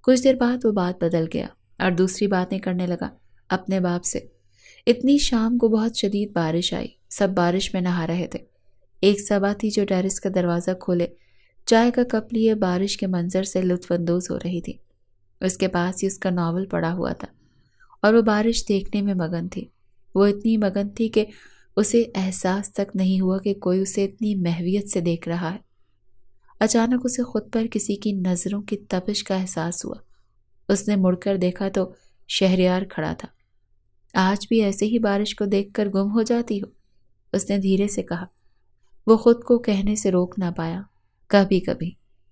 کچھ دیر بعد وہ بات بدل گیا اور دوسری باتیں کرنے لگا اپنے باپ سے۔ اتنی شام کو بہت شدید بارش آئی، سب بارش میں نہا رہے تھے۔ ایک صبا تھی جو ٹیرس کا دروازہ کھولے چائے کا کپ لیے بارش کے منظر سے لطف اندوز ہو رہی تھی۔ اس کے پاس ہی اس کا ناول پڑا ہوا تھا اور وہ بارش دیکھنے میں مگن تھی۔ وہ اتنی مگن تھی کہ اسے احساس تک نہیں ہوا کہ کوئی اسے اتنی محویت سے دیکھ رہا ہے۔ اچانک اسے خود پر کسی کی نظروں کی تپش کا احساس ہوا۔ اس نے مڑ کر دیکھا تو شہریار کھڑا تھا۔ آج بھی ایسے ہی بارش کو دیکھ کر گم ہو جاتی ہو؟ اس نے دھیرے سے کہا۔ وہ خود کو کہنے سے روک نہ پایا، کبھی کبھی،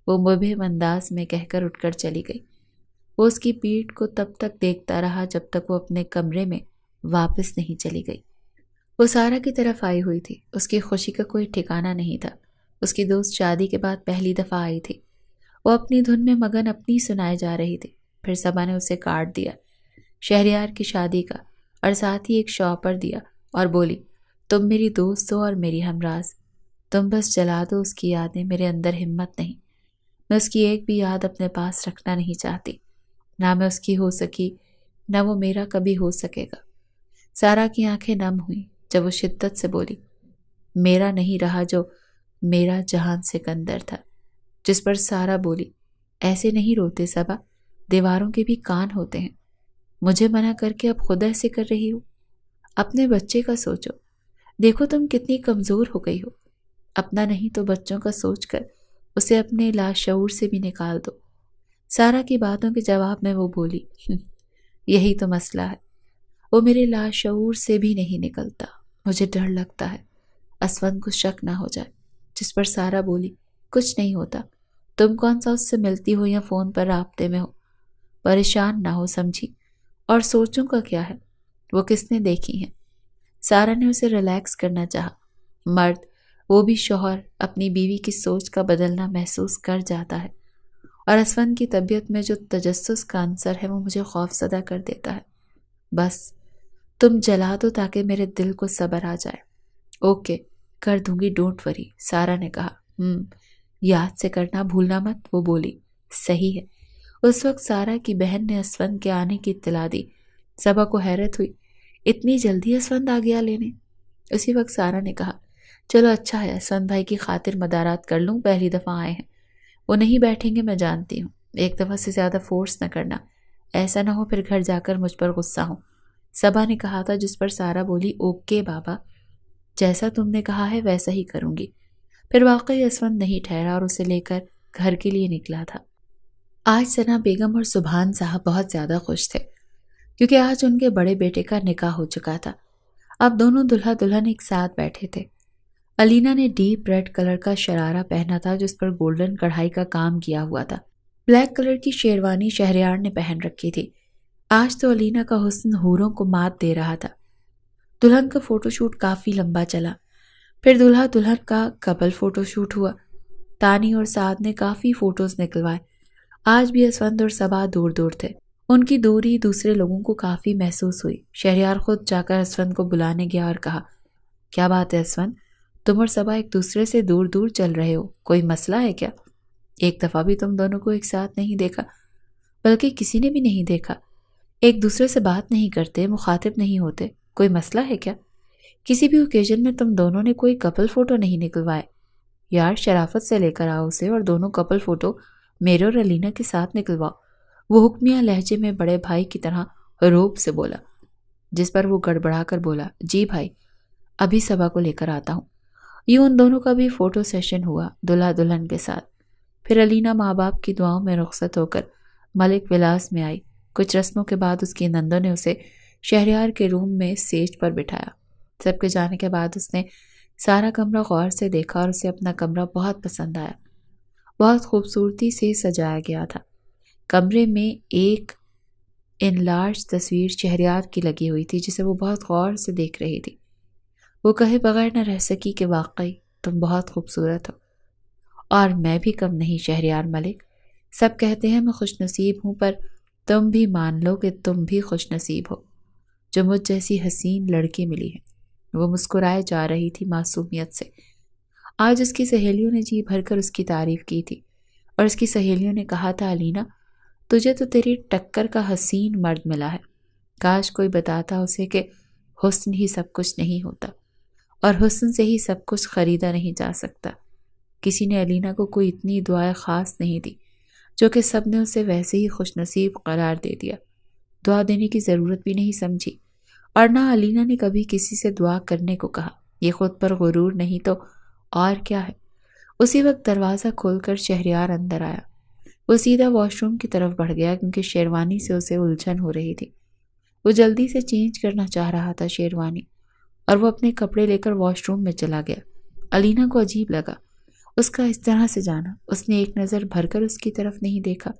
وہ مبہم انداز میں کہہ کر اٹھ کر چلی گئی۔ وہ اس کی پیٹھ کو تب تک دیکھتا رہا جب تک وہ اپنے کمرے میں واپس نہیں چلی گئی۔ وہ سارا کی طرف آئی ہوئی تھی، اس کی خوشی کا کوئی ٹھکانہ نہیں تھا۔ اس کی دوست شادی کے بعد پہلی دفعہ آئی تھی۔ وہ اپنی دھن میں مگن اپنی سنائے جا رہی تھی۔ پھر صبا نے اسے کارڈ دیا، شہریار کی شادی کا، اور ساتھ ہی ایک شاپر دیا، اور بولی، تم میری دوست ہو اور میری ہمراز، تم بس جلا دو اس کی یادیں، میرے اندر ہمت نہیں، میں اس کی ایک بھی یاد اپنے پاس رکھنا نہیں چاہتی، نہ میں اس کی ہو سکی نہ وہ میرا کبھی ہو سکے گا۔ سارا کی آنکھیں نم ہوئیں جب وہ شدت سے بولی، میرا نہیں رہا جو میرا جہان سکندر تھا۔ جس پر سارا بولی، ایسے نہیں روتے صبا، دیواروں کے بھی کان ہوتے ہیں، مجھے منع کر کے اب خود ایسے کر رہی ہو؟ اپنے بچے کا سوچو، دیکھو تم کتنی کمزور ہو گئی ہو، اپنا نہیں تو بچوں کا سوچ کر اسے اپنے لاشعور سے بھی نکال دو۔ سارا کی باتوں کے جواب میں وہ بولی، یہی تو مسئلہ ہے، وہ میرے لاشعور سے بھی نہیں نکلتا۔ مجھے ڈر لگتا ہے اسون کو شک نہ ہو جائے۔ جس پر سارا بولی، کچھ نہیں ہوتا، تم کون سا اس سے ملتی ہو یا فون پر رابطے میں ہو، پریشان نہ ہو سمجھی۔ اور سوچوں کا کیا ہے، وہ کس نے دیکھی ہیں؟ سارا نے اسے ریلیکس کرنا چاہا۔ مرد، وہ بھی شوہر، اپنی بیوی کی سوچ کا بدلنا محسوس کر جاتا ہے، اور اسون کی طبیعت میں جو تجسس کا عنصر ہے وہ مجھے خوف زدہ کر دیتا ہے۔ بس تم جلا دو تاکہ میرے دل کو صبر آ جائے۔ اوکے، کر دوں گی، ڈونٹ وری، سارا نے کہا۔ یاد سے کرنا بھولنا مت، وہ بولی۔ صحیح ہے۔ اس وقت سارا کی بہن نے اسون کے آنے کی اطلاع دی۔ صبا کو حیرت ہوئی، اتنی جلدی اسون آ گیا لینے؟ اسی وقت سارا نے کہا، چلو اچھا ہے، اسون بھائی کی خاطر مدارات کر لوں، پہلی دفعہ آئے ہیں، وہ نہیں بیٹھیں گے میں جانتی ہوں، ایک دفعہ سے زیادہ فورس نہ کرنا، ایسا نہ ہو پھر گھر جا کر مجھ پر غصہ ہوں، صبا نے کہا تھا، جس پر سارا بولی، اوکے بابا، جیسا تم نے کہا ہے ویسا ہی کروں گی۔ پھر واقعی اسون نہیں ٹھہرا اور اسے لے کر گھر کے لیے نکلا تھا۔ آج ثنا بیگم اور سبحان صاحب بہت زیادہ خوش تھے، کیونکہ آج ان کے بڑے بیٹے کا نکاح ہو چکا تھا۔ اب دونوں دلہا دلہن ایک ساتھ بیٹھے تھے۔ علینا نے ڈیپ ریڈ کلر کا شرارہ پہنا تھا جس پر گولڈن کڑھائی کا کام کیا ہوا تھا۔ بلیک کلر کی شیروانی شہریار نے پہن رکھی تھی۔ آج تو علینا کا حسن حوروں کو مات دے رہا تھا۔ دلہن کا فوٹو شوٹ کافی لمبا چلا، پھر دلہا دلہن کا کپل فوٹو شوٹ ہوا۔ تانی اور سعد نے کافی فوٹوز نکلوائے۔ آج بھی اسفند اور صبا دور دور تھے۔ ان کی دوری دوسرے لوگوں کو کافی محسوس ہوئی۔ شہریار خود جا کر اسفند کو بلانے گیا اور کہا، کیا بات ہے اسفند، تم اور صبا ایک دوسرے سے دور دور چل رہے ہو، کوئی مسئلہ ہے کیا؟ ایک دفعہ بھی تم دونوں کو ایک ساتھ نہیں دیکھا، بلکہ کسی نے بھی نہیں دیکھا۔ ایک دوسرے سے بات نہیں کرتے، مخاطب نہیں ہوتے، کوئی مسئلہ ہے کیا؟ کسی بھی اوکیزن میں تم دونوں نے کوئی کپل فوٹو نہیں نکلوائے؟ یار شرافت سے لے کر آؤ اسے اور دونوں کپل فوٹو میرے اور علینا کے ساتھ نکلواؤ، وہ حکمیہ لہجے میں بڑے بھائی کی طرح روب سے بولا، جس پر وہ گڑبڑا کر بولا، جی بھائی، ابھی صبا کو لے کر آتا ہوں۔ یوں ان دونوں کا بھی فوٹو سیشن ہوا دلہا دلہن کے ساتھ۔ پھر علینا ماں باپ کی دعاؤں میں رخصت ہو کر ملک ولاس میں آئی۔ کچھ رسموں کے بعد اس کی نندوں نے اسے شہریار کے روم میں سیج پر بٹھایا۔ سب کے جانے کے بعد اس نے سارا کمرہ غور سے دیکھا اور اسے اپنا کمرہ بہت پسند آیا۔ بہت خوبصورتی سے سجایا گیا تھا۔ کمرے میں ایک انلارج تصویر شہریار کی لگی ہوئی تھی جسے وہ بہت غور سے دیکھ رہی تھی۔ وہ کہے بغیر نہ رہ سکی کہ واقعی تم بہت خوبصورت ہو۔ اور میں بھی کم نہیں شہریار ملک، سب کہتے ہیں میں خوش نصیب ہوں، پر تم بھی مان لو کہ تم بھی خوش نصیب ہو جو مجھ جیسی حسین لڑکی ملی ہے۔ وہ مسکرائے جا رہی تھی معصومیت سے۔ آج اس کی سہیلیوں نے جی بھر کر اس کی تعریف کی تھی، اور اس کی سہیلیوں نے کہا تھا، علینا تجھے تو تیری ٹکر کا حسین مرد ملا ہے، کاش کوئی بتاتا اسے کہ حسن ہی سب کچھ نہیں ہوتا، اور حسن سے ہی سب کچھ خریدا نہیں جا سکتا۔ کسی نے علینا کو کوئی اتنی دعائیں خاص نہیں دی، جو کہ سب نے اسے ویسے ہی خوش نصیب قرار دے دیا۔ دعا دینے کی ضرورت بھی نہیں سمجھی، اور نہ علینا نے کبھی کسی سے دعا کرنے کو کہا۔ یہ خود پر غرور نہیں تو اور کیا ہے؟ اسی وقت دروازہ کھول کر شہریار اندر آیا۔ وہ سیدھا واش روم کی طرف بڑھ گیا کیونکہ شیروانی سے اسے الجھن ہو رہی تھی۔ وہ جلدی سے چینج کرنا چاہ رہا تھا شیروانی، اور وہ اپنے کپڑے لے کر واش روم میں چلا گیا۔ علینا کو عجیب لگا اس کا اس طرح سے جانا۔ اس نے ایک نظر بھر کر اس کی طرف نہیں دیکھا۔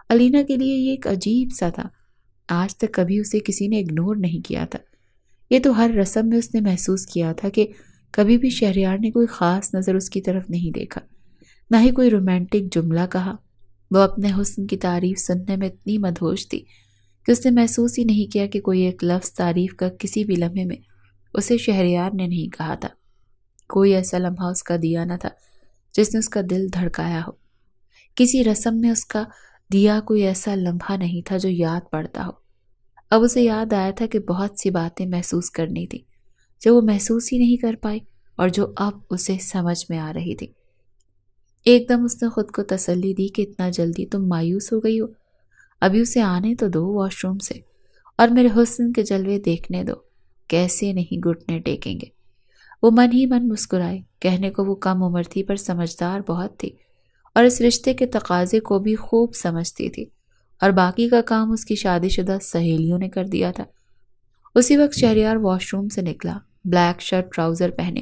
علینا کے لیے یہ ایک عجیب سا تھا۔ آج تک کبھی اسے کسی نے اگنور نہیں کیا تھا۔ یہ تو ہر رسم میں اس نے محسوس کیا تھا کہ کبھی بھی شہریار نے کوئی خاص نظر اس کی طرف نہیں دیکھا، نہ ہی کوئی رومانٹک جملہ کہا۔ وہ اپنے حسن کی تعریف سننے میں اتنی مدہوش تھی کہ اس نے محسوس ہی نہیں کیا کہ کوئی ایک لفظ تعریف کا کسی بھی لمحے میں اسے شہریار نے نہیں کہا تھا۔ کوئی ایسا لمحہ اس کا دیا نہ تھا جس نے اس کا دل دھڑکایا ہو۔ کسی رسم میں اس کا دیا کوئی ایسا لمحہ نہیں تھا جو یاد پڑتا ہو۔ اب اسے یاد آیا تھا کہ بہت سی باتیں محسوس کرنی تھی جو وہ محسوس ہی نہیں کر پائی اور جو اب اسے سمجھ میں آ رہی تھی۔ ایک دم اس نے خود کو تسلی دی کہ اتنا جلدی تم مایوس ہو گئی ہو، ابھی اسے آنے تو دو واش روم سے، اور میرے حسن کے جلوے دیکھنے دو، کیسے نہیں گھٹنے ٹیکیں گے۔ وہ من ہی من مسکرائی۔ کہنے کو وہ کم عمر تھی پر سمجھدار بہت تھی اور اس رشتے کے تقاضے کو بھی خوب سمجھتی تھی، اور باقی کا کام اس کی شادی شدہ سہیلیوں نے کر دیا تھا۔ اسی وقت شہریار واش روم سے نکلا، بلیک شرٹ ٹراؤزر پہنے،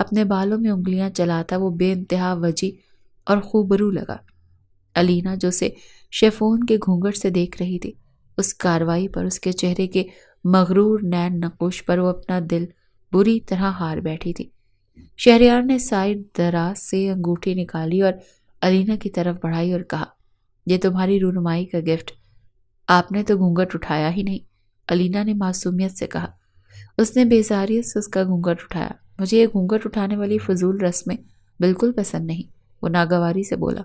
اپنے بالوں میں انگلیاں چلاتا وہ بے انتہا وجی اور خوبرو لگا۔ علینا جو اسے شیفون کے گھونگھٹ سے دیکھ رہی تھی، اس کاروائی پر، اس کے چہرے کے مغرور نین نقوش پر وہ اپنا دل بری طرح ہار بیٹھی تھی۔ شہریار نے سائڈ دراز سے انگوٹھی نکالی اور علینا کی طرف بڑھائی اور کہا، یہ تمہاری رونمائی کا گفٹ۔ آپ نے تو گھونگھٹ اٹھایا ہی نہیں، علینا نے معصومیت سے کہا۔ اس نے بیزاریت سے اس کا گھونگھٹ اٹھایا۔ مجھے یہ گھونگھٹ اٹھانے والی فضول رسمیں بالکل پسند نہیں، وہ ناگواری سے بولا۔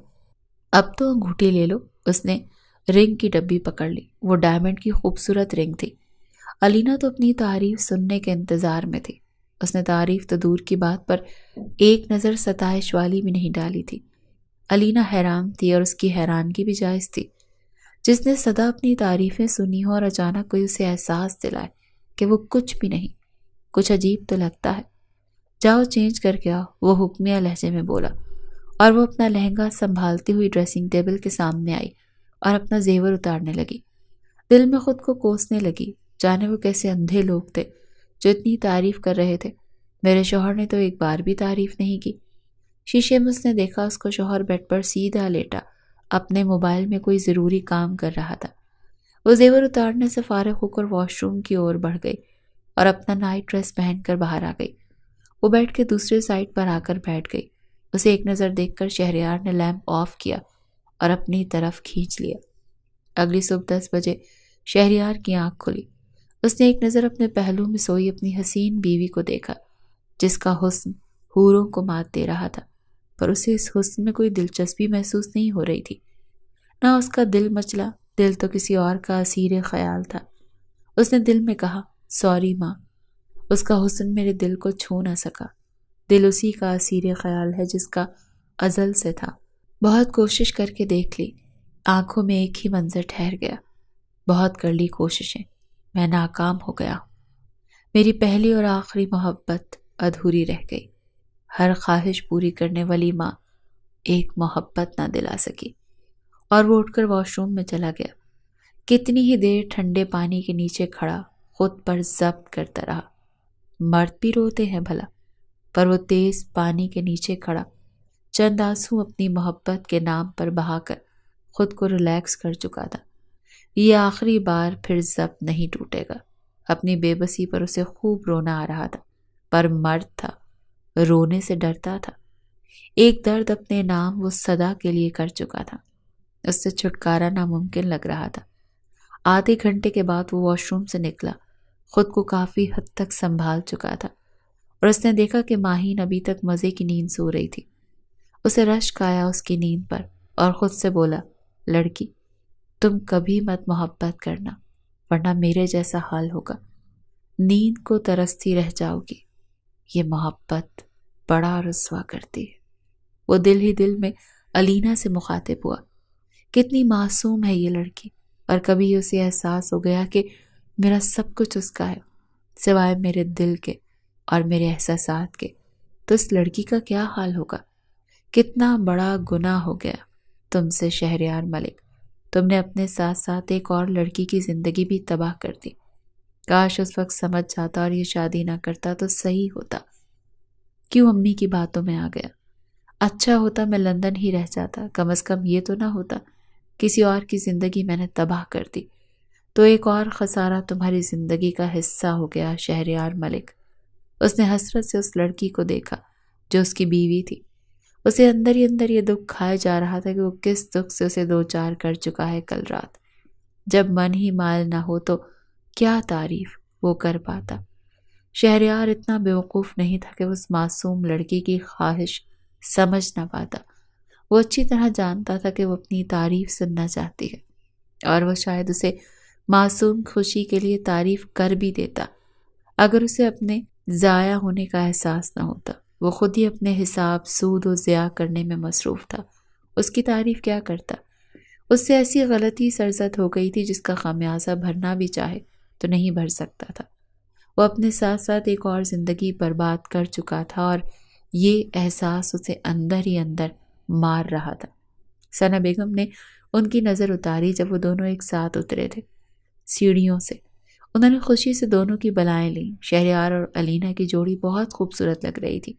اب تو انگوٹھی لے لو۔ اس نے رنگ کی ڈبی پکڑ لی، وہ ڈائمنڈ کی خوبصورت رنگ تھی۔ علینا تو اپنی تعریف سننے کے انتظار میں تھی۔ اس نے تعریف تو دور کی بات پر ایک نظر ستائش والی بھی نہیں ڈالی تھی۔ علینا حیران تھی اور اس کی حیرانگی بھی جائز تھی۔ جس نے سدا اپنی تعریفیں سنی ہو اور اچانک کوئی اسے احساس دلائے کہ وہ کچھ بھی نہیں، کچھ عجیب تو لگتا ہے۔ جاؤ چینج کر کے آؤ، وہ حکمیہ لہجے میں بولا، اور وہ اپنا لہنگا سنبھالتی ہوئی ڈریسنگ ٹیبل کے سامنے آئی اور اپنا زیور اتارنے لگی۔ دل میں خود کو کوسنے لگی، جانے وہ کیسے اندھے لوگ تھے جو اتنی تعریف کر رہے تھے۔ میرے شوہر نے تو ایک بار بھی تعریف نہیں کی۔ شیشے میں اس نے دیکھا اس کو شوہر بیڈ پر سیدھا لیٹا اپنے موبائل میں کوئی ضروری کام کر رہا تھا۔ وہ زیور اتارنے سے فارغ ہو کر واش روم کی اور بڑھ گئی اور اپنا نائٹ ڈریس پہن کر باہر آ گئی۔ وہ بیڈ کے دوسرے سائڈ پر آ کر بیٹھ گئی۔ اسے ایک نظر دیکھ کر شہریار نے لیمپ آف کیا اور اپنی طرف کھینچ لیا۔ اگلی صبح 10 بجے شہریار کی آنکھ کھلی۔ اس نے ایک نظر اپنے پہلو میں سوئی اپنی حسین بیوی کو دیکھا، جس کا حسن حوروں کو مات دے رہا تھا، پر اسے اس حسن میں کوئی دلچسپی محسوس نہیں ہو رہی تھی۔ نہ اس کا دل مچلا، دل تو کسی اور کا اسیر خیال تھا۔ اس نے دل میں کہا، سوری ماں، اس کا حسن میرے دل کو چھو نہ سکا۔ دل اسی کا اسیر خیال ہے جس کا ازل سے تھا۔ بہت کوشش کر کے دیکھ لی، آنکھوں میں ایک ہی منظر ٹھہر گیا۔ بہت کر لی کوششیں، میں ناکام ہو گیا۔ میری پہلی اور آخری محبت ادھوری رہ گئی۔ ہر خواہش پوری کرنے والی ماں ایک محبت نہ دلا سکی۔ اور وہ اٹھ کر واش روم میں چلا گیا۔ کتنی ہی دیر ٹھنڈے پانی کے نیچے کھڑا خود پر ضبط کرتا رہا۔ مرد بھی روتے ہیں بھلا، پر وہ تیز پانی کے نیچے کھڑا چند آنسو اپنی محبت کے نام پر بہا کر خود کو ریلیکس کر چکا تھا۔ یہ آخری بار پھر ضبط نہیں ٹوٹے گا۔ اپنی بے بسی پر اسے خوب رونا آ رہا تھا، پر مرد تھا، رونے سے ڈرتا تھا۔ ایک درد اپنے نام وہ سدا کے لیے کر چکا تھا، اس سے چھٹکارا ناممکن لگ رہا تھا۔ آدھے گھنٹے کے بعد وہ واش روم سے نکلا، خود کو کافی حد تک سنبھال چکا تھا، اور اس نے دیکھا کہ ماہین ابھی تک مزے کی نیند سو رہی تھی۔ اسے رشک آیا اس کی نیند پر اور خود سے بولا، لڑکی تم کبھی مت محبت کرنا، ورنہ میرے جیسا حال ہوگا، نیند کو ترستی رہ جاؤ گی۔ یہ محبت بڑا رسوا کرتی ہے۔ وہ دل ہی دل میں علینا سے مخاطب ہوا، کتنی معصوم ہے یہ لڑکی، اور کبھی اسے احساس ہو گیا کہ میرا سب کچھ اس کا ہے سوائے میرے دل کے اور میرے احساسات کے۔ تو اس لڑکی کا کیا حال ہوگا؟ کتنا بڑا گناہ ہو گیا تم سے شہریار ملک، تم نے اپنے ساتھ ساتھ ایک اور لڑکی کی زندگی بھی تباہ کر دی۔ کاش اس وقت سمجھ جاتا اور یہ شادی نہ کرتا تو صحیح ہوتا۔ کیوں امی کی باتوں میں آ گیا؟ اچھا ہوتا میں لندن ہی رہ جاتا، کم از کم یہ تو نہ ہوتا کسی اور کی زندگی میں نے تباہ کر دی۔ تو ایک اور خسارہ تمہاری زندگی کا حصہ ہو گیا شہریار ملک۔ اس نے حسرت سے اس لڑکی کو دیکھا جو اس کی بیوی تھی۔ اسے اندر ہی اندر یہ دکھ کھایا جا رہا تھا کہ وہ کس دکھ سے اسے دو چار کر چکا ہے کل رات۔ جب من ہی مال نہ ہو تو کیا تعریف وہ کر پاتا۔ شہریار اتنا بیوقوف نہیں تھا کہ اس معصوم لڑکی کی خواہش سمجھ نہ پاتا۔ وہ اچھی طرح جانتا تھا کہ وہ اپنی تعریف سننا چاہتی ہے، اور وہ شاید اسے معصوم خوشی کے لیے تعریف کر بھی دیتا اگر اسے اپنے ضائع ہونے کا احساس نہ ہوتا۔ وہ خود ہی اپنے حساب سود و ضیاع کرنے میں مصروف تھا، اس کی تعریف کیا کرتا؟ اس سے ایسی غلطی سرزد ہو گئی تھی جس کا خمیازہ بھرنا بھی چاہے تو نہیں بھر سکتا تھا۔ وہ اپنے ساتھ ساتھ ایک اور زندگی برباد کر چکا تھا اور یہ احساس اسے اندر ہی اندر مار رہا تھا۔ ثنا بیگم نے ان کی نظر اتاری جب وہ دونوں ایک ساتھ اترے تھے سیڑھیوں سے۔ انہوں نے خوشی سے دونوں کی بلائیں لیں۔ شہریار اور علینا کی جوڑی بہت خوبصورت لگ رہی تھی۔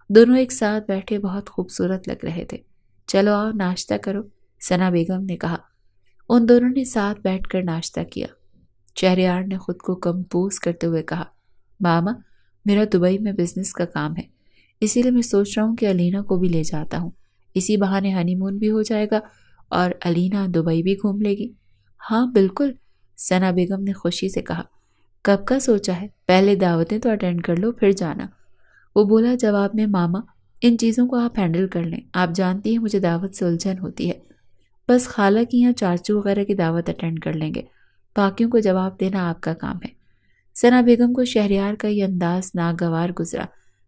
دونوں ایک ساتھ بیٹھے بہت خوبصورت لگ رہے تھے۔ چلو آؤ ناشتہ کرو، ثنا بیگم نے کہا۔ ان دونوں نے ساتھ بیٹھ کر ناشتہ کیا۔ شہریار نے خود کو کمپوز کرتے ہوئے کہا، ماما میرا دبئی میں بزنس کا کام ہے، اسی لیے میں سوچ رہا ہوں کہ علینا کو بھی لے جاتا ہوں، اسی بہانے ہنی مون بھی ہو جائے گا اور علینا دبئی بھی گھوم لے گی۔ ہاں بالکل، ثنا بیگم نے خوشی سے کہا۔ کب کا سوچا ہے؟ پہلے دعوتیں تو اٹینڈ کر لو پھر جانا، وہ بولا جواب میں۔ ماما ان چیزوں کو آپ ہینڈل کر لیں، آپ جانتی ہیں مجھے دعوت سے الجھن ہوتی ہے، بس خالہ کی یا چاچو وغیرہ کی دعوت اٹینڈ کر لیں گے، باقیوں کو جواب دینا آپ کا کام ہے۔ ثنا بیگم کو شہریار کا یہ انداز ناگوار گزرا،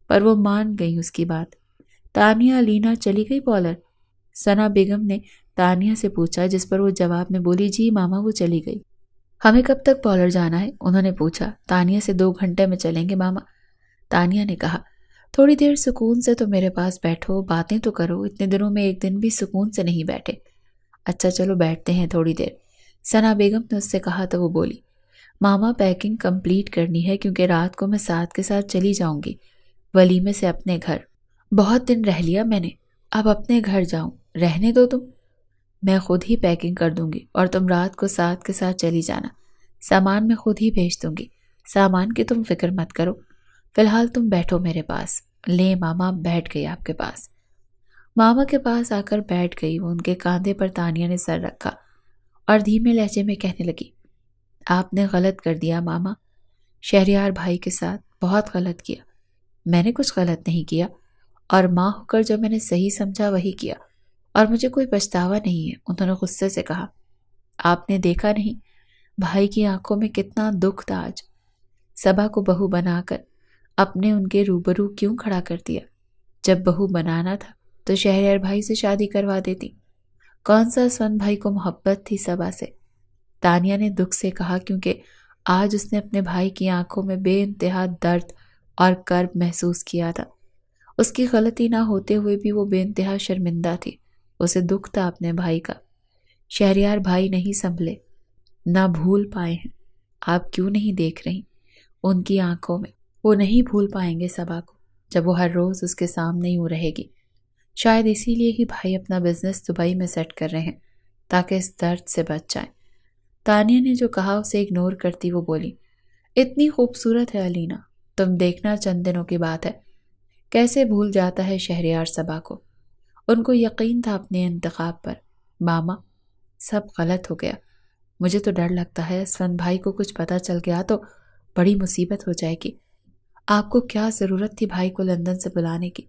پر وہ مان گئی اس کی بات۔ تانیہ علینا چلی گئی پارلر؟ ثنا بیگم نے تانیہ سے پوچھا، جس پر وہ جواب میں بولی، جی ماما وہ چلی گئی۔ ہمیں کب تک پارلر جانا ہے؟ انہوں نے پوچھا۔ تانیہ سے 2 گھنٹے میں چلیں گے ماما، تانیہ نے کہا۔ تھوڑی دیر سکون سے تو میرے پاس بیٹھو، باتیں تو کرو، اتنے دنوں میں ایک دن بھی سکون سے نہیں بیٹھے۔ اچھا چلو بیٹھتے ہیں تھوڑی دیر، ثنا بیگم نے اس سے کہا تو وہ بولی، ماما پیکنگ کمپلیٹ کرنی ہے کیونکہ رات کو میں ساتھ کے ساتھ چلی جاؤں گی ولیمے سے اپنے گھر۔ بہت دن رہ لیا میں نے، اب اپنے گھر جاؤں، رہنے دو تم، میں خود ہی پیکنگ کر دوں گی اور تم رات کو ساتھ کے ساتھ چلی جانا، سامان میں خود ہی بھیج دوں گی، سامان کی تم فکر مت کرو، فی الحال تم بیٹھو میرے پاس۔ لے ماما بیٹھ گئی آپ کے پاس۔ ماما کے پاس آ کر بیٹھ گئی، وہ ان کے کاندھے پر تانیہ نے سر رکھا اور دھیمے لہجے میں کہنے لگی، آپ نے غلط کر دیا ماما، شہریار بھائی کے ساتھ بہت غلط کیا۔ میں نے کچھ غلط نہیں کیا، اور ماں ہو کر جو میں نے صحیح سمجھا وہی کیا، اور مجھے کوئی پچھتاوا نہیں ہے، انہوں نے غصے سے کہا۔ آپ نے دیکھا نہیں بھائی کی آنکھوں میں کتنا دکھ تھا آج، صبا کو بہو بنا کر اپنے ان کے روبرو کیوں کھڑا کر دیا؟ جب بہو بنانا تھا تو شہریار بھائی سے شادی کروا دیتی، کون سا اسفند بھائی کو محبت تھی صبا سے؟ تانیہ نے دکھ سے کہا، کیونکہ آج اس نے اپنے بھائی کی آنکھوں میں بے انتہا درد اور کرب محسوس کیا تھا۔ اس کی غلطی نہ ہوتے ہوئے بھی وہ بے انتہا شرمندہ تھی، اسے دکھ تھا اپنے بھائی کا۔ شہریار بھائی نہیں سنبھلے، نہ بھول پائے ہیں، آپ کیوں نہیں دیکھ رہی ان کی آنکھوں میں؟ وہ نہیں بھول پائیں گے صبا کو جب وہ ہر روز اس کے سامنے یوں رہے گی۔ شاید اسی لیے ہی بھائی اپنا بزنس دبئی میں سیٹ کر رہے ہیں تاکہ اس درد سے بچ جائیں۔ تانیہ نے جو کہا اسے اگنور کرتی وہ بولی، اتنی خوبصورت ہے علینا، تم دیکھنا چند دنوں کی بات ہے، کیسے بھول جاتا ہے شہریار صبا کو۔ ان کو یقین تھا اپنے انتخاب پر۔ ماما سب غلط ہو گیا، مجھے تو ڈر لگتا ہے اسفند بھائی کو کچھ پتہ چل گیا تو بڑی مصیبت ہو جائے گی۔ آپ کو کیا ضرورت تھی بھائی کو لندن سے بلانے کی؟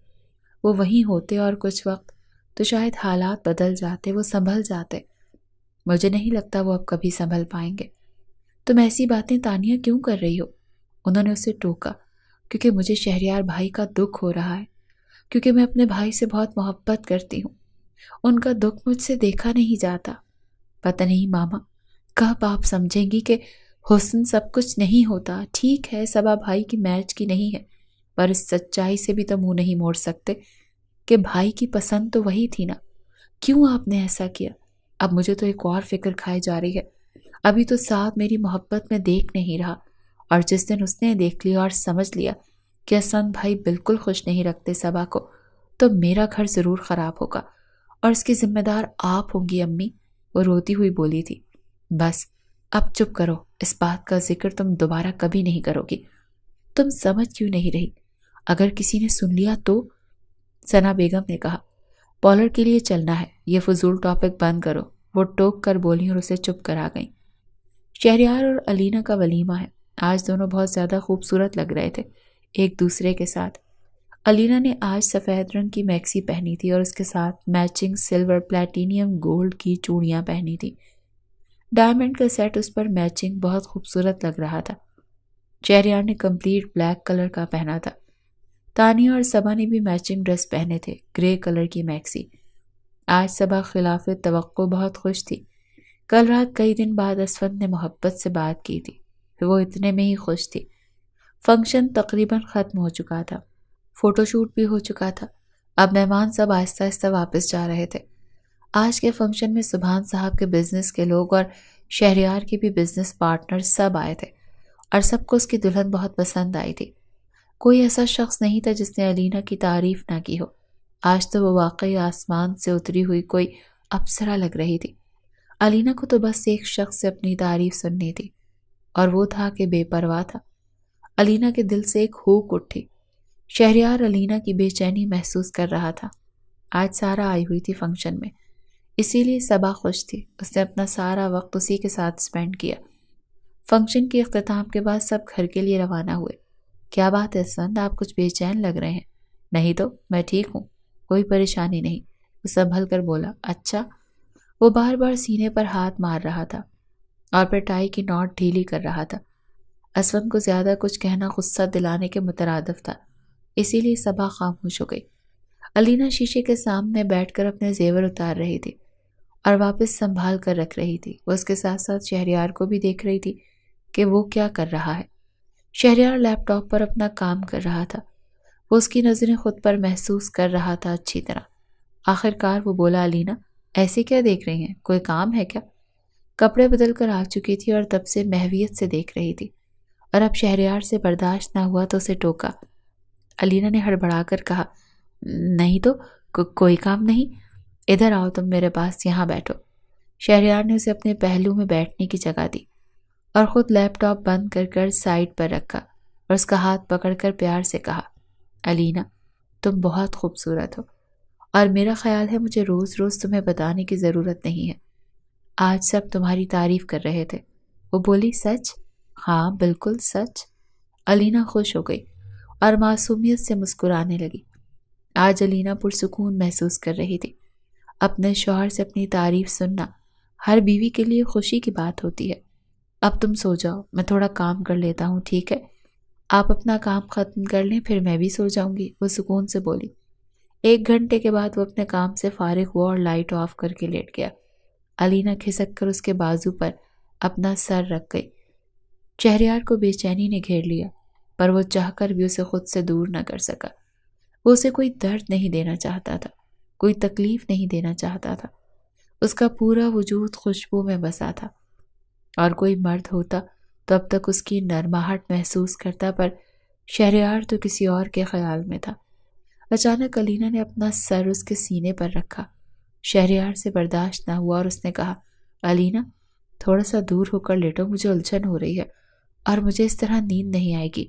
وہ وہیں ہوتے اور کچھ وقت تو شاید حالات بدل جاتے، وہ سنبھل جاتے۔ مجھے نہیں لگتا وہ اب کبھی سنبھل پائیں گے۔ تم ایسی باتیں تانیہ کیوں کر رہی ہو؟ انہوں نے اسے ٹوکا۔ کیونکہ مجھے شہریار بھائی کا دکھ ہو رہا ہے، کیونکہ میں اپنے بھائی سے بہت محبت کرتی ہوں، ان کا دکھ مجھ سے دیکھا نہیں جاتا۔ پتہ نہیں ماما کب آپ سمجھیں گی کہ حسن سب کچھ نہیں ہوتا۔ ٹھیک ہے صبا بھائی کی میچ کی نہیں ہے، پر اس سچائی سے بھی تو منہ نہیں موڑ سکتے کہ بھائی کی پسند تو وہی تھی نا۔ کیوں آپ نے ایسا کیا؟ اب مجھے تو ایک اور فکر کھائی جا رہی ہے۔ ابھی تو صاحب میری محبت میں دیکھ نہیں رہا، اور جس دن اس نے دیکھ لیا اور سمجھ لیا کہ حسن بھائی بالکل خوش نہیں رکھتے صبا کو، تو میرا گھر ضرور خراب ہوگا، اور اس کی ذمہ دار آپ ہوں گی امی، وہ روتی ہوئی بولی تھی۔ بس اب چپ کرو، اس بات کا ذکر تم دوبارہ کبھی نہیں کرو گی۔ تم سمجھ کیوں نہیں رہی؟ اگر کسی نے سن لیا تو؟ ثنا بیگم نے کہا، پارلر کے لیے چلنا ہے، یہ فضول ٹاپک بند کرو، وہ ٹوک کر بولی اور اسے چپ کرا گئیں۔ شہریار اور علینا کا ولیمہ ہے، آج دونوں بہت زیادہ خوبصورت لگ رہے تھے ایک دوسرے کے ساتھ۔ علینا نے آج سفید رنگ کی میکسی پہنی تھی اور اس کے ساتھ میچنگ سلور پلیٹینیم گولڈ کی چوڑیاں پہنی تھی، ڈائمنڈ کا سیٹ اس پر میچنگ بہت خوبصورت لگ رہا تھا۔ شہریار نے کمپلیٹ بلیک کلر کا پہنا تھا، تانیہ اور صبا نے بھی میچنگ ڈریس پہنے تھے، گرے کلر کی میکسی۔ آج صبا خلاف توقع بہت خوش تھی، کل رات کئی دن بعد اسفند نے محبت سے بات کی تھی، وہ اتنے میں ہی خوش تھی۔ فنکشن تقریباً ختم ہو چکا تھا، فوٹو شوٹ بھی ہو چکا تھا۔ اب مہمان سب آہستہ آہستہ واپس جا رہے تھے۔ آج کے فنکشن میں سبحان صاحب کے بزنس کے لوگ اور شہریار کے بھی بزنس پارٹنر سب آئے تھے، اور سب کو اس کی دلہن بہت پسند آئی تھی۔ کوئی ایسا شخص نہیں تھا جس نے علینا کی تعریف نہ کی ہو۔ آج تو وہ واقعی آسمان سے اتری ہوئی کوئی اپسرا لگ رہی تھی۔ علینا کو تو بس ایک شخص سے اپنی تعریف سننی تھی، اور وہ تھا کہ بے پرواہ تھا۔ علینا کے دل سے ایک ہوک اٹھی۔ شہریار علینا کی بے چینی محسوس کر رہا تھا۔ آج سارا آئی ہوئی تھی فنکشن میں، اسی لیے صبا خوش تھی۔ اس نے اپنا سارا وقت اسی کے ساتھ سپینڈ کیا۔ فنکشن کے اختتام کے بعد سب گھر کے لیے روانہ ہوئے۔ کیا بات ہے سند، آپ کچھ بے چین لگ رہے ہیں؟ نہیں تو، میں ٹھیک ہوں، کوئی پریشانی نہیں، وہ سنبھل کر بولا۔ اچھا؟ وہ بار بار سینے پر ہاتھ مار رہا تھا اور پھر ٹائی کی نوٹ ڈھیلی کر رہا تھا۔ اسود کو زیادہ کچھ کہنا غصہ دلانے کے مترادف تھا، اسی لیے صبا خاموش ہو گئی۔ علینا شیشے کے سامنے بیٹھ کر اپنے زیور اتار رہی تھی اور واپس سنبھال کر رکھ رہی تھی۔ وہ اس کے ساتھ ساتھ شہریار کو بھی دیکھ رہی تھی کہ وہ کیا کر رہا ہے۔ شہریار لیپ ٹاپ پر اپنا کام کر رہا تھا۔ وہ اس کی نظریں خود پر محسوس کر رہا تھا اچھی طرح۔ آخر کار وہ بولا، علینا ایسے کیا دیکھ رہی ہیں، کوئی کام ہے کیا؟ کپڑے بدل کر آ چکی تھی اور تب سے محویت سے دیکھ رہی تھی، اور اب شہریار سے برداشت نہ ہوا تو اسے ٹوکا۔ علینا نے ہڑبڑا کر کہا، نہیں تو کوئی کام نہیں، ادھر آؤ، تم میرے پاس یہاں بیٹھو۔ شہریار نے اسے اپنے پہلو میں بیٹھنے کی جگہ دی اور خود لیپ ٹاپ بند کر سائیڈ پر رکھا اور اس کا ہاتھ پکڑ کر پیار سے کہا، علینا تم بہت خوبصورت ہو، اور میرا خیال ہے مجھے روز روز تمہیں بتانے کی ضرورت نہیں ہے۔ آج سب تمہاری تعریف کر رہے تھے۔ وہ بولی، سچ؟ ہاں بالکل سچ۔ علینا خوش ہو گئی اور معصومیت سے مسکرانے لگی۔ آج علینا پرسکون محسوس کر رہی تھی۔ اپنے شوہر سے اپنی تعریف سننا ہر بیوی کے لیے خوشی کی بات ہوتی ہے۔ اب تم سو جاؤ، میں تھوڑا کام کر لیتا ہوں، ٹھیک ہے؟ آپ اپنا کام ختم کر لیں، پھر میں بھی سو جاؤں گی، وہ سکون سے بولی۔ 1 گھنٹے کے بعد وہ اپنے کام سے فارغ ہوا اور لائٹ آف کر کے لیٹ گیا۔ علینا کھسک کر اس کے بازو پر اپنا سر رکھ گئی۔ شہریار کو بے چینی نے گھیر لیا، پر وہ چاہ کر بھی اسے خود سے دور نہ کر سکا۔ وہ اسے کوئی درد نہیں دینا چاہتا تھا، کوئی تکلیف نہیں دینا چاہتا تھا۔ اس کا پورا وجود خوشبو میں بسا تھا، اور کوئی مرد ہوتا تو اب تک اس کی نرماہٹ محسوس کرتا، پر شہریار تو کسی اور کے خیال میں تھا۔ اچانک علینا نے اپنا سر اس کے سینے پر رکھا۔ شہریار سے برداشت نہ ہوا اور اس نے کہا، علینا تھوڑا سا دور ہو کر لیٹو، مجھے الجھن ہو رہی ہے اور مجھے اس طرح نیند نہیں آئے گی۔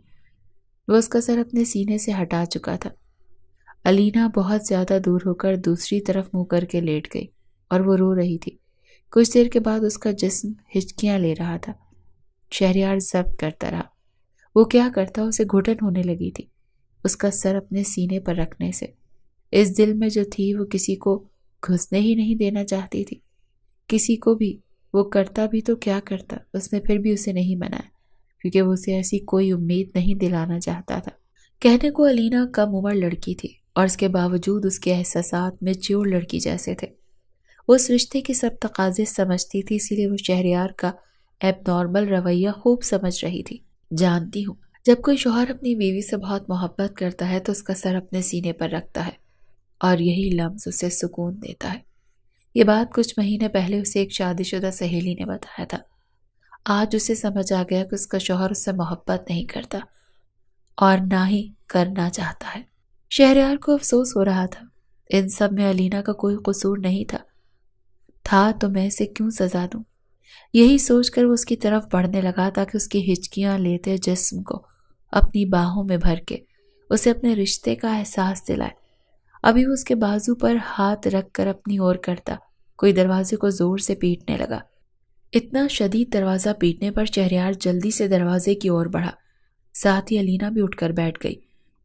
وہ اس کا سر اپنے سینے سے ہٹا چکا تھا۔ علینا بہت زیادہ دور ہو کر دوسری طرف منہ کر کے لیٹ گئی اور وہ رو رہی تھی۔ کچھ دیر کے بعد اس کا جسم ہچکیاں لے رہا تھا۔ شہریار ضبط کرتا رہا۔ وہ کیا کرتا، اسے گھٹن ہونے لگی تھی اس کا سر اپنے سینے پر رکھنے سے۔ اس دل میں جو تھی وہ کسی کو گھسنے ہی نہیں دینا چاہتی تھی۔ کسی کو بھی وہ کرتا بھی تو کیا کرتا، اس نے پھر بھی اسے نہیں منایا، کیونکہ وہ اسے ایسی کوئی امید نہیں دلانا چاہتا تھا۔ کہنے کو علینا کم عمر لڑکی تھی، اور اس کے باوجود اس کے احساسات میچور لڑکی جیسے تھے۔ وہ اس رشتے کے سب تقاضے سمجھتی تھی، اسی لیے وہ شہریار کا ایب نارمل رویہ خوب سمجھ رہی تھی۔ جانتی ہوں، جب کوئی شوہر اپنی بیوی سے بہت محبت کرتا ہے تو اس کا سر اپنے سینے پر رکھتا ہے، اور یہی لمس اسے سکون دیتا ہے۔ یہ بات کچھ مہینے پہلے اسے ایک شادی شدہ سہیلی نے بتایا تھا۔ آج اسے سمجھ آ گیا کہ اس کا شوہر اس سے محبت نہیں کرتا اور نہ ہی کرنا چاہتا ہے۔ شہریار کو افسوس ہو رہا تھا، ان سب میں علینا کا کوئی قصور نہیں تھا تو میں اسے کیوں سزا دوں؟ یہی سوچ کر وہ اس کی طرف بڑھنے لگا تاکہ اس کی ہچکیاں لیتے جسم کو اپنی باہوں میں بھر کے اسے اپنے رشتے کا احساس دلائے۔ ابھی وہ اس کے بازو پر ہاتھ رکھ کر اپنی اور کرتا، کوئی دروازے کو زور سے پیٹنے لگا۔ اتنا شدید دروازہ پیٹنے پر شہریار جلدی سے دروازے کی اور بڑھا۔ ساتھ ہی علینا بھی اٹھ کر بیٹھ گئی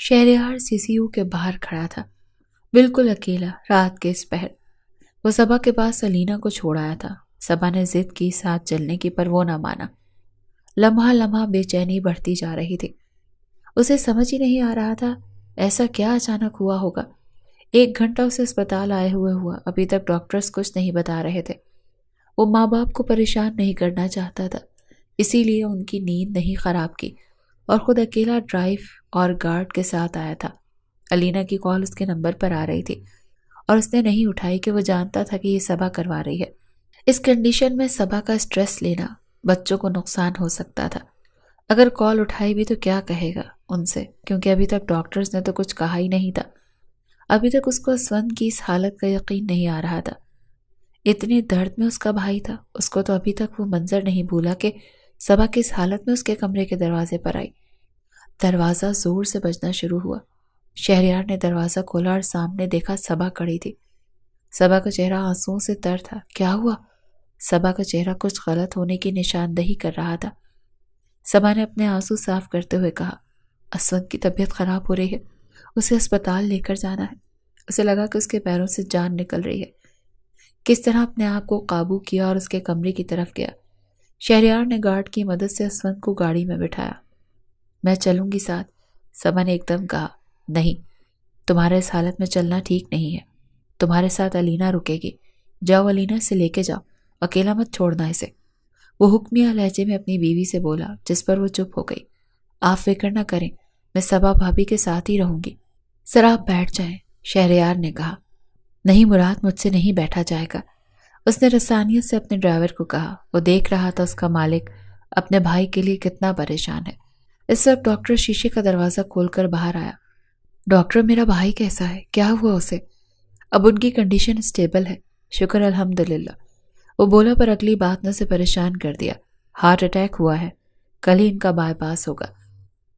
شہریار CCU کے باہر کھڑا تھا، بالکل اکیلا، رات کے اس پہر۔ وہ صبا کے پاس علینا کو چھوڑ آیا تھا۔ صبا نے ضد کی ساتھ چلنے کی، پر وہ نہ مانا۔ لمحہ لمحہ بے چینی بڑھتی جا رہی تھی۔ اسے سمجھ ہی نہیں آ رہا تھا ایسا کیا اچانک ہوا ہوگا۔ 1 گھنٹہ اسے اسپتال آئے ہوئے ہوا، ابھی تک ڈاکٹرز کچھ نہیں بتا رہے تھے۔ وہ ماں باپ کو پریشان نہیں کرنا چاہتا تھا، اسی لیے ان کی نیند نہیں خراب کی اور خود اکیلا ڈرائیو اور گارڈ کے ساتھ آیا تھا۔ علینا کی کال اس کے نمبر پر آ رہی تھی اور اس نے نہیں اٹھائی کہ وہ جانتا تھا کہ یہ صبا کروا رہی ہے۔ اس کنڈیشن میں صبا کا سٹریس لینا بچوں کو نقصان ہو سکتا تھا۔ اگر کال اٹھائی بھی تو کیا کہے گا ان سے، کیونکہ ابھی تک ڈاکٹرز نے تو کچھ کہا ہی نہیں تھا۔ ابھی تک اس کو اسوند کی اس حالت کا یقین نہیں آ رہا تھا۔ اتنے درد میں اس کا بھائی تھا، اس کو تو ابھی تک وہ منظر نہیں بھولا کہ صبا کس حالت میں اس کے کمرے کے دروازے پر آئی۔ دروازہ زور سے بجنا شروع ہوا۔ شہریار نے دروازہ کھولا اور سامنے دیکھا صبا کھڑی تھی۔ صبا کا چہرہ آنسوؤں سے تر تھا۔ کیا ہوا؟ صبا کا چہرہ کچھ غلط ہونے کی نشاندہی کر رہا تھا۔ صبا نے اپنے آنسو صاف کرتے ہوئے کہا، اسود کی طبیعت خراب ہو رہی ہے، اسے اسپتال لے کر جانا ہے۔ اسے لگا کہ اس کے پیروں سے جان نکل رہی ہے۔ کس طرح اپنے آپ کو قابو کیا اور اس کے کمرے کی طرف گیا۔ شہریار نے گارڈ کی مدد سے اسود کو گاڑی میں بٹھایا۔ میں چلوں گی ساتھ، صبا نے ایک دم کہا۔ نہیں، تمہارے اس حالت میں چلنا ٹھیک نہیں ہے۔ تمہارے ساتھ علینا رکے گی۔ جاؤ علینا سے لے کے جاؤ، اکیلا مت چھوڑنا اسے، وہ حکمیہ لہجے میں اپنی بیوی سے بولا، جس پر وہ چپ ہو گئی۔ آپ فکر نہ کریں، میں صبا بھابھی کے ساتھ ہی رہوں گی۔ سر آپ بیٹھ جائیں، شہریار نے کہا۔ نہیں مراد، مجھ سے نہیں بیٹھا جائے گا، اس نے رسانیت سے اپنے ڈرائیور کو کہا۔ وہ دیکھ رہا تھا اس کا مالک اپنے بھائی کے لیے کتنا پریشان ہے۔ اس وقت ڈاکٹر شیشے کا دروازہ کھول کر باہر آیا۔ ڈاکٹر، میرا بھائی کیسا ہے؟ کیا ہوا اسے؟ اب ان کی کنڈیشن اسٹیبل ہے، شکر الحمدللہ، وہ بولا، پر اگلی بات نے اسے پریشان کر دیا۔ ہارٹ اٹیک ہوا ہے، کل ہی ان کا بائی پاس ہوگا۔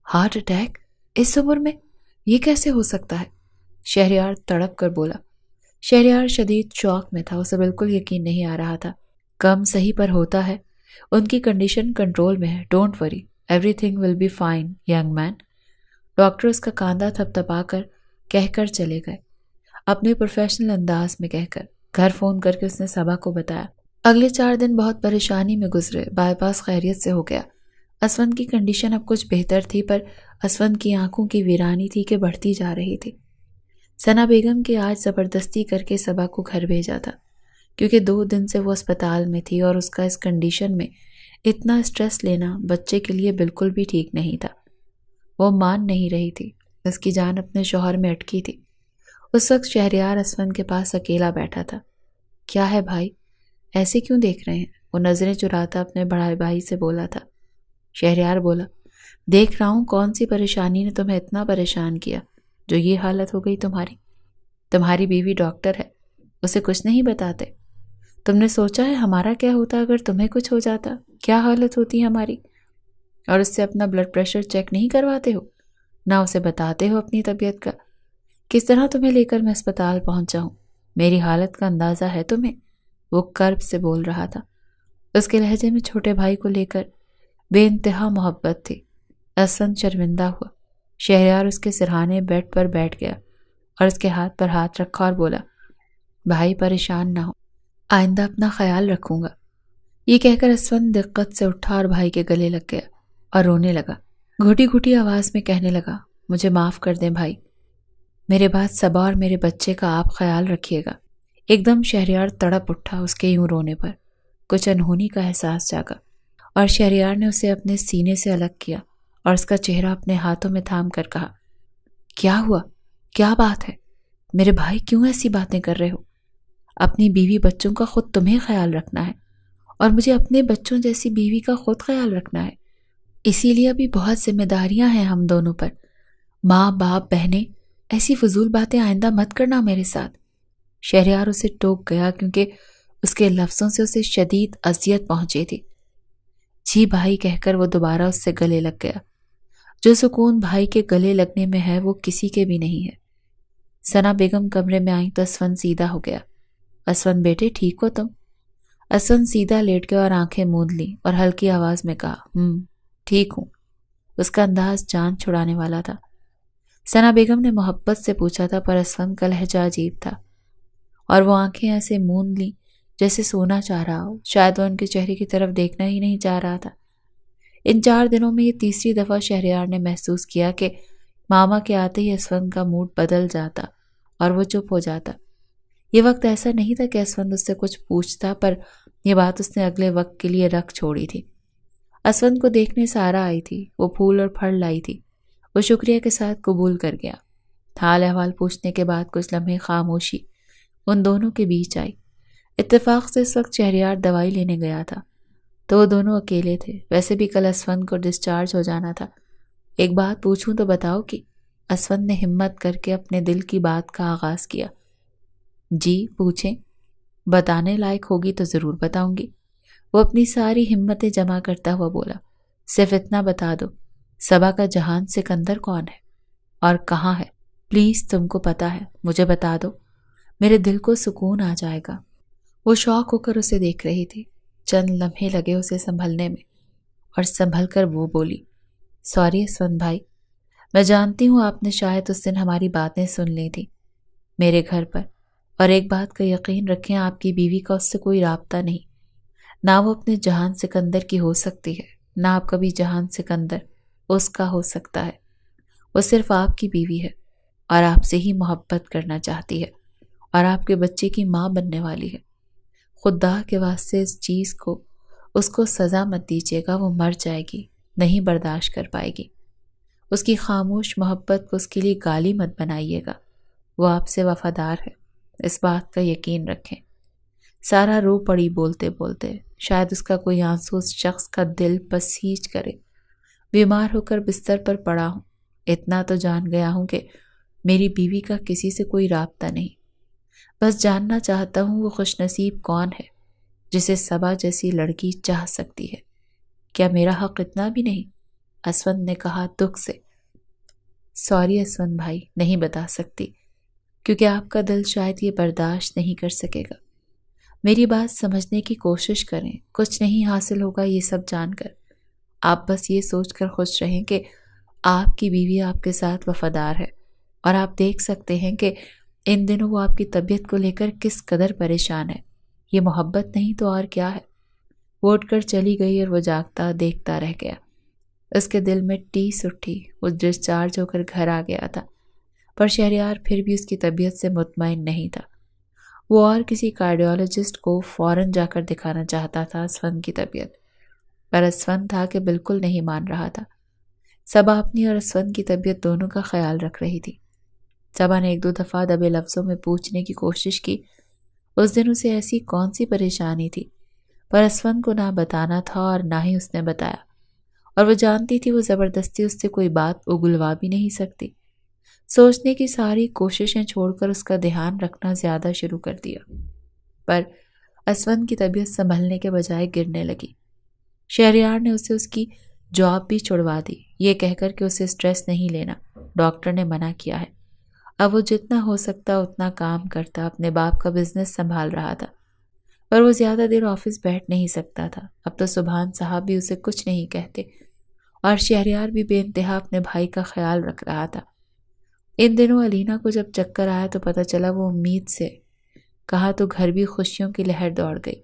Heart attack? اس عمر میں؟ یہ کیسے ہو سکتا ہے؟ شہریار تڑپ کر بولا۔ شہریار شدید شوق میں تھا، اسے بالکل یقین نہیں آ رہا تھا۔ کم صحیح پر ہوتا ہے، ان کی کنڈیشن کنٹرول میں ہے، don't worry, everything will be fine young man. Doctor اس کا کاندھا تھپتھپا کر کہہ کر چلے گئے، اپنے پروفیشنل انداز میں کہہ کر۔ گھر فون کر کے اس نے صبا کو بتایا۔ اگلے 4 دن بہت پریشانی میں گزرے۔ بائی پاس خیریت سے ہو گیا۔ اسود کی کنڈیشن اب کچھ بہتر تھی، پر اسود کی آنکھوں کی ویرانی تھی کہ بڑھتی جا رہی تھی۔ ثنا بیگم کے آج زبردستی کر کے صبا کو گھر بھیجا تھا، کیونکہ 2 دن سے وہ اسپتال میں تھی اور اس کا اس کنڈیشن میں اتنا سٹریس لینا بچے کے لیے بالکل بھی ٹھیک نہیں تھا۔ وہ مان نہیں رہی تھی، اس کی جان اپنے شوہر میں اٹکی تھی۔ اس وقت شہریار اسود کے پاس اکیلا بیٹھا تھا۔ کیا ہے بھائی، ایسے کیوں دیکھ رہے ہیں؟ وہ نظریں چراتا اپنے بڑے بھائی سے بولا تھا۔ شہریار بولا، دیکھ رہا ہوں کون سی پریشانی نے تمہیں اتنا پریشان کیا جو یہ حالت ہو گئی تمہاری۔ تمہاری بیوی ڈاکٹر ہے، اسے کچھ نہیں بتاتے؟ تم نے سوچا ہے ہمارا کیا ہوتا اگر تمہیں کچھ ہو جاتا؟ کیا حالت ہوتی ہماری؟ اور اس سے اپنا بلڈ پریشر چیک نہیں کرواتے ہو، نہ اسے بتاتے ہو اپنی طبیعت کا؟ کس طرح تمہیں لے کر میں اسپتال پہنچا ہوں؟ میری حالت کا اندازہ ہے تمہیں؟ وہ کرب سے بول رہا تھا۔ اس کے لہجے میں چھوٹے بھائی کو لے کر بے انتہا محبت تھی۔ اسود شرمندہ ہوا۔ شہریار اس کے سرہانے بیڈ پر بیٹھ گیا اور اس کے ہاتھ پر ہاتھ رکھا اور بولا، بھائی پریشان نہ ہو، آئندہ اپنا خیال رکھوں گا۔ یہ کہہ کر اسود دقت سے اٹھا اور بھائی کے گلے لگ گیا اور رونے لگا۔ گھٹی گھٹی آواز میں کہنے لگا، مجھے معاف کر دیں بھائی، میرے بعد صبا اور میرے بچے کا آپ خیال رکھیے گا۔ ایک دم شہریار تڑپ اٹھا اس کے یوں رونے پر۔ کچھ انہونی کا احساس جاگا اور شہریار نے اسے اپنے سینے سے الگ کیا اور اس کا چہرہ اپنے ہاتھوں میں تھام کر کہا، کیا ہوا؟ کیا بات ہے؟ میرے بھائی کیوں ایسی باتیں کر رہے ہو؟ اپنی بیوی بچوں کا خود تمہیں خیال رکھنا ہے اور مجھے اپنے بچوں جیسی بیوی کا خود خیال رکھنا ہے۔ اسی لیے ابھی بہت ذمہ داریاں ہیں ہم دونوں پر۔ ماں باپ بہنیں، ایسی فضول باتیں آئندہ مت کرنا میرے ساتھ۔ شہریار اسے ٹوک گیا کیونکہ اس کے لفظوں سے اسے شدید اذیت پہنچی تھی۔ جی بھائی کہہ کر وہ دوبارہ اس سے گلے لگ گیا۔ جو سکون بھائی کے گلے لگنے میں ہے وہ کسی کے بھی نہیں ہے۔ ثنا بیگم کمرے میں آئیں تو اسود سیدھا ہو گیا۔ اسود بیٹے ٹھیک ہو تم؟ اسود سیدھا لیٹ گیا اور آنکھیں موند لی اور ہلکی آواز میں کہا، ٹھیک ہوں۔ اس کا انداز جان چھڑانے والا تھا۔ ثنا بیگم نے محبت سے پوچھا تھا، پر اسود کا لہجہ عجیب تھا اور وہ آنکھیں ایسے موند لی جیسے سونا چاہ رہا ہو۔ شاید وہ ان کے چہرے کی طرف دیکھنا ہی نہیں چاہ رہا تھا۔ ان 4 دنوں میں یہ تیسری دفعہ شہریار نے محسوس کیا کہ ماما کے آتے ہی اسود کا موڈ بدل جاتا اور وہ چپ ہو جاتا۔ یہ وقت ایسا نہیں تھا کہ اسود اس سے کچھ پوچھتا، پر یہ بات اس نے اگلے وقت کے لیے رکھ چھوڑی تھی۔ اسفند کو دیکھنے سارا آئی تھی، وہ پھول اور پھل لائی تھی۔ وہ شکریہ کے ساتھ قبول کر گیا۔ حال احوال پوچھنے کے بعد کچھ لمحے خاموشی ان دونوں کے بیچ آئی۔ اتفاق سے اس وقت شہریار دوائی لینے گیا تھا تو وہ دونوں اکیلے تھے۔ ویسے بھی کل اسفند کو ڈسچارج ہو جانا تھا۔ ایک بات پوچھوں تو بتاؤ کہ اسفند نے ہمت کر کے اپنے دل کی بات کا آغاز کیا۔ جی پوچھیں، بتانے لائق ہوگی تو ضرور بتاؤں گی، وہ اپنی ساری ہمتیں جمع کرتا ہوا بولا۔ صرف اتنا بتا دو، صبا کا جہان سکندر کون ہے اور کہاں ہے؟ پلیز تم کو پتا ہے، مجھے بتا دو، میرے دل کو سکون آ جائے گا۔ وہ شوق ہو کر اسے دیکھ رہی تھی۔ چند لمحے لگے اسے سنبھلنے میں اور سنبھل کر وہ بولی، سوری اسفند بھائی، میں جانتی ہوں آپ نے شاید اس دن ہماری باتیں سن لی تھی میرے گھر پر، اور ایک بات کا یقین رکھیں، آپ کی بیوی کا اس سے کوئی رابطہ نہیں، نہ وہ اپنے جہان سکندر کی ہو سکتی ہے، نہ آپ کا بھی جہان سکندر اس کا ہو سکتا ہے۔ وہ صرف آپ کی بیوی ہے اور آپ سے ہی محبت کرنا چاہتی ہے اور آپ کے بچے کی ماں بننے والی ہے۔ خدا کے واسطے اس چیز کو، اس کو سزا مت دیجیے گا، وہ مر جائے گی، نہیں برداشت کر پائے گی۔ اس کی خاموش محبت کو اس کے لیے گالی مت بنائیے گا، وہ آپ سے وفادار ہے، اس بات کا یقین رکھیں۔ سارا رو پڑی بولتے بولتے، شاید اس کا کوئی آنسو اس شخص کا دل بسیج کرے۔ بیمار ہو کر بستر پر پڑا ہوں، اتنا تو جان گیا ہوں کہ میری بیوی کا کسی سے کوئی رابطہ نہیں۔ بس جاننا چاہتا ہوں وہ خوش نصیب کون ہے جسے صبا جیسی لڑکی چاہ سکتی ہے۔ کیا میرا حق اتنا بھی نہیں؟ اسفند نے کہا دکھ سے۔ سوری اسفند بھائی، نہیں بتا سکتی، کیونکہ آپ کا دل شاید یہ برداشت نہیں کر سکے گا۔ میری بات سمجھنے کی کوشش کریں، کچھ نہیں حاصل ہوگا یہ سب جان کر۔ آپ بس یہ سوچ کر خوش رہیں کہ آپ کی بیوی آپ کے ساتھ وفادار ہے، اور آپ دیکھ سکتے ہیں کہ ان دنوں وہ آپ کی طبیعت کو لے کر کس قدر پریشان ہے۔ یہ محبت نہیں تو اور کیا ہے؟ وہ اٹھ کر چلی گئی اور وہ جاگتا دیکھتا رہ گیا۔ اس کے دل میں ٹیس اٹھی۔ وہ ڈسچارج ہو کر گھر آ گیا تھا، پر شہریار پھر بھی اس کی طبیعت سے مطمئن نہیں تھا۔ وہ اور کسی کارڈیولوجسٹ کو فوراً جا کر دکھانا چاہتا تھا اسفند کی طبیعت، پر اسفند تھا کہ بالکل نہیں مان رہا تھا۔ صبا اپنی اور اسفند کی طبیعت دونوں کا خیال رکھ رہی تھی۔ صبا نے ایک دو دفعہ دبے لفظوں میں پوچھنے کی کوشش کی اس دن اسے ایسی کون سی پریشانی تھی، پر اسفند کو نہ بتانا تھا اور نہ ہی اس نے بتایا، اور وہ جانتی تھی وہ زبردستی اس سے کوئی بات اگلوا بھی نہیں سکتی۔ سوچنے کی ساری کوششیں چھوڑ کر اس کا دھیان رکھنا زیادہ شروع کر دیا، پر اسفند کی طبیعت سنبھلنے کے بجائے گرنے لگی۔ شہریار نے اسے اس کی جاب بھی چھڑوا دی، یہ کہہ کر کہ اسے سٹریس نہیں لینا، ڈاکٹر نے منع کیا ہے۔ اب وہ جتنا ہو سکتا اتنا کام کرتا، اپنے باپ کا بزنس سنبھال رہا تھا، پر وہ زیادہ دیر آفس بیٹھ نہیں سکتا تھا۔ اب تو سبحان صاحب بھی اسے کچھ نہیں کہتے، اور شہریار بھی بے انتہا اپنے بھائی کا خیال رکھ رہا تھا۔ ان دنوں علینا کو جب چکر آیا تو پتہ چلا وہ امید سے کہا تو گھر بھی خوشیوں کی لہر دوڑ گئی۔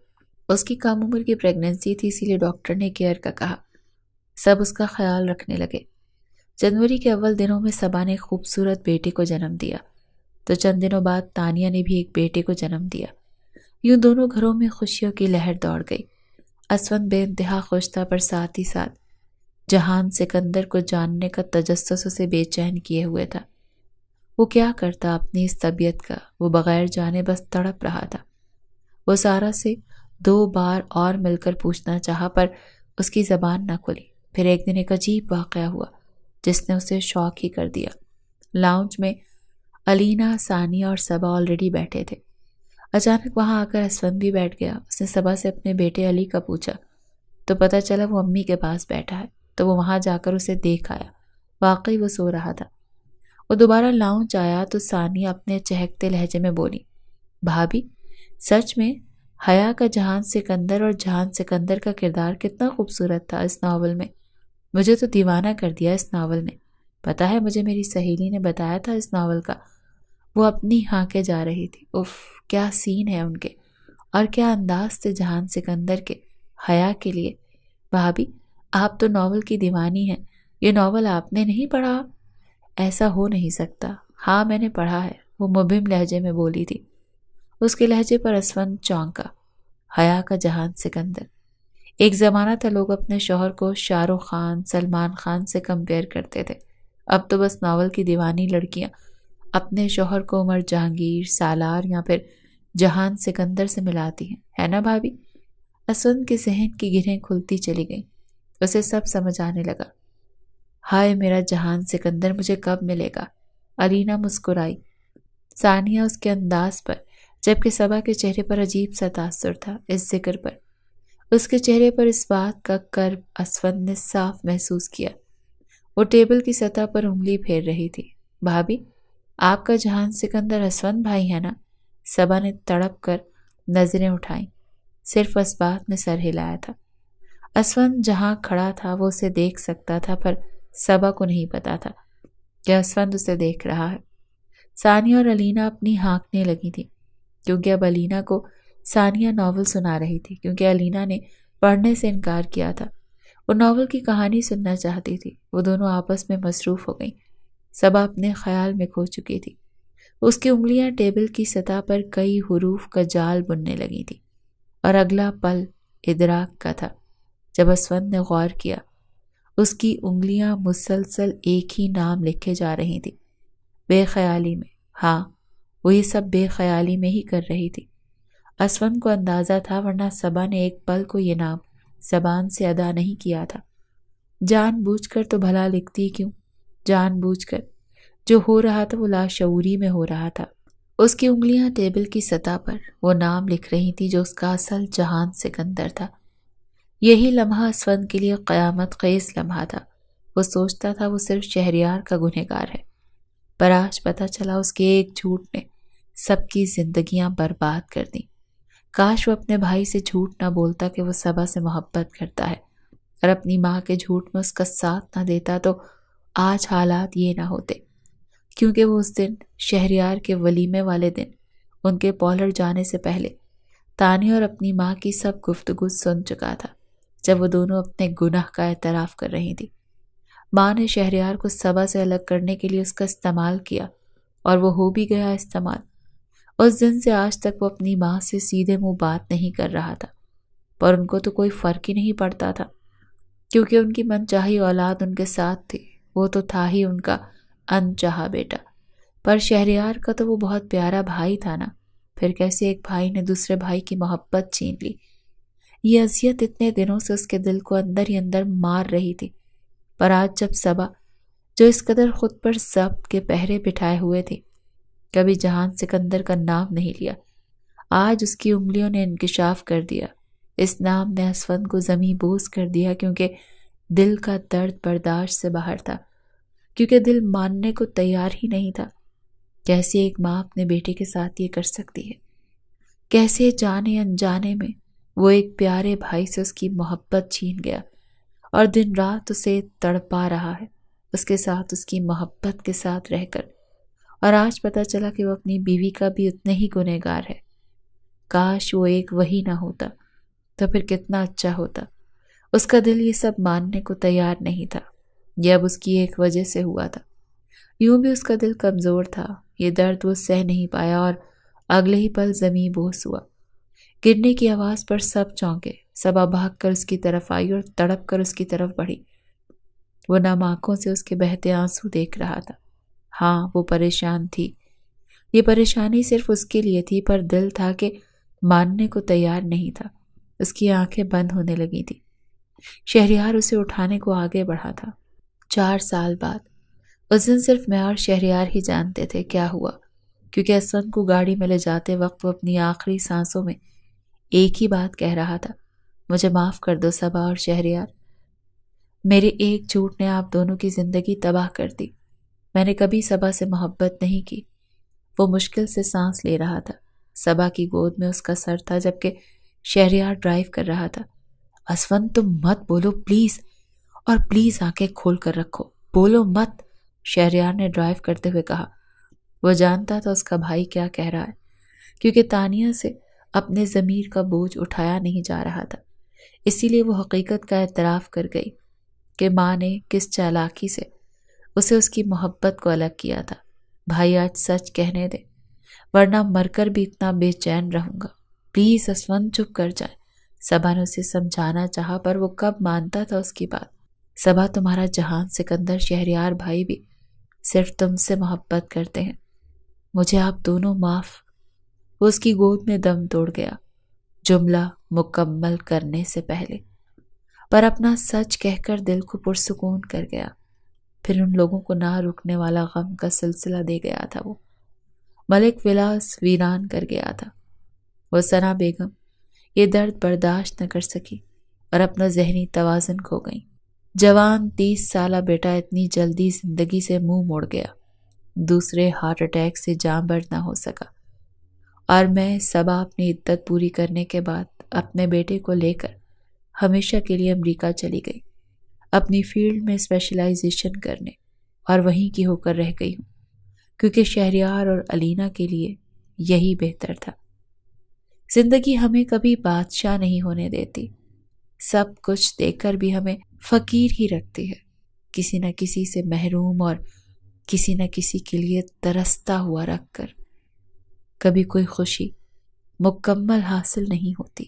اس کی کم عمر کی پریگننسی تھی، اسی لیے ڈاکٹر نے کیئر کا کہا۔ سب اس کا خیال رکھنے لگے۔ جنوری کے اول دنوں میں صبا نے ایک خوبصورت بیٹے کو جنم دیا، تو چند دنوں بعد تانیہ نے بھی ایک بیٹے کو جنم دیا۔ یوں دونوں گھروں میں خوشیوں کی لہر دوڑ گئی۔ اسفند بے انتہا خوش تھا، پر ساتھ ہی ساتھ جہان سکندر کو جاننے کا تجسس اسے بے چین کیے ہوئے تھا۔ وہ کیا کرتا اپنی اس طبیعت کا؟ وہ بغیر جانے بس تڑپ رہا تھا۔ وہ سارا سے 2 بار اور مل کر پوچھنا چاہا، پر اس کی زبان نہ کھلی۔ پھر ایک دن ایک عجیب واقعہ ہوا جس نے اسے شوق ہی کر دیا۔ لاؤنج میں علینا، ثانیہ اور صبا آلریڈی بیٹھے تھے۔ اچانک وہاں آ کر اسفند بھی بیٹھ گیا۔ اس نے صبا سے اپنے بیٹے علی کا پوچھا تو پتہ چلا وہ امی کے پاس بیٹھا ہے، تو وہ وہاں جا کر اسے دیکھ آیا۔ واقعی وہ سو رہا تھا۔ وہ دوبارہ لاؤنج آیا تو ثانیہ اپنے چہکتے لہجے میں بولی، بھابھی سچ میں حیا کا جہان سکندر اور جہان سکندر کا کردار کتنا خوبصورت تھا اس ناول میں۔ مجھے تو دیوانہ کر دیا اس ناول نے۔ پتہ ہے مجھے میری سہیلی نے بتایا تھا اس ناول کا۔ وہ اپنی ہانکیں جا رہی تھی۔ اف، کیا سین ہے ان کے، اور کیا انداز تھے جہان سکندر کے حیا کے لیے۔ بھابھی آپ تو ناول کی دیوانی ہیں، یہ ناول آپ نے نہیں پڑھا؟ ایسا ہو نہیں سکتا۔ ہاں میں نے پڑھا ہے، وہ مبہم لہجے میں بولی تھی۔ اس کے لہجے پر اسفند چونکا۔ حیا کا جہان سکندر، ایک زمانہ تھا لوگ اپنے شوہر کو شاہ رخ خان، سلمان خان سے کمپیئر کرتے تھے۔ اب تو بس ناول کی دیوانی لڑکیاں اپنے شوہر کو عمر جہانگیر، سالار یا پھر جہان سکندر سے ملاتی ہیں، ہے نا بھابھی؟ اسود کے ذہن کی گرہیں کھلتی چلی گئیں۔ اسے سب سمجھ آنے لگا۔ ہائے میرا جہان سکندر مجھے کب ملے گا؟ علینا مسکرائی، ثانیہ اس کے انداز پر، جبکہ صبا کے چہرے پر عجیب سا تاثر تھا اس ذکر پر۔ اس کے چہرے پر اس بات کا کرب اسود نے صاف محسوس کیا۔ وہ ٹیبل کی سطح پر انگلی پھیر رہی تھی۔ بھابھی، آپ کا جہان سکندر اسود بھائی ہے نا؟ صبا نے تڑپ کر نظریں اٹھائیں۔ صرف اسبات نے سر ہلایا تھا۔ اسود جہاں کھڑا تھا وہ اسے دیکھ سکتا تھا، پر صبا کو نہیں پتا تھا کہ اسود اسے دیکھ رہا ہے۔ ثانیہ اور علینا اپنی ہانکنے لگی تھی، کیونکہ اب علینا کو ثانیہ ناول سنا رہی تھی، کیونکہ علینا نے پڑھنے سے انکار کیا تھا۔ وہ ناول کی کہانی سننا چاہتی تھی۔ وہ دونوں آپس میں مصروف ہو گئیں۔ صبا اپنے خیال میں کھو چکی تھی۔ اس کی انگلیاں ٹیبل کی سطح پر کئی حروف کا جال بننے لگی تھی، اور اگلا پل ادراک کا تھا جب اسود نے غور کیا۔ اس کی انگلیاں مسلسل ایک ہی نام لکھے جا رہی تھی، بے خیالی میں۔ ہاں، وہ یہ سب بے خیالی میں ہی کر رہی تھی۔ اسود کو اندازہ تھا، ورنہ صبا نے ایک پل کو یہ نام زبان سے ادا نہیں کیا تھا۔ جان بوجھ کر تو بھلا لکھتی کیوں؟ جان بوجھ کر جو ہو رہا تھا وہ لاشعوری میں ہو رہا تھا۔ اس کی انگلیاں ٹیبل کی سطح پر وہ نام لکھ رہی تھی جو اس کا اصل جہان سکندر تھا۔ یہی لمحہ اسود کے لیے قیامت خیز لمحہ تھا۔ وہ سوچتا تھا وہ صرف شہریار کا گنہگار ہے، پر آج پتہ چلا اس کے ایک جھوٹ نے سب کی زندگیاں برباد کر دیں۔ کاش وہ اپنے بھائی سے جھوٹ نہ بولتا کہ وہ صبا سے محبت کرتا ہے، اور اپنی ماں کے جھوٹ میں اس کا ساتھ نہ دیتا تو آج حالات یہ نہ ہوتے، کیونکہ وہ اس دن شہریار کے ولیمے والے دن ان کے پولر جانے سے پہلے تانیہ اور اپنی ماں کی سب گفتگو سن چکا تھا، جب وہ دونوں اپنے گناہ کا اعتراف کر رہی تھی۔ ماں نے شہریار کو صبا سے الگ کرنے کے لیے اس کا استعمال کیا، اور وہ ہو بھی گیا استعمال۔ اس دن سے آج تک وہ اپنی ماں سے سیدھے منہ بات نہیں کر رہا تھا، پر ان کو تو کوئی فرق ہی نہیں پڑتا تھا، کیونکہ ان کی من چاہی اولاد ان کے ساتھ تھی۔ وہ تو تھا ہی ان کا انچاہا بیٹا، پر شہریار کا تو وہ بہت پیارا بھائی تھا نا۔ پھر کیسے ایک بھائی نے دوسرے بھائی کی محبت چھین لی؟ یہ اذیت اتنے دنوں سے اس کے دل کو اندر ہی اندر مار رہی تھی، پر آج جب صبا، جو اس قدر خود پر ضبط کے پہرے بٹھائے ہوئے تھی، کبھی جہان سکندر کا نام نہیں لیا، آج اس کی انگلیوں نے انکشاف کر دیا۔ اس نام نے اسود کو زمیں بوس کر دیا، کیونکہ دل کا درد برداشت سے باہر تھا، کیونکہ دل ماننے کو تیار ہی نہیں تھا۔ کیسے ایک ماں اپنے بیٹے کے ساتھ یہ کر سکتی ہے؟ کیسے جانے انجانے میں وہ ایک پیارے بھائی سے اس کی محبت چھین گیا، اور دن رات اسے تڑپا رہا ہے، اس کے ساتھ اس کی محبت کے ساتھ رہ کر، اور آج پتہ چلا کہ وہ اپنی بیوی کا بھی اتنے ہی گنہگار ہے۔ کاش وہ ایک وہی نہ ہوتا تو پھر کتنا اچھا ہوتا۔ اس کا دل یہ سب ماننے کو تیار نہیں تھا۔ یہ اب اس کی ایک وجہ سے ہوا تھا۔ یوں بھی اس کا دل کمزور تھا، یہ درد وہ سہ نہیں پایا، اور اگلے ہی پل زمیں بوس ہوا۔ گرنے کی آواز پر سب چونکے۔ صبا بھاگ کر اس کی طرف آئی اور تڑپ کر اس کی طرف بڑھی۔ وہ نم آنکھوں سے اس کے بہتے آنسو دیکھ رہا تھا۔ ہاں، وہ پریشان تھی۔ یہ پریشانی صرف اس کے لیے تھی، پر دل تھا کہ ماننے کو تیار نہیں تھا۔ اس کی آنکھیں بند ہونے لگی تھی۔ شہریار اسے اٹھانے کو آگے بڑھا تھا۔ 4 سال بعد اس دن صرف میں اور شہریار ہی جانتے تھے کیا ہوا، کیونکہ اسود کو گاڑی میں لے جاتے وقت وہ اپنی آخری سانسوں میں ایک ہی بات کہہ رہا تھا، مجھے معاف کر دو صبا اور شہریار۔ میرے ایک جھوٹ نے آپ دونوں کی زندگی تباہ کر دی۔ میں نے کبھی صبا سے محبت نہیں کی۔ وہ مشکل سے سانس لے رہا تھا۔ صبا کی گود میں اس کا سر تھا، جبکہ شہریار ڈرائیو کر رہا تھا۔ اسود تم مت بولو پلیز، اور پلیز آنکھیں کھول کر رکھو، بولو مت، شہریار نے ڈرائیو کرتے ہوئے کہا۔ وہ جانتا تھا اس کا بھائی کیا کہہ رہا ہے، کیونکہ تانیہ سے اپنے ضمیر کا بوجھ اٹھایا نہیں جا رہا تھا۔ اسی لیے وہ حقیقت کا اعتراف کر گئی کہ ماں نے کس چالاکی سے اسے اس کی محبت کو الگ کیا تھا۔ بھائی آج سچ کہنے دے، ورنہ مر کر بھی اتنا بے چین رہوں گا۔ پلیز اسود چپ کر جائیں، صبا نے اسے سمجھانا چاہا پر وہ کب مانتا تھا اس کی بات۔ صبا، تمہارا جہان سکندر شہریار بھائی بھی صرف تم سے محبت کرتے ہیں، مجھے آپ دونوں معاف۔ وہ اس کی گود میں دم توڑ گیا جملہ مکمل کرنے سے پہلے، پر اپنا سچ کہہ کر دل کو پرسکون کر گیا۔ پھر ان لوگوں کو نہ رکنے والا غم کا سلسلہ دے گیا تھا۔ وہ ملک ولاس ویران کر گیا تھا۔ وہ ثنا بیگم یہ درد برداشت نہ کر سکی اور اپنا ذہنی توازن کھو گئی۔ جوان 30 سالہ بیٹا اتنی جلدی زندگی سے منہ موڑ گیا، دوسرے ہارٹ اٹیک سے جاں بر نہ ہو سکا، اور میں صبا اپنی عدت پوری کرنے کے بعد اپنے بیٹے کو لے کر ہمیشہ کے لیے امریکہ چلی گئی، اپنی فیلڈ میں اسپیشلائزیشن کرنے، اور وہیں کی ہو کر رہ گئی ہوں، کیونکہ شہریار اور علینا کے لیے یہی بہتر تھا۔ زندگی ہمیں کبھی بادشاہ نہیں ہونے دیتی، سب کچھ دے کر بھی ہمیں فقیر ہی رکھتی ہے، کسی نہ کسی سے محروم اور کسی نہ کسی کے لیے ترستا ہوا رکھ کر۔ کبھی کوئی خوشی مکمل حاصل نہیں ہوتی،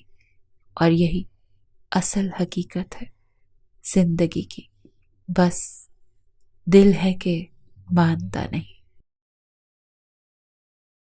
اور یہی اصل حقیقت ہے زندگی کی، بس دل ہے کہ مانتا نہیں۔